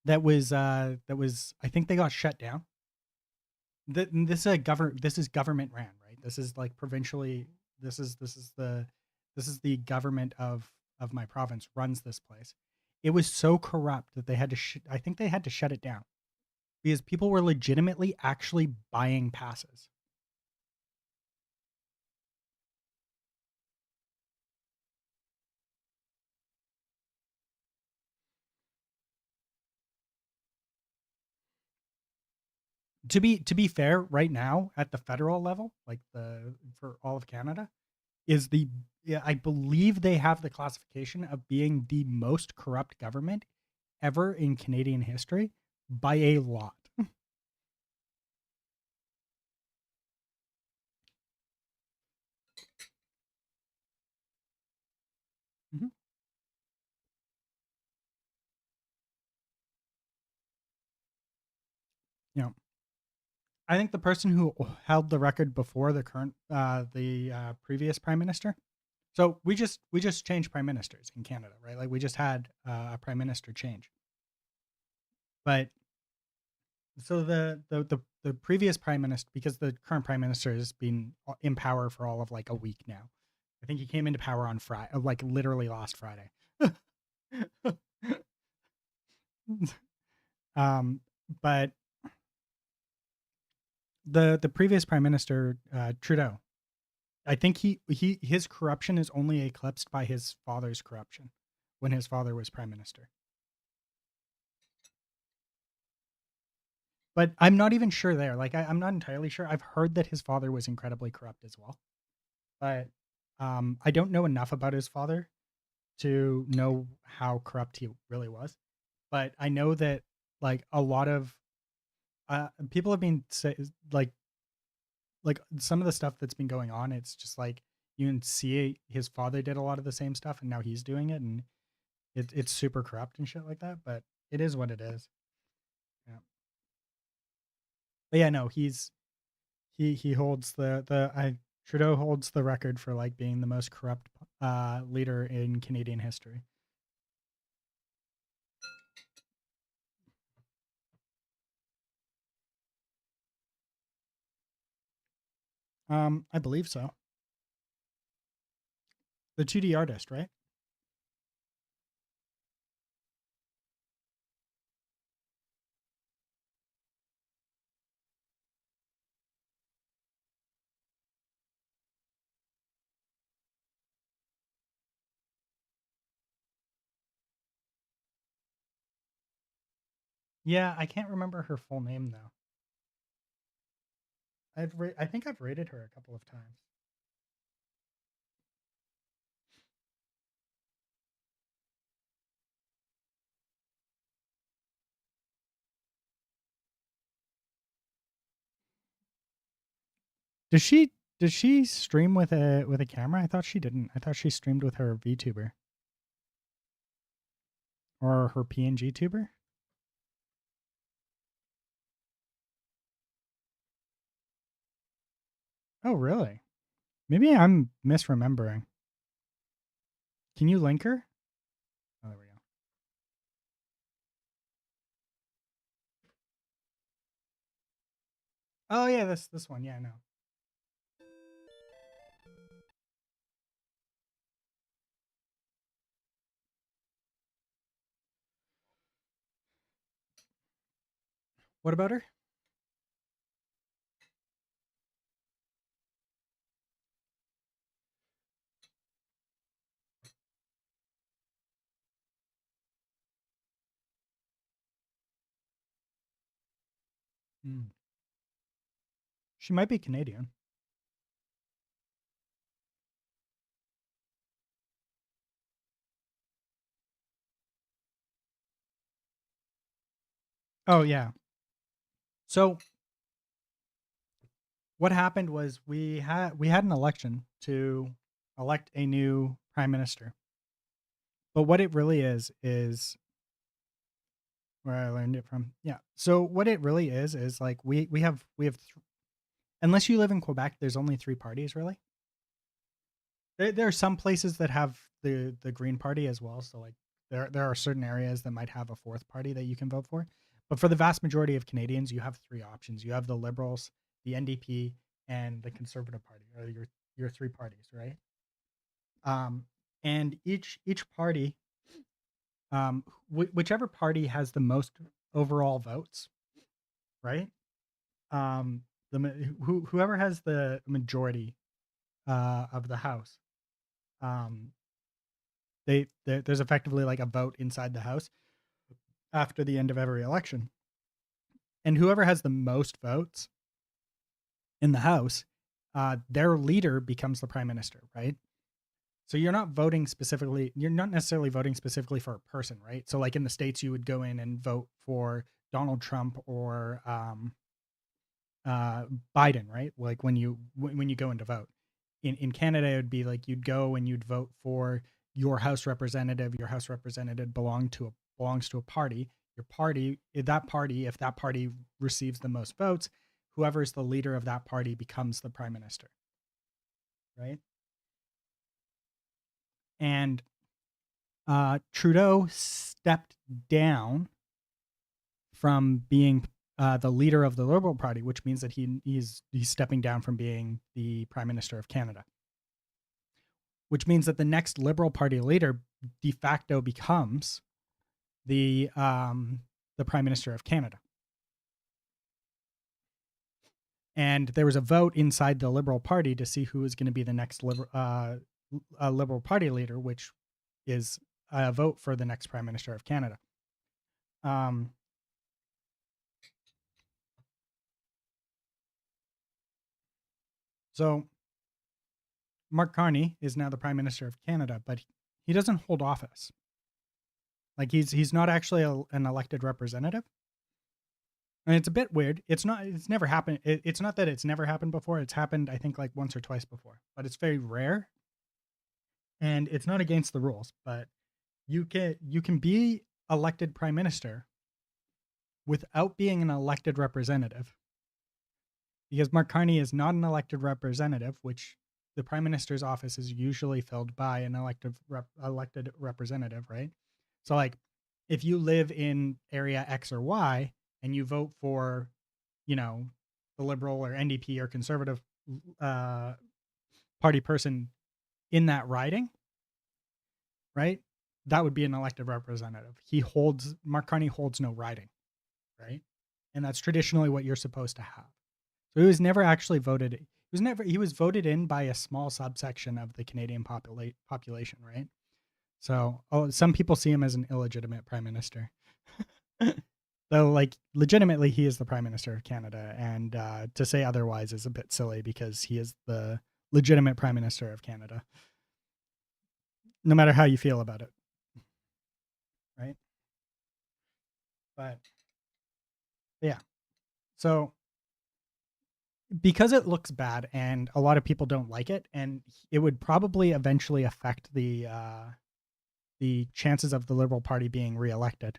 That was I think they got shut down. This is government ran, right? This is like provincially. This is the government of my province runs this place. It was so corrupt that they had to. I think they had to shut it down because people were legitimately actually buying passes. To be fair, right now at the federal level, like the for all of Canada, is the yeah, I believe they have the classification of being the most corrupt government ever in Canadian history by a lot. Mhm. Yeah. I think the person who held the record before the current previous prime minister. So we just changed prime ministers in Canada, right? Like we just had a prime minister change. But so the previous prime minister, because the current prime minister has been in power for all of like a week now. I think he came into power on Friday, like literally last Friday. um, but the previous prime minister, Trudeau, I think his corruption is only eclipsed by his father's corruption when his father was prime minister. But I'm not even sure there. Like I'm not entirely sure. I've heard that his father was incredibly corrupt as well, but I don't know enough about his father to know how corrupt he really was. But I know that like a lot of people have been like some of the stuff that's been going on. It's just like you can see his father did a lot of the same stuff, and now he's doing it, and it's super corrupt and shit like that. But it is what it is. Yeah. But yeah, no, he holds the I Trudeau holds the record for like being the most corrupt leader in Canadian history. I believe so. The 2D artist, right? Yeah, I can't remember her full name though. I think I've rated her a couple of times. Does she stream with a camera? I thought she didn't. I thought she streamed with her VTuber or her PNG tuber. Oh, really? Maybe I'm misremembering. Can you link her? Oh, there we go. Oh yeah, this one. Yeah, no. What about her? Hmm. She might be Canadian. Oh yeah. So what happened was we had an election to elect a new prime minister. But what it really is where I learned it from. Yeah. So what it really is like we have unless you live in Quebec, there's only 3 parties really. There are some places that have the Green Party as well. So like there are certain areas that might have a 4th party that you can vote for. But for the vast majority of Canadians, you have 3 options. You have the Liberals, the NDP, and the Conservative Party, or your 3 parties, right? And each party, whichever party has the most overall votes, right? Um, whoever has the majority of the House, um, there's effectively like a vote inside the House after the end of every election, and whoever has the most votes in the House, their leader becomes the prime minister, right? So you're not voting specifically. You're not necessarily voting specifically for a person, right? So like in the States, you would go in and vote for Donald Trump or Biden, right? Like when you go in to vote. In Canada, it would be like you'd go and you'd vote for your House representative. Your House representative belongs to a party. Your party, if that party receives the most votes, whoever is the leader of that party becomes the prime minister, right? And Trudeau stepped down from being the leader of the Liberal Party, which means that he's stepping down from being the Prime Minister of Canada. Which means that the next Liberal Party leader de facto becomes the Prime Minister of Canada. And there was a vote inside the Liberal Party to see who was going to be the next Liberal Party leader, which is a vote for the next Prime Minister of Canada. So Mark Carney is now the Prime Minister of Canada, but he doesn't hold office. Like he's not actually an elected representative. And it's a bit weird. It's never happened. It's not that it's never happened before. It's happened, I think, like once or twice before, but it's very rare. And it's not against the rules, but you can be elected prime minister without being an elected representative. Because Mark Carney is not an elected representative, which the prime minister's office is usually filled by an elected representative, right? So like if you live in area X or Y and you vote for, the Liberal or NDP or Conservative party person in that riding, right? That would be an elected representative. Mark Carney holds no riding, right? And that's traditionally what you're supposed to have. So he was never actually voted. He was voted in by a small subsection of the Canadian population, right? So some people see him as an illegitimate prime minister. Though, like, legitimately, he is the Prime Minister of Canada, and to say otherwise is a bit silly because he is the legitimate Prime Minister of Canada, no matter how you feel about it, right? But yeah, so because it looks bad and a lot of people don't like it, and it would probably eventually affect the chances of the Liberal Party being reelected.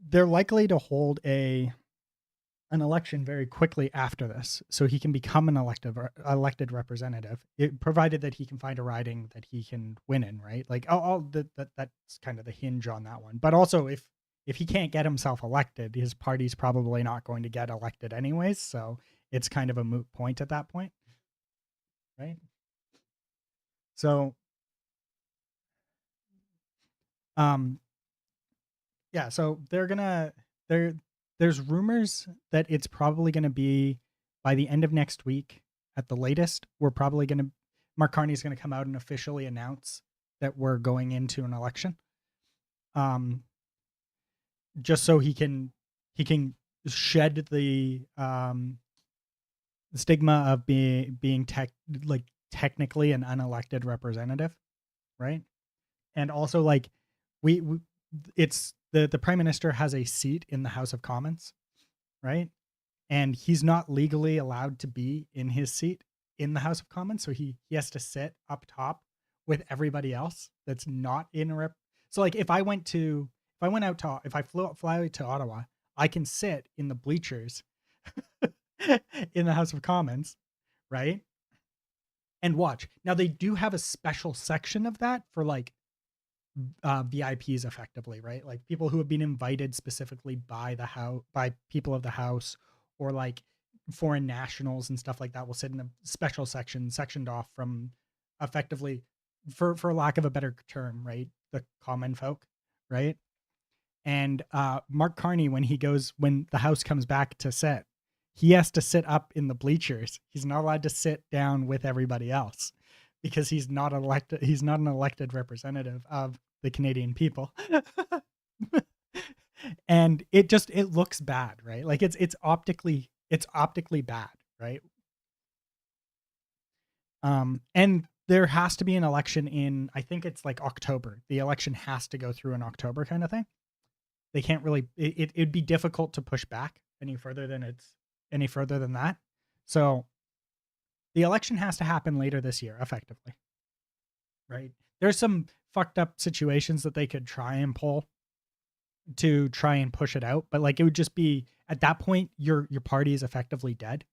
They're likely to hold an election very quickly after this, so he can become an elected representative, provided that he can find a riding that he can win in, right? Like, that's kind of the hinge on that one. But also, if he can't get himself elected, his party's probably not going to get elected anyways, so it's kind of a moot point at that point, right? So, yeah, so there's rumors that it's probably going to be by the end of next week at the latest. Mark Carney's going to come out and officially announce that we're going into an election. Just so he can shed the stigma of being technically an unelected representative, right? And also, like, we it's the Prime Minister has a seat in the House of Commons, right? And he's not legally allowed to be in his seat in the House of Commons, so he has to sit up top with everybody else that's not in a rep. So, like, if I fly out to Ottawa, I can sit in the bleachers in the House of Commons, right? And watch. Now, they do have a special section of that for, like, VIPs, effectively, right? Like, people who have been invited specifically by people of the house, or like foreign nationals and stuff like that will sit in a special section, sectioned off from, effectively, for lack of a better term, right, the common folk, right? And Mark Carney, when the house comes back to sit, he has to sit up in the bleachers. He's not allowed to sit down with everybody else because he's not elected. He's not an elected representative of the Canadian people. And it looks bad, right? Like, it's optically bad, right? And there has to be an election in, I think it's like October. The election has to go through in October, kind of thing. They can't really, it'd be difficult to push back any further than that. So the election has to happen later this year, effectively, right? There's some fucked up situations that they could try and pull to try and push it out, but, like, it would just be, at that point, your party is effectively dead,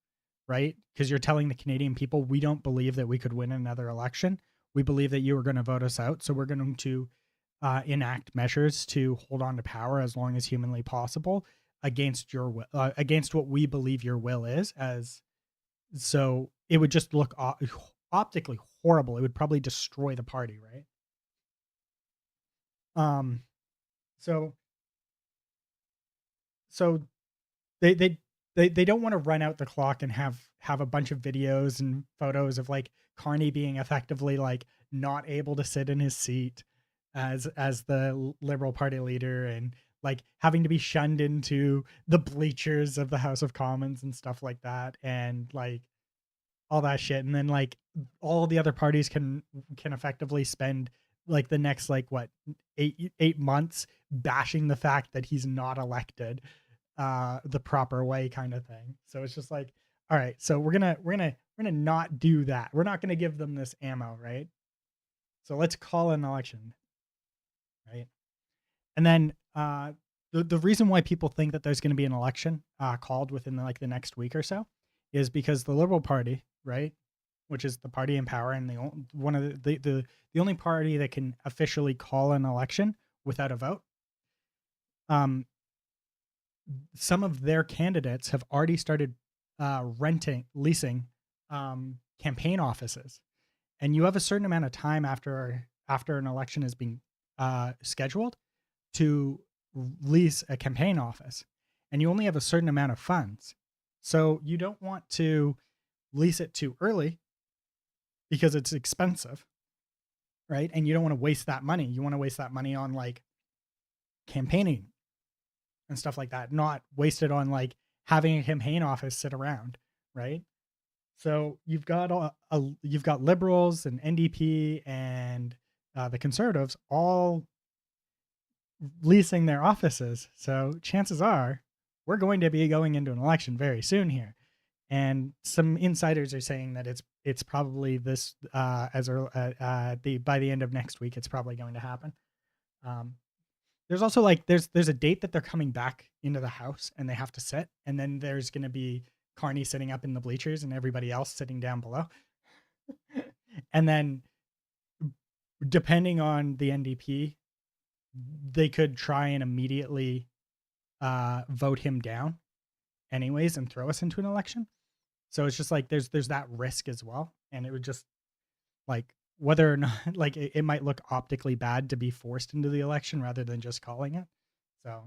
right? Because you're telling the Canadian people, we don't believe that we could win another election. We believe that you are going to vote us out, so we're going to enact measures to hold on to power as long as humanly possible against your will, against what we believe your will is. So it would just look optically horrible. It would probably destroy the party, right? So they don't want to run out the clock and have a bunch of videos and photos of, like, Carney being effectively, like, not able to sit in his seat as the Liberal Party leader, and, like, having to be shunned into the bleachers of the House of Commons and stuff like that, and, like, all that shit. And then, like, all the other parties can effectively spend, like, the next, like, what, 8 months bashing the fact that he's not elected the proper way, kind of thing. So it's just like, all right, so we're gonna not do that. We're not gonna give them this ammo, right? So let's call an election, right? And then the reason why people think that there's going to be an election called within the next week or so is because the Liberal Party, right, which is the party in power and the only party that can officially call an election without a vote, some of their candidates have already started leasing campaign offices, and you have a certain amount of time after an election is being scheduled to lease a campaign office, and you only have a certain amount of funds. So you don't want to lease it too early because it's expensive, right? And you don't want to waste that money. You want to waste that money on, like, campaigning and stuff like that, not wasted on like having a campaign office sit around, right? So you've got liberals and NDP and the conservatives all leasing their offices. So chances are we're going to be going into an election very soon here. And some insiders are saying that it's probably this the by the end of next week it's probably going to happen. There's also like there's a date that they're coming back into the house and they have to sit, and then there's going to be Carney sitting up in the bleachers and everybody else sitting down below. And then depending on the NDP, they could try and immediately vote him down anyways and throw us into an election. So it's just like there's that risk as well, and it would just like whether or not like it might look optically bad to be forced into the election rather than just calling it. So,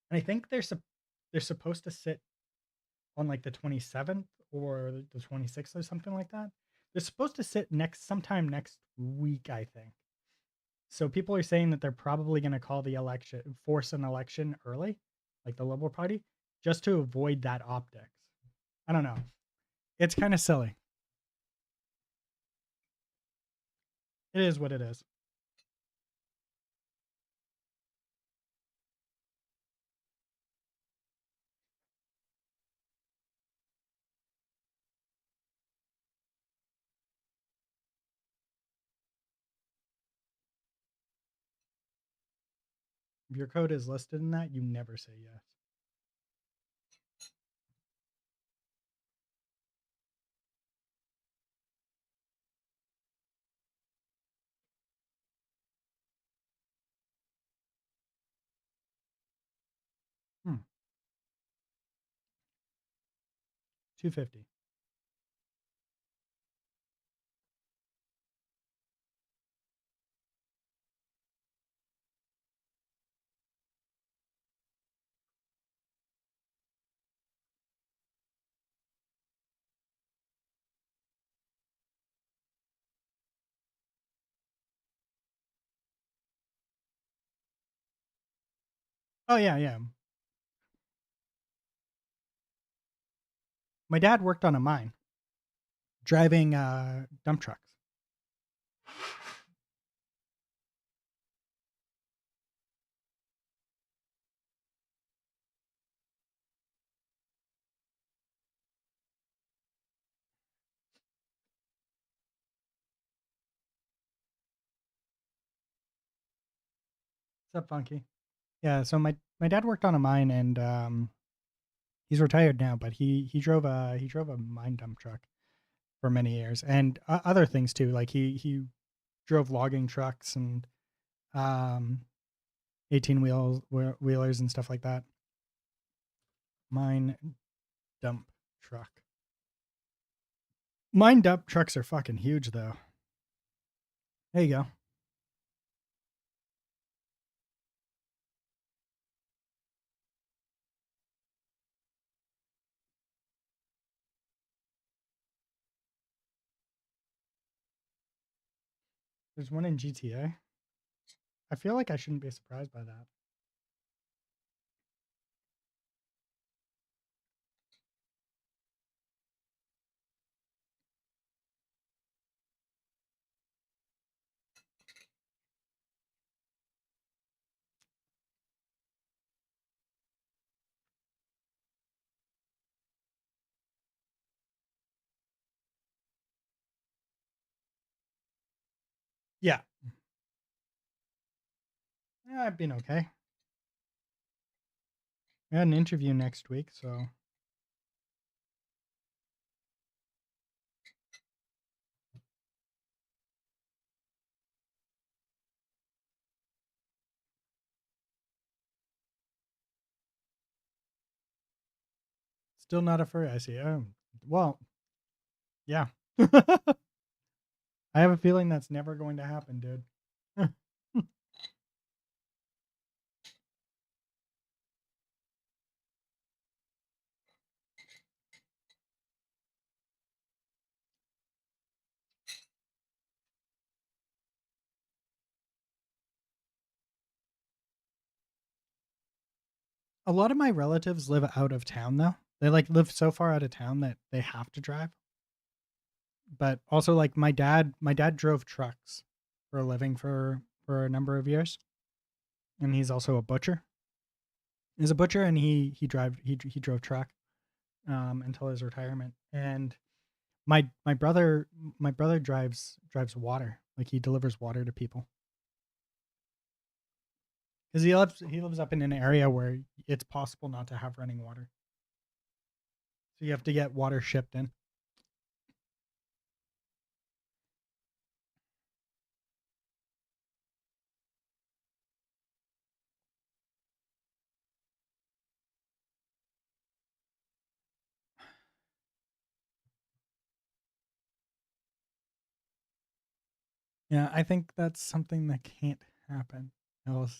and I think they're supposed to sit on like the 27th or the 26th or something like that. They're supposed to sit sometime next week, I think. So people are saying that they're probably going to call the election, force an election early, like the Liberal Party, just to avoid that optics. I don't know. It's kind of silly. It is what it is. If your code is listed in that, you never say yes. Hmm. 250. Oh yeah, yeah. My dad worked on a mine, driving dump trucks. What's up, Funky? Yeah, so my dad worked on a mine, and he's retired now, but he drove a mine dump truck for many years, and other things too. Like he drove logging trucks and um 18 wheelers and stuff like that. Mine dump truck. Mine dump trucks are fucking huge though. There you go. There's one in GTA. I feel like I shouldn't be surprised by that. Yeah. Yeah, I've been okay. I had an interview next week, so still not a furry. I see. Well, yeah. I have a feeling that's never going to happen, dude. A lot of my relatives live out of town though. They like live so far out of town that they have to drive. But also like my dad drove trucks for a living for a number of years. And he's also a butcher. He's a butcher and he drove truck until his retirement. And my brother drives water. Like he delivers water to people. Because he lives up in an area where it's possible not to have running water. So you have to get water shipped in. Yeah, I think that's something that can't happen. I was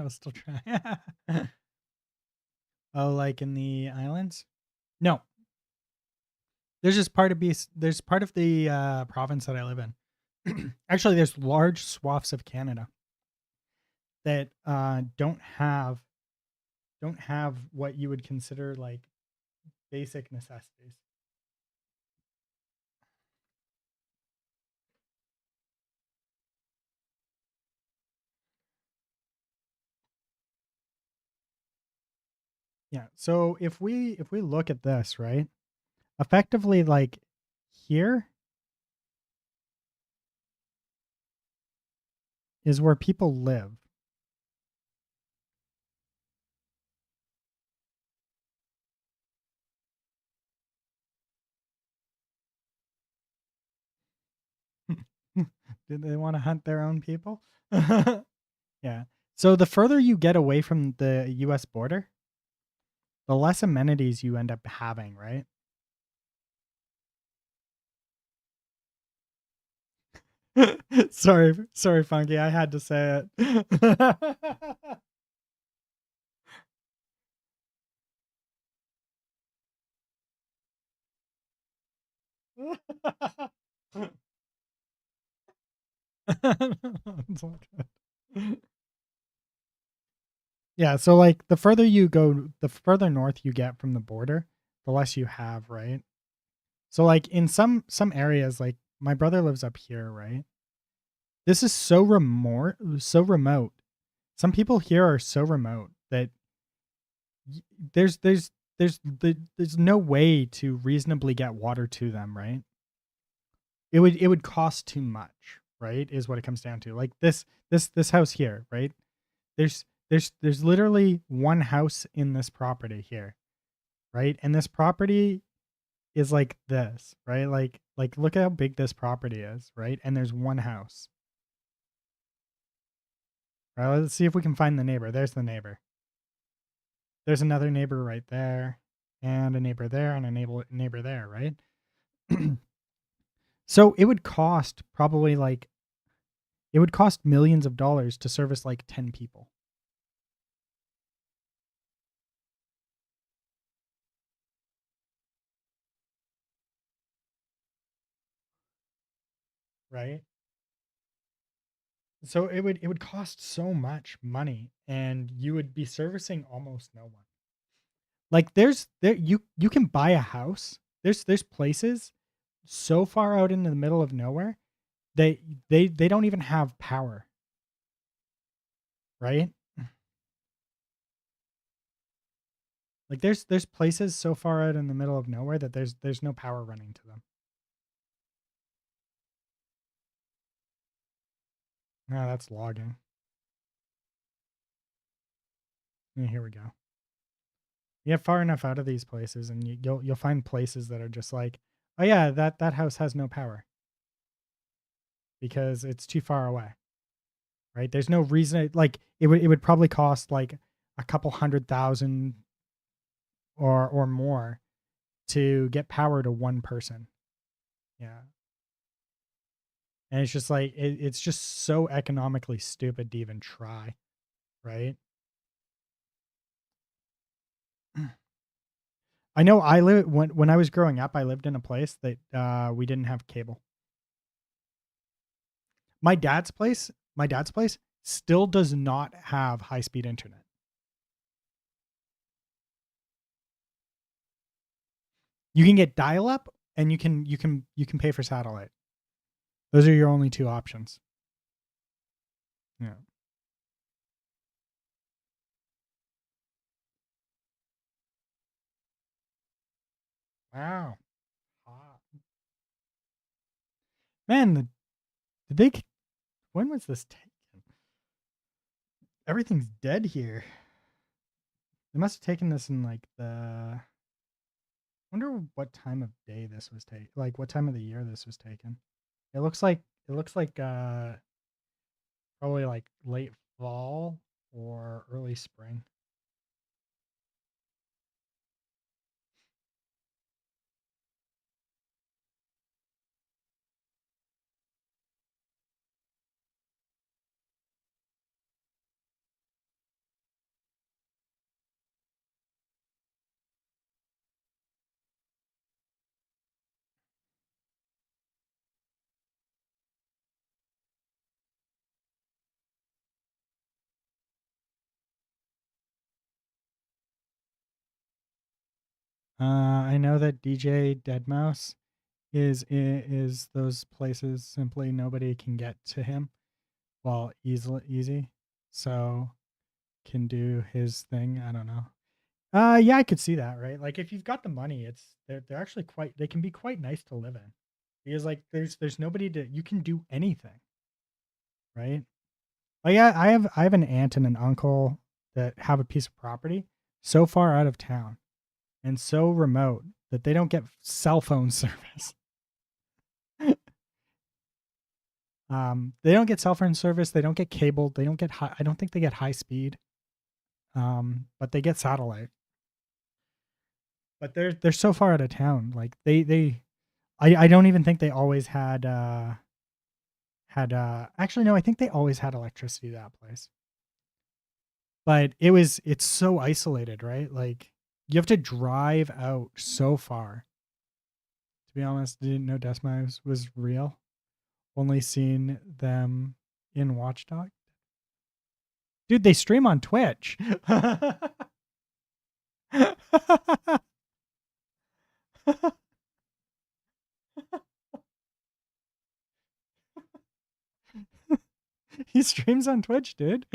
still trying. Oh, like in the islands? No, there's part of the province that I live in. Actually, there's large swaths of Canada that don't have what you would consider like basic necessities. Yeah. So if we look at this, right? Effectively like here is where people live. Did they want to hunt their own people? Yeah. So the further you get away from the US border, the less amenities you end up having, right? Sorry, Funky. I had to say it. It's all good. Yeah, so like the further you go, the further north you get from the border, the less you have, right? So like in some areas, like my brother lives up here, right? This is so remote. Some people here are so remote that y- there's no way to reasonably get water to them, right? It would cost too much, right? Is what it comes down to. Like this house here, right? There's literally one house in this property here, right? And this property is like this, right? Like look at how big this property is, right? And there's one house. Right, let's see if we can find the neighbor. There's the neighbor. There's another neighbor right there, and a neighbor there, and a neighbor there, right? So it would cost probably like it would cost millions of dollars to service like 10 people, right? So it would cost so much money and you would be servicing almost no one. Like you can buy a house. There's places so far out in the middle of nowhere they they don't even have power, right? Like there's places so far out in the middle of nowhere that there's no power running to them. Ah, that's logging. Yeah, here we go. You get far enough out of these places, and you'll find places that are just like, oh yeah, that house has no power because it's too far away, right? There's no reason. Like it would probably cost like a couple 100,000 or more to get power to one person. Yeah, and it's just like it's just so economically stupid to even try, right? I know I live when I was growing up, I lived in a place that we didn't have cable. My dad's place still does not have high speed internet. You can get dial up and you can pay for satellite. Those are your only two options. Yeah. Wow. Hot. Man, did they when was this taken? Everything's dead here. They must have taken this in like the wonder what time of day this was taken. Like what time of the year this was taken. It looks like probably like late fall or early spring. I know that DJ Deadmau5 is those places simply nobody can get to him. Well, easy. So can do his thing. I don't know. Yeah, I could see that, right? Like if you've got the money, they're actually they can be quite nice to live in. Because like there's nobody you can do anything, right? Like I have an aunt and an uncle that have a piece of property so far out of town and so remote that they don't get cell phone service. They don't get cell phone service. They don't get cable. They don't get high. I don't think they get high speed. But they get satellite. But they're so far out of town. Like I don't even think they always had actually no, I think they always had electricity to that place. But it's so isolated, right? Like you have to drive out so far. To be honest, didn't know Deathmatch was real. Only seen them in Watchdog. Dude, they stream on Twitch. He streams on Twitch, dude.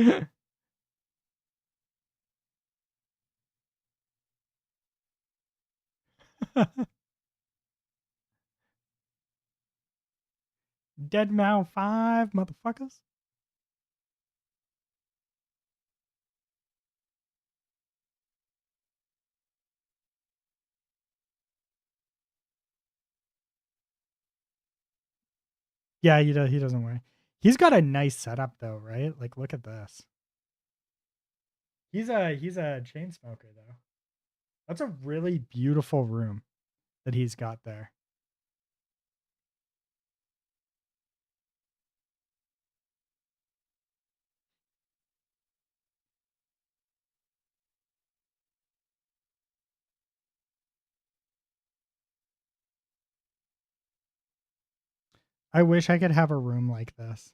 Deadmau5, motherfuckers. Yeah, he doesn't worry. He's got a nice setup though, right? Like look at this. He's a chain smoker though. That's a really beautiful room that he's got there. I wish I could have a room like this.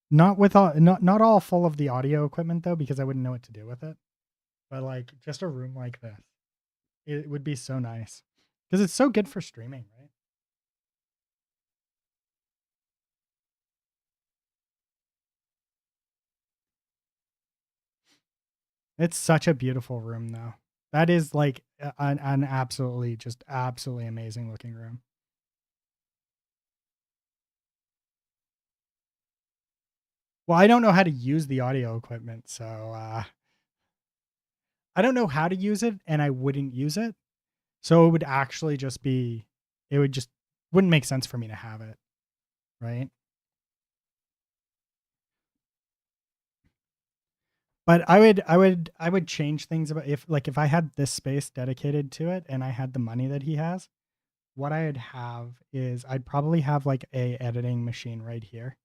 Not with all not all full of the audio equipment though, because I wouldn't know what to do with it. But like just a room like this. It would be so nice. Because it's so good for streaming, right? It's such a beautiful room though. That is like an absolutely amazing looking room. Well, I don't know how to use the audio equipment, so I don't know how to use it and I wouldn't use it. So it would actually just be wouldn't make sense for me to have it, right? But I would change things about if I had this space dedicated to it and I had the money that he has, what I'd have is I'd probably have like a editing machine right here.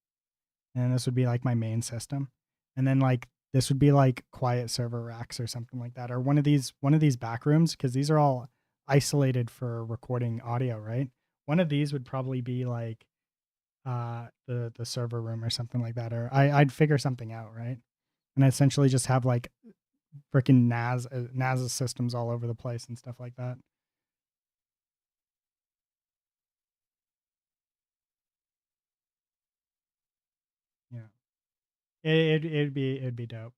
And this would be like my main system. And then like this would be like quiet server racks or something like that, or one of these back rooms, because these are all isolated for recording audio, right? One of these would probably be like the server room or something like that, or I'd figure something out, right? And I essentially just have like freaking NASA systems all over the place and stuff like that. Yeah, it'd be dope.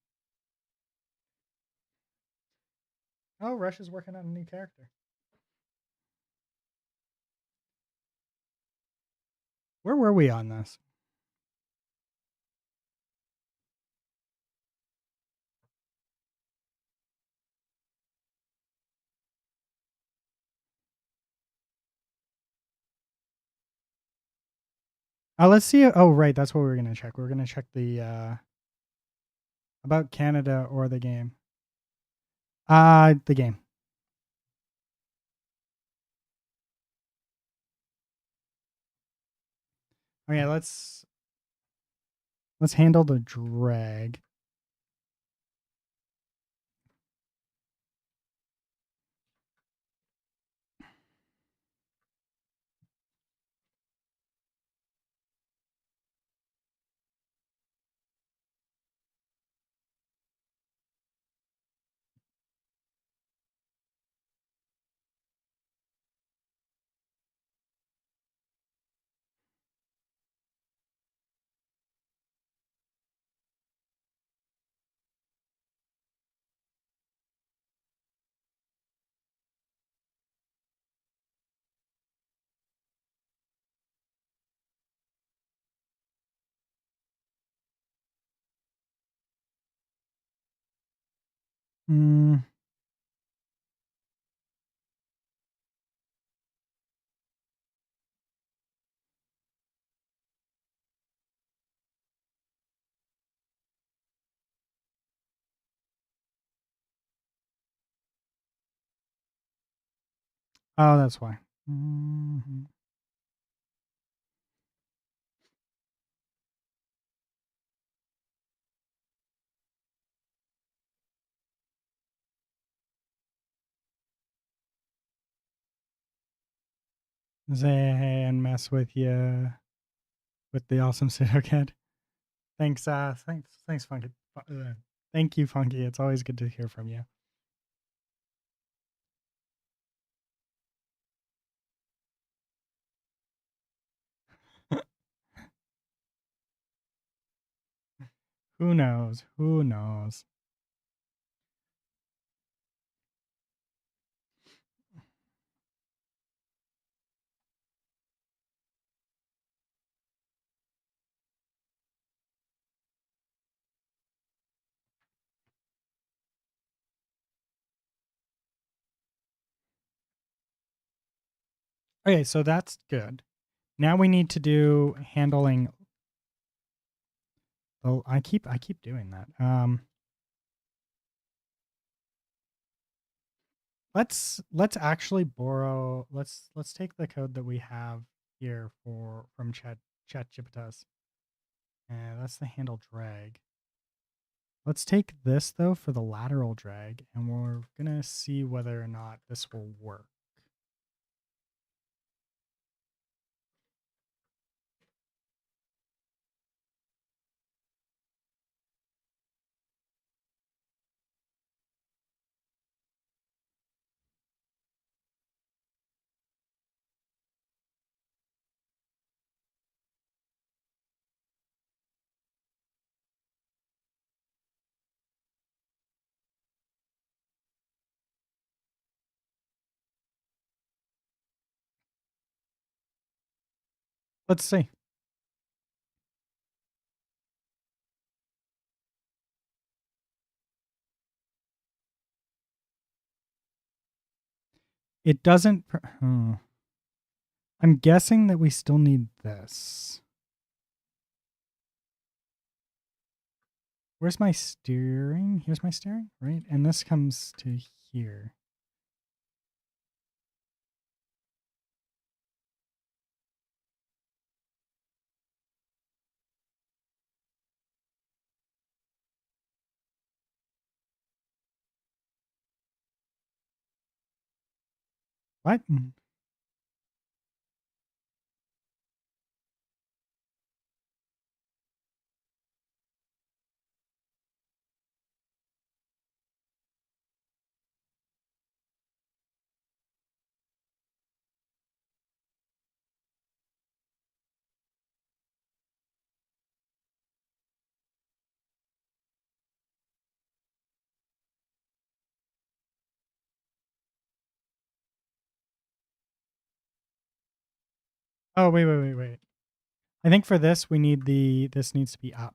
Oh, Russia's working on a new character. Where were we on this? Let's see. Oh, right. That's what we were going to check. We are going to check the about Canada or the game. The game. Okay, let's handle the drag. Hmm. Oh, that's why. Mhm. Say hey and mess with you with the awesome pseudo kid. Thanks, thanks, Funky. Thank you, Funky. It's always good to hear from you. Who knows? Who knows? Okay, so that's good. Now we need to do handling. Oh, I keep doing that. Let's actually borrow. Let's take the code that we have here from ChatGPT. And that's the handle drag. Let's take this though for the lateral drag, and we're gonna see whether or not this will work. Let's see. It doesn't. I'm guessing that we still need this. Where's my steering? Here's my steering, right? And this comes to here. What? Oh, wait. I think for this we need this needs to be up.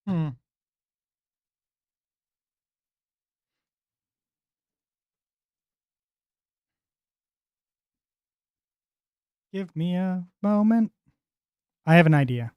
Hmm. Give me a moment. I have an idea.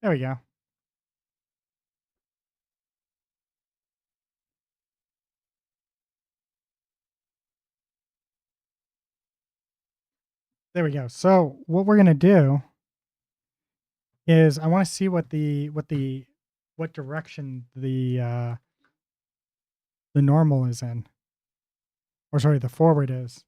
There we go. There we go. So what we're gonna do is I want to see what direction the normal is in, or sorry, the forward is.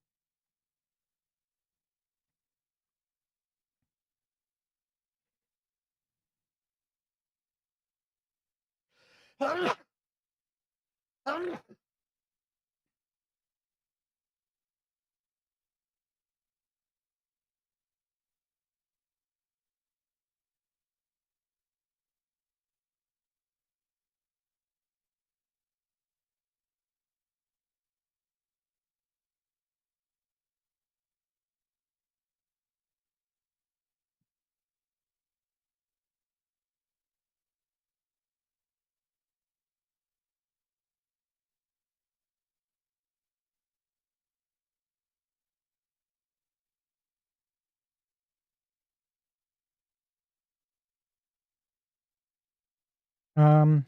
Um,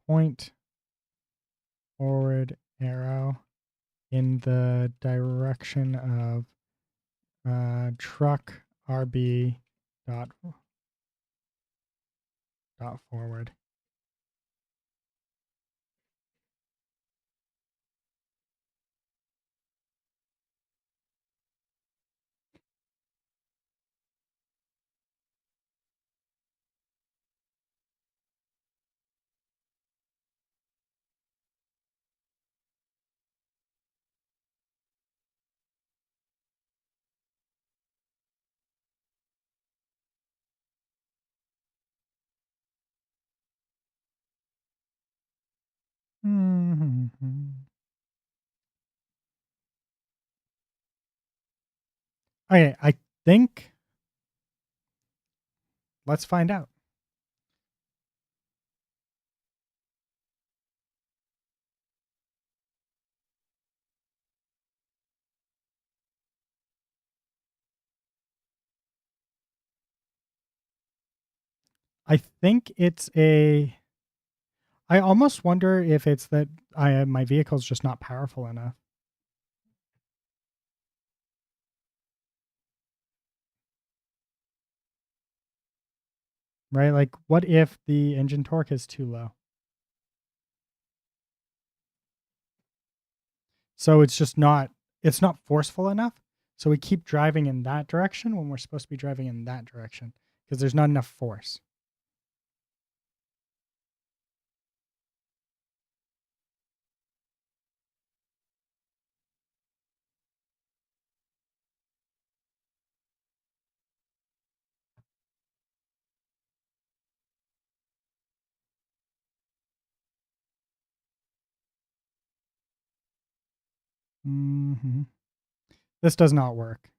Point forward arrow in the direction of truck RB dot forward. Mhm. Okay, I think let's find out. I think it's a I almost wonder if it's that my vehicle's just not powerful enough, right? Like, what if the engine torque is too low? So it's not forceful enough. So we keep driving in that direction when we're supposed to be driving in that direction because there's not enough force. Mhm. This does not work.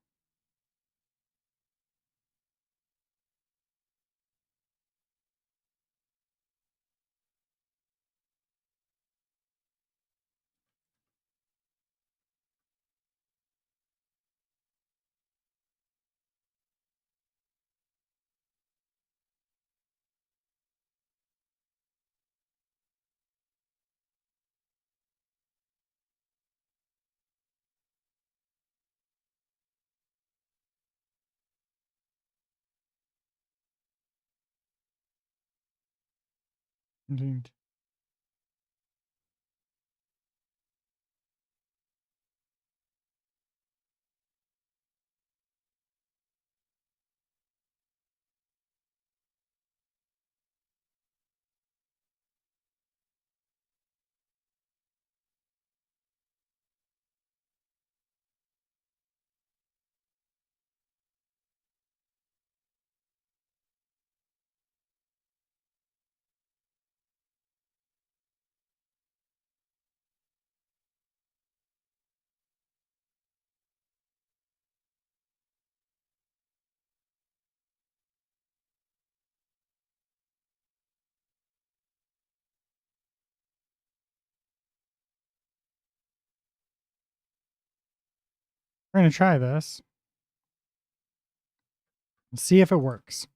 Indeed. We're gonna try this and see if it works.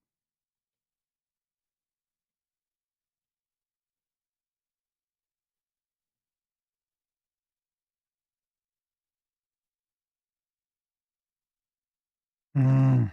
Mm.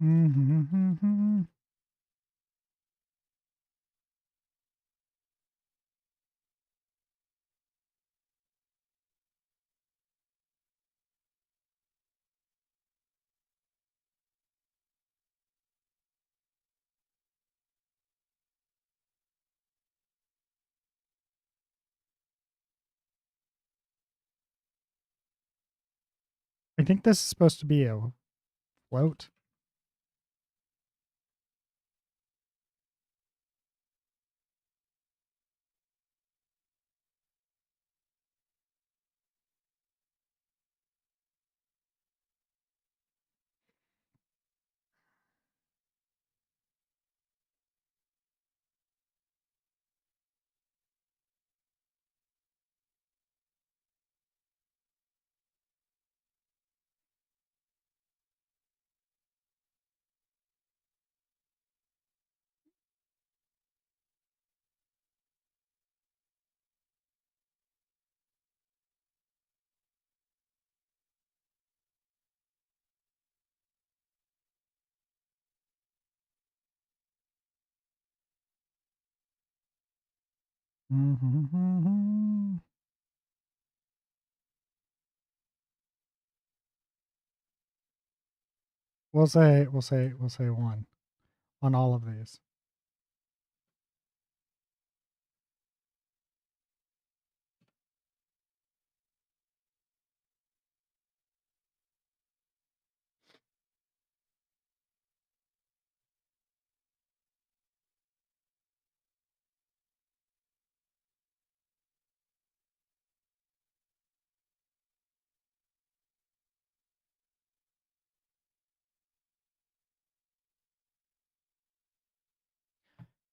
Mhm. I think this is supposed to be a float. We'll say one on all of these.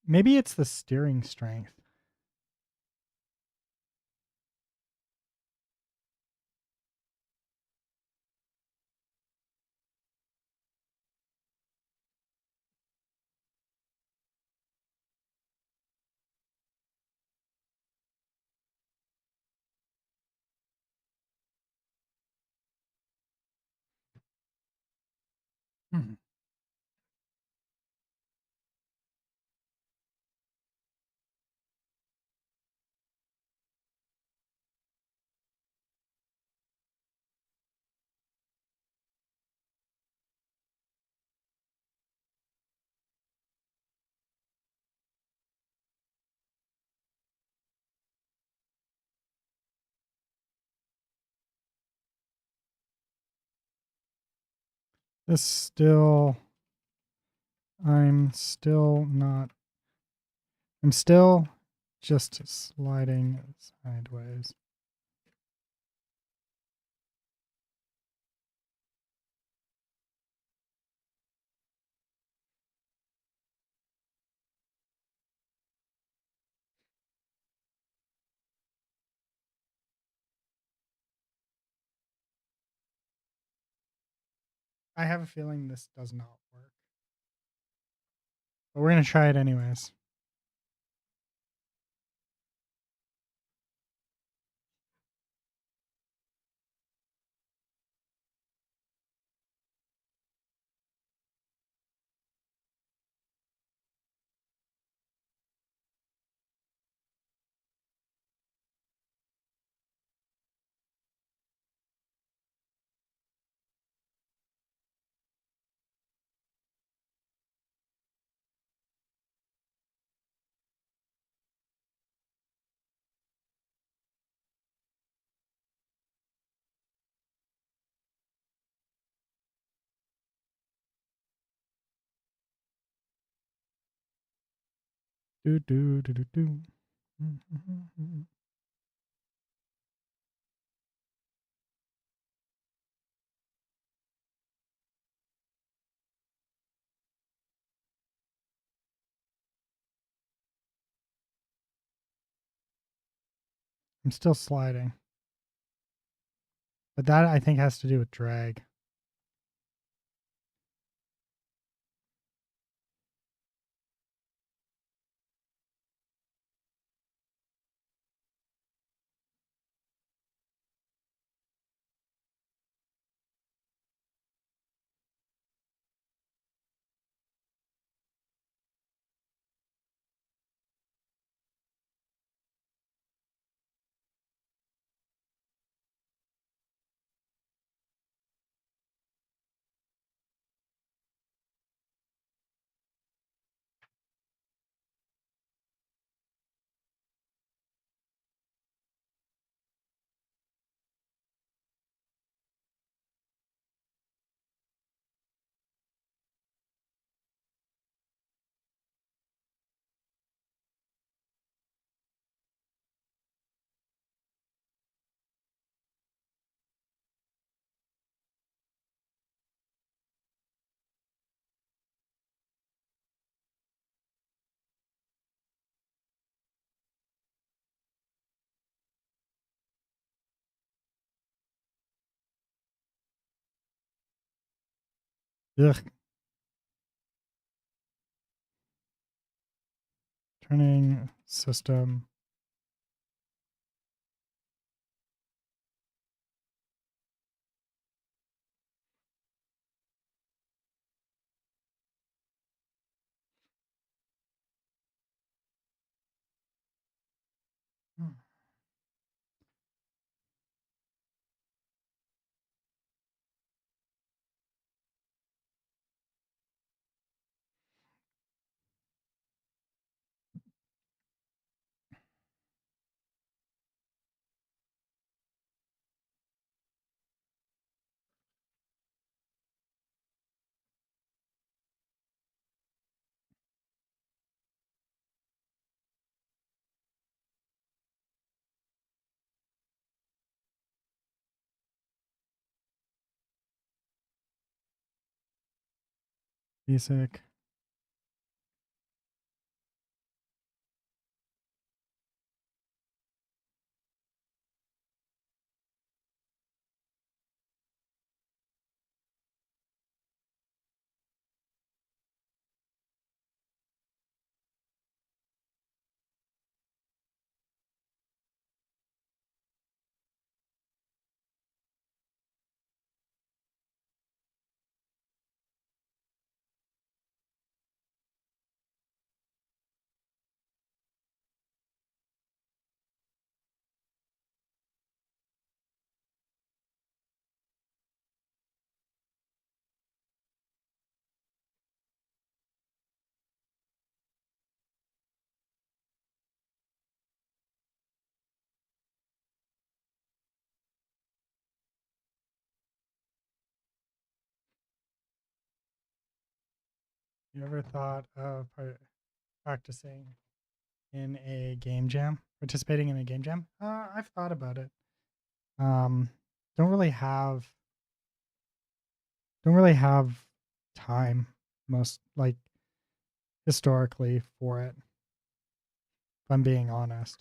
Maybe it's the steering strength. Hmm. This still, I'm still not, I'm still just sliding sideways. I have a feeling this does not work, but we're going to try it anyways. Do do do do do. I'm still sliding, but that I think has to do with drag. Ugh. Turning system. Basic. You ever thought of practicing in a game jam? Participating in a game jam? I've thought about it. Um, don't really have don't really have time most like historically for it, if I'm being honest.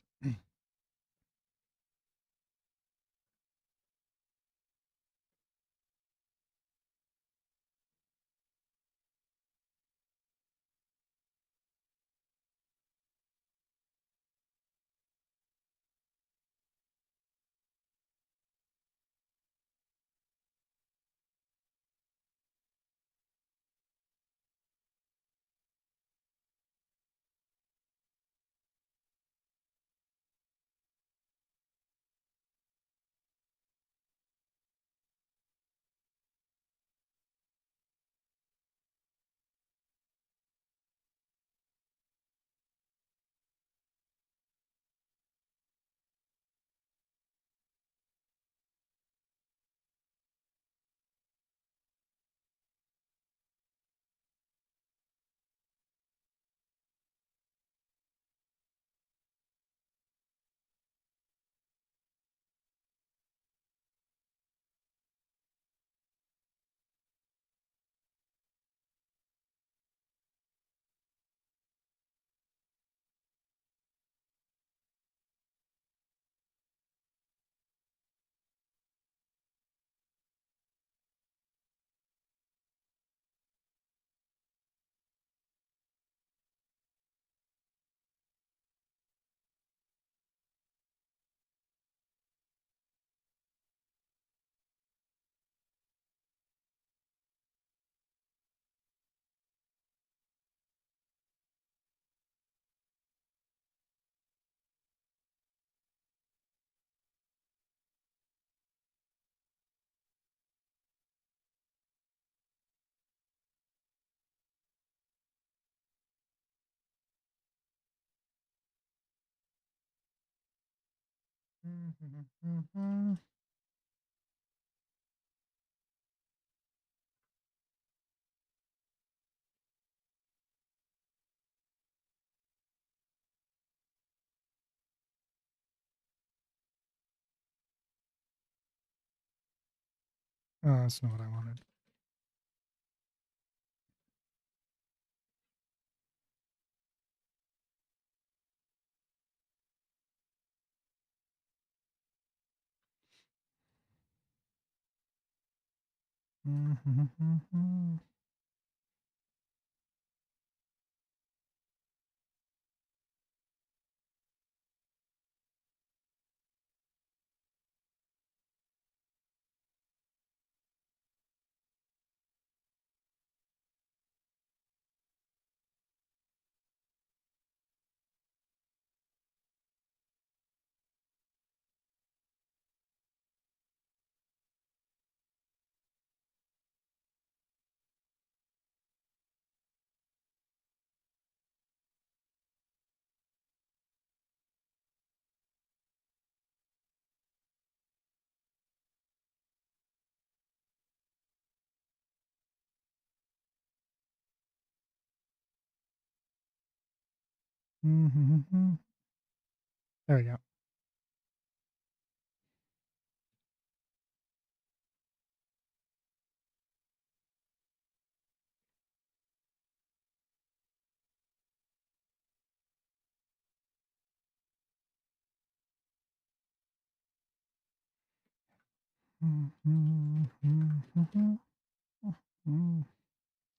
Oh, that's not what I wanted. There we go.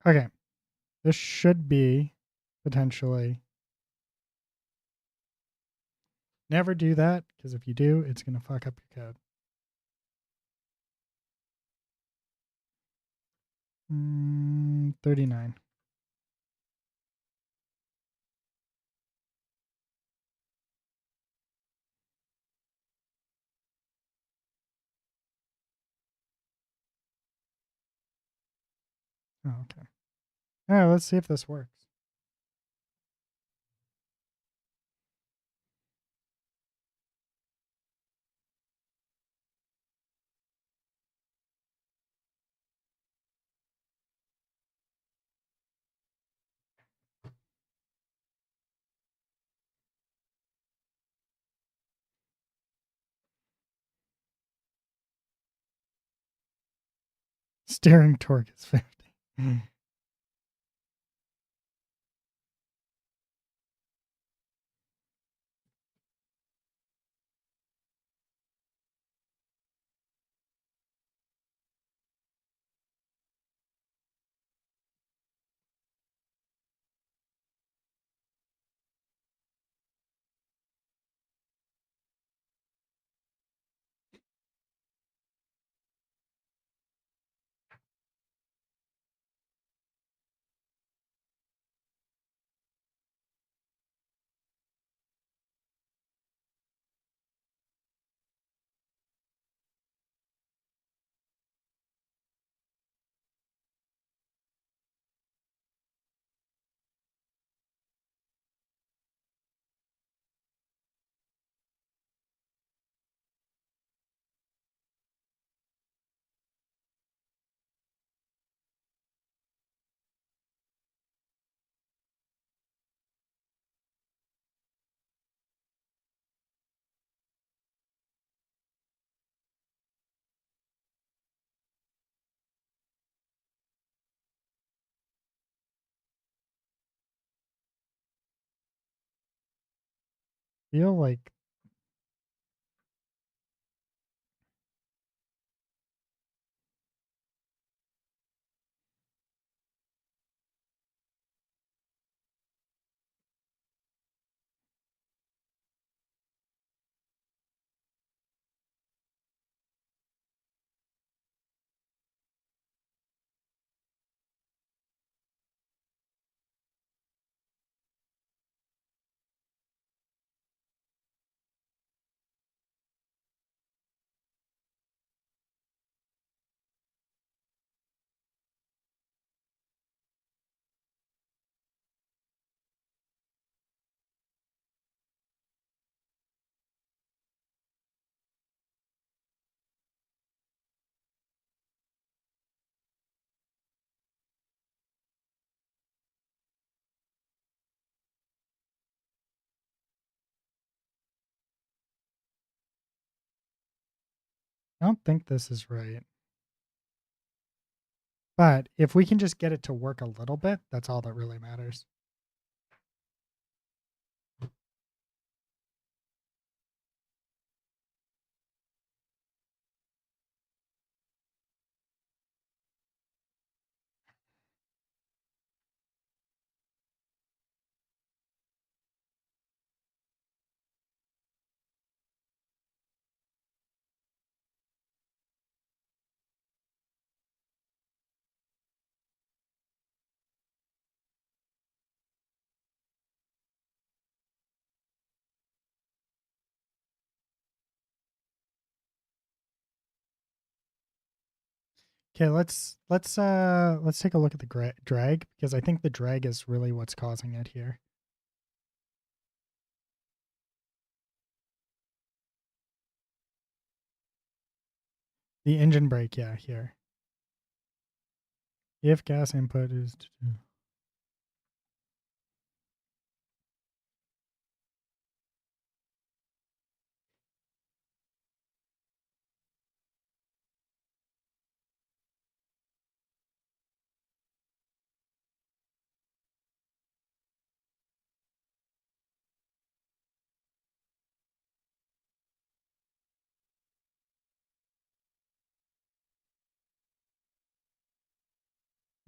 Okay. This should be potentially. Never do that, because if you do, it's going to fuck up your code. 39. Oh, okay. All right, let's see if this works. Steering torque is 50. Feel like I don't think this is right. But if we can just get it to work a little bit, that's all that really matters. Okay, let's take a look at the drag, because I think the drag is really what's causing it here. The engine brake, yeah, here. If gas input is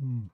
Hmm.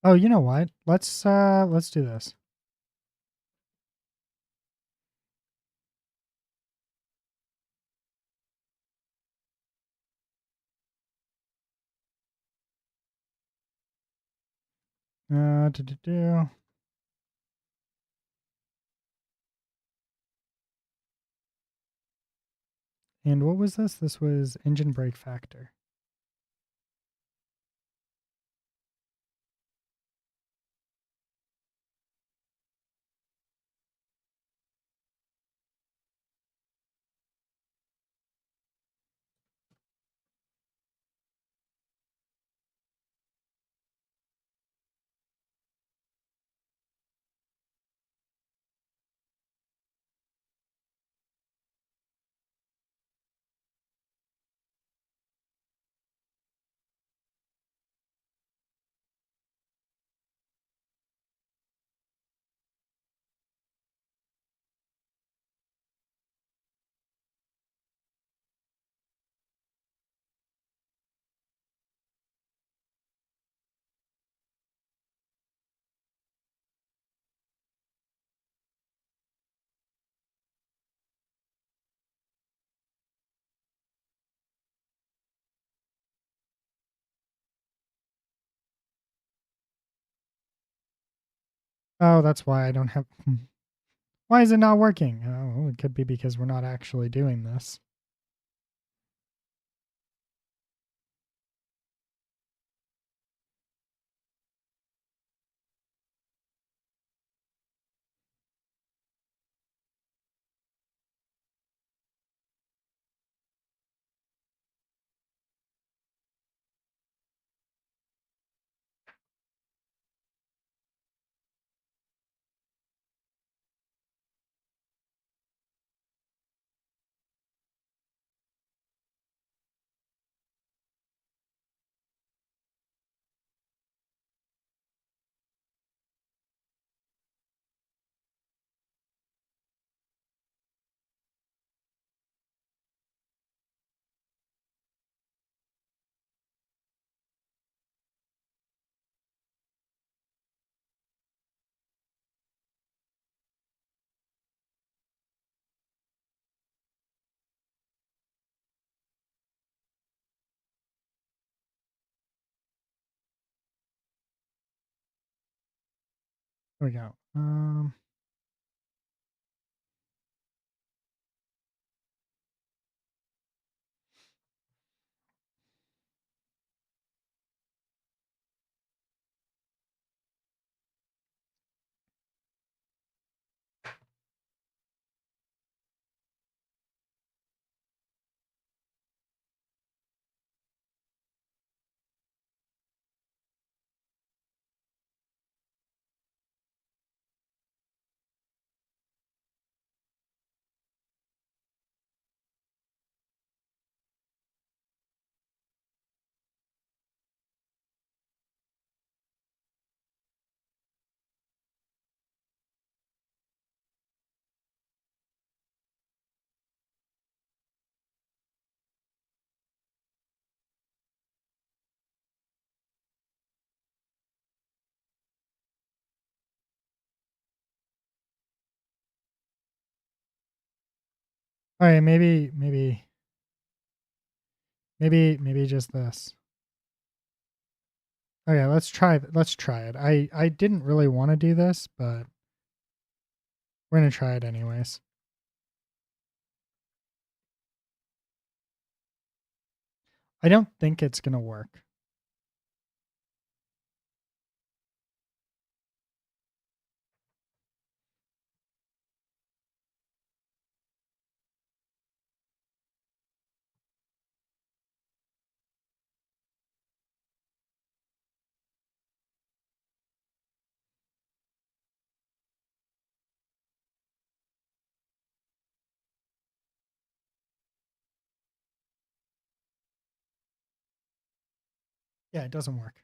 Oh, you know what? Let's do this. Do. And what was this? This was engine brake factor. Oh, that's why I don't have. Why is it not working? Oh, it could be because we're not actually doing this. There we go. All right, maybe just this. Okay, let's try it. I didn't really want to do this, but we're gonna try it anyways. I don't think it's gonna work. Yeah, it doesn't work.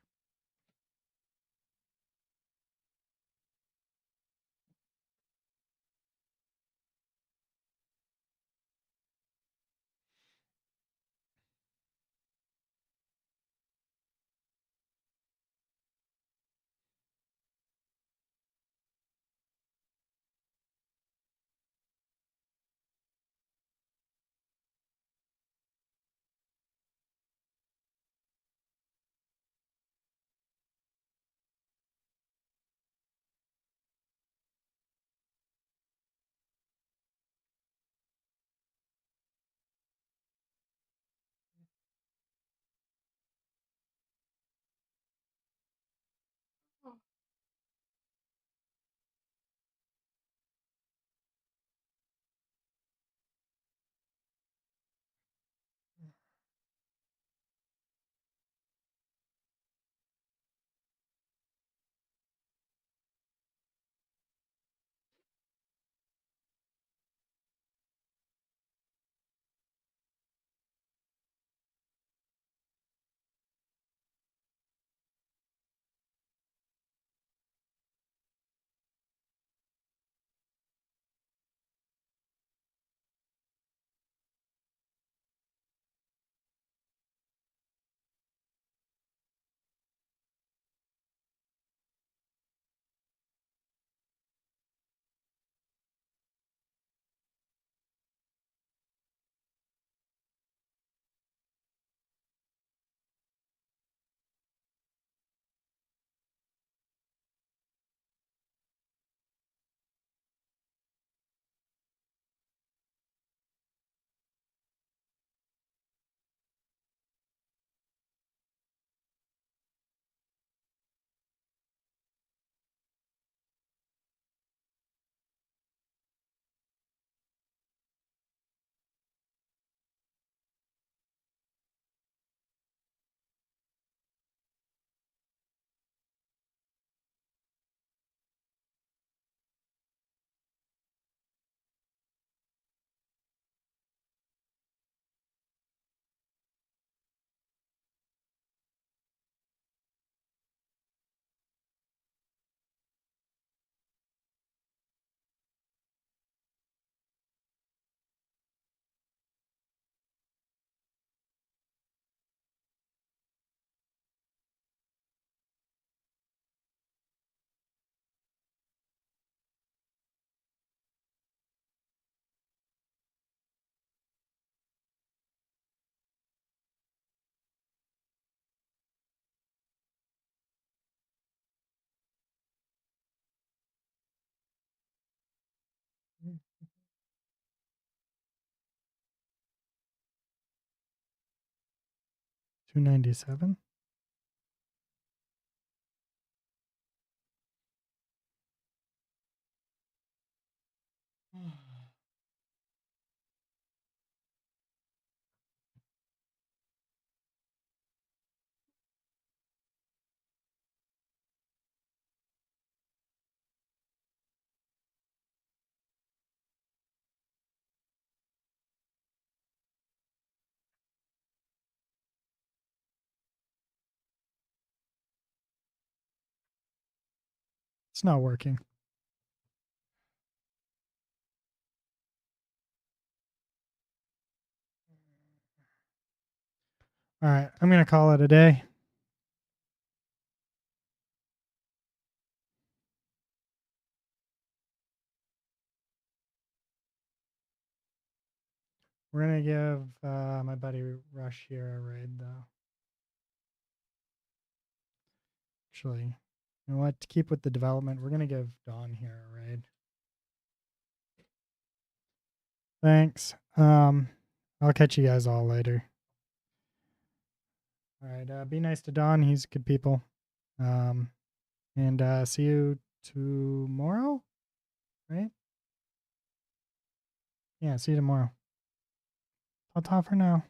297. It's not working. All right, I'm going to call it a day. We're going to give my buddy Rush here a raid, though. Actually, you know what? To keep with the development, we're going to give Dawn here a raid. Thanks. I'll catch you guys all later. All right, be nice to Don. He's good people. And see you tomorrow, right? Yeah, see you tomorrow. Ta-ta for now.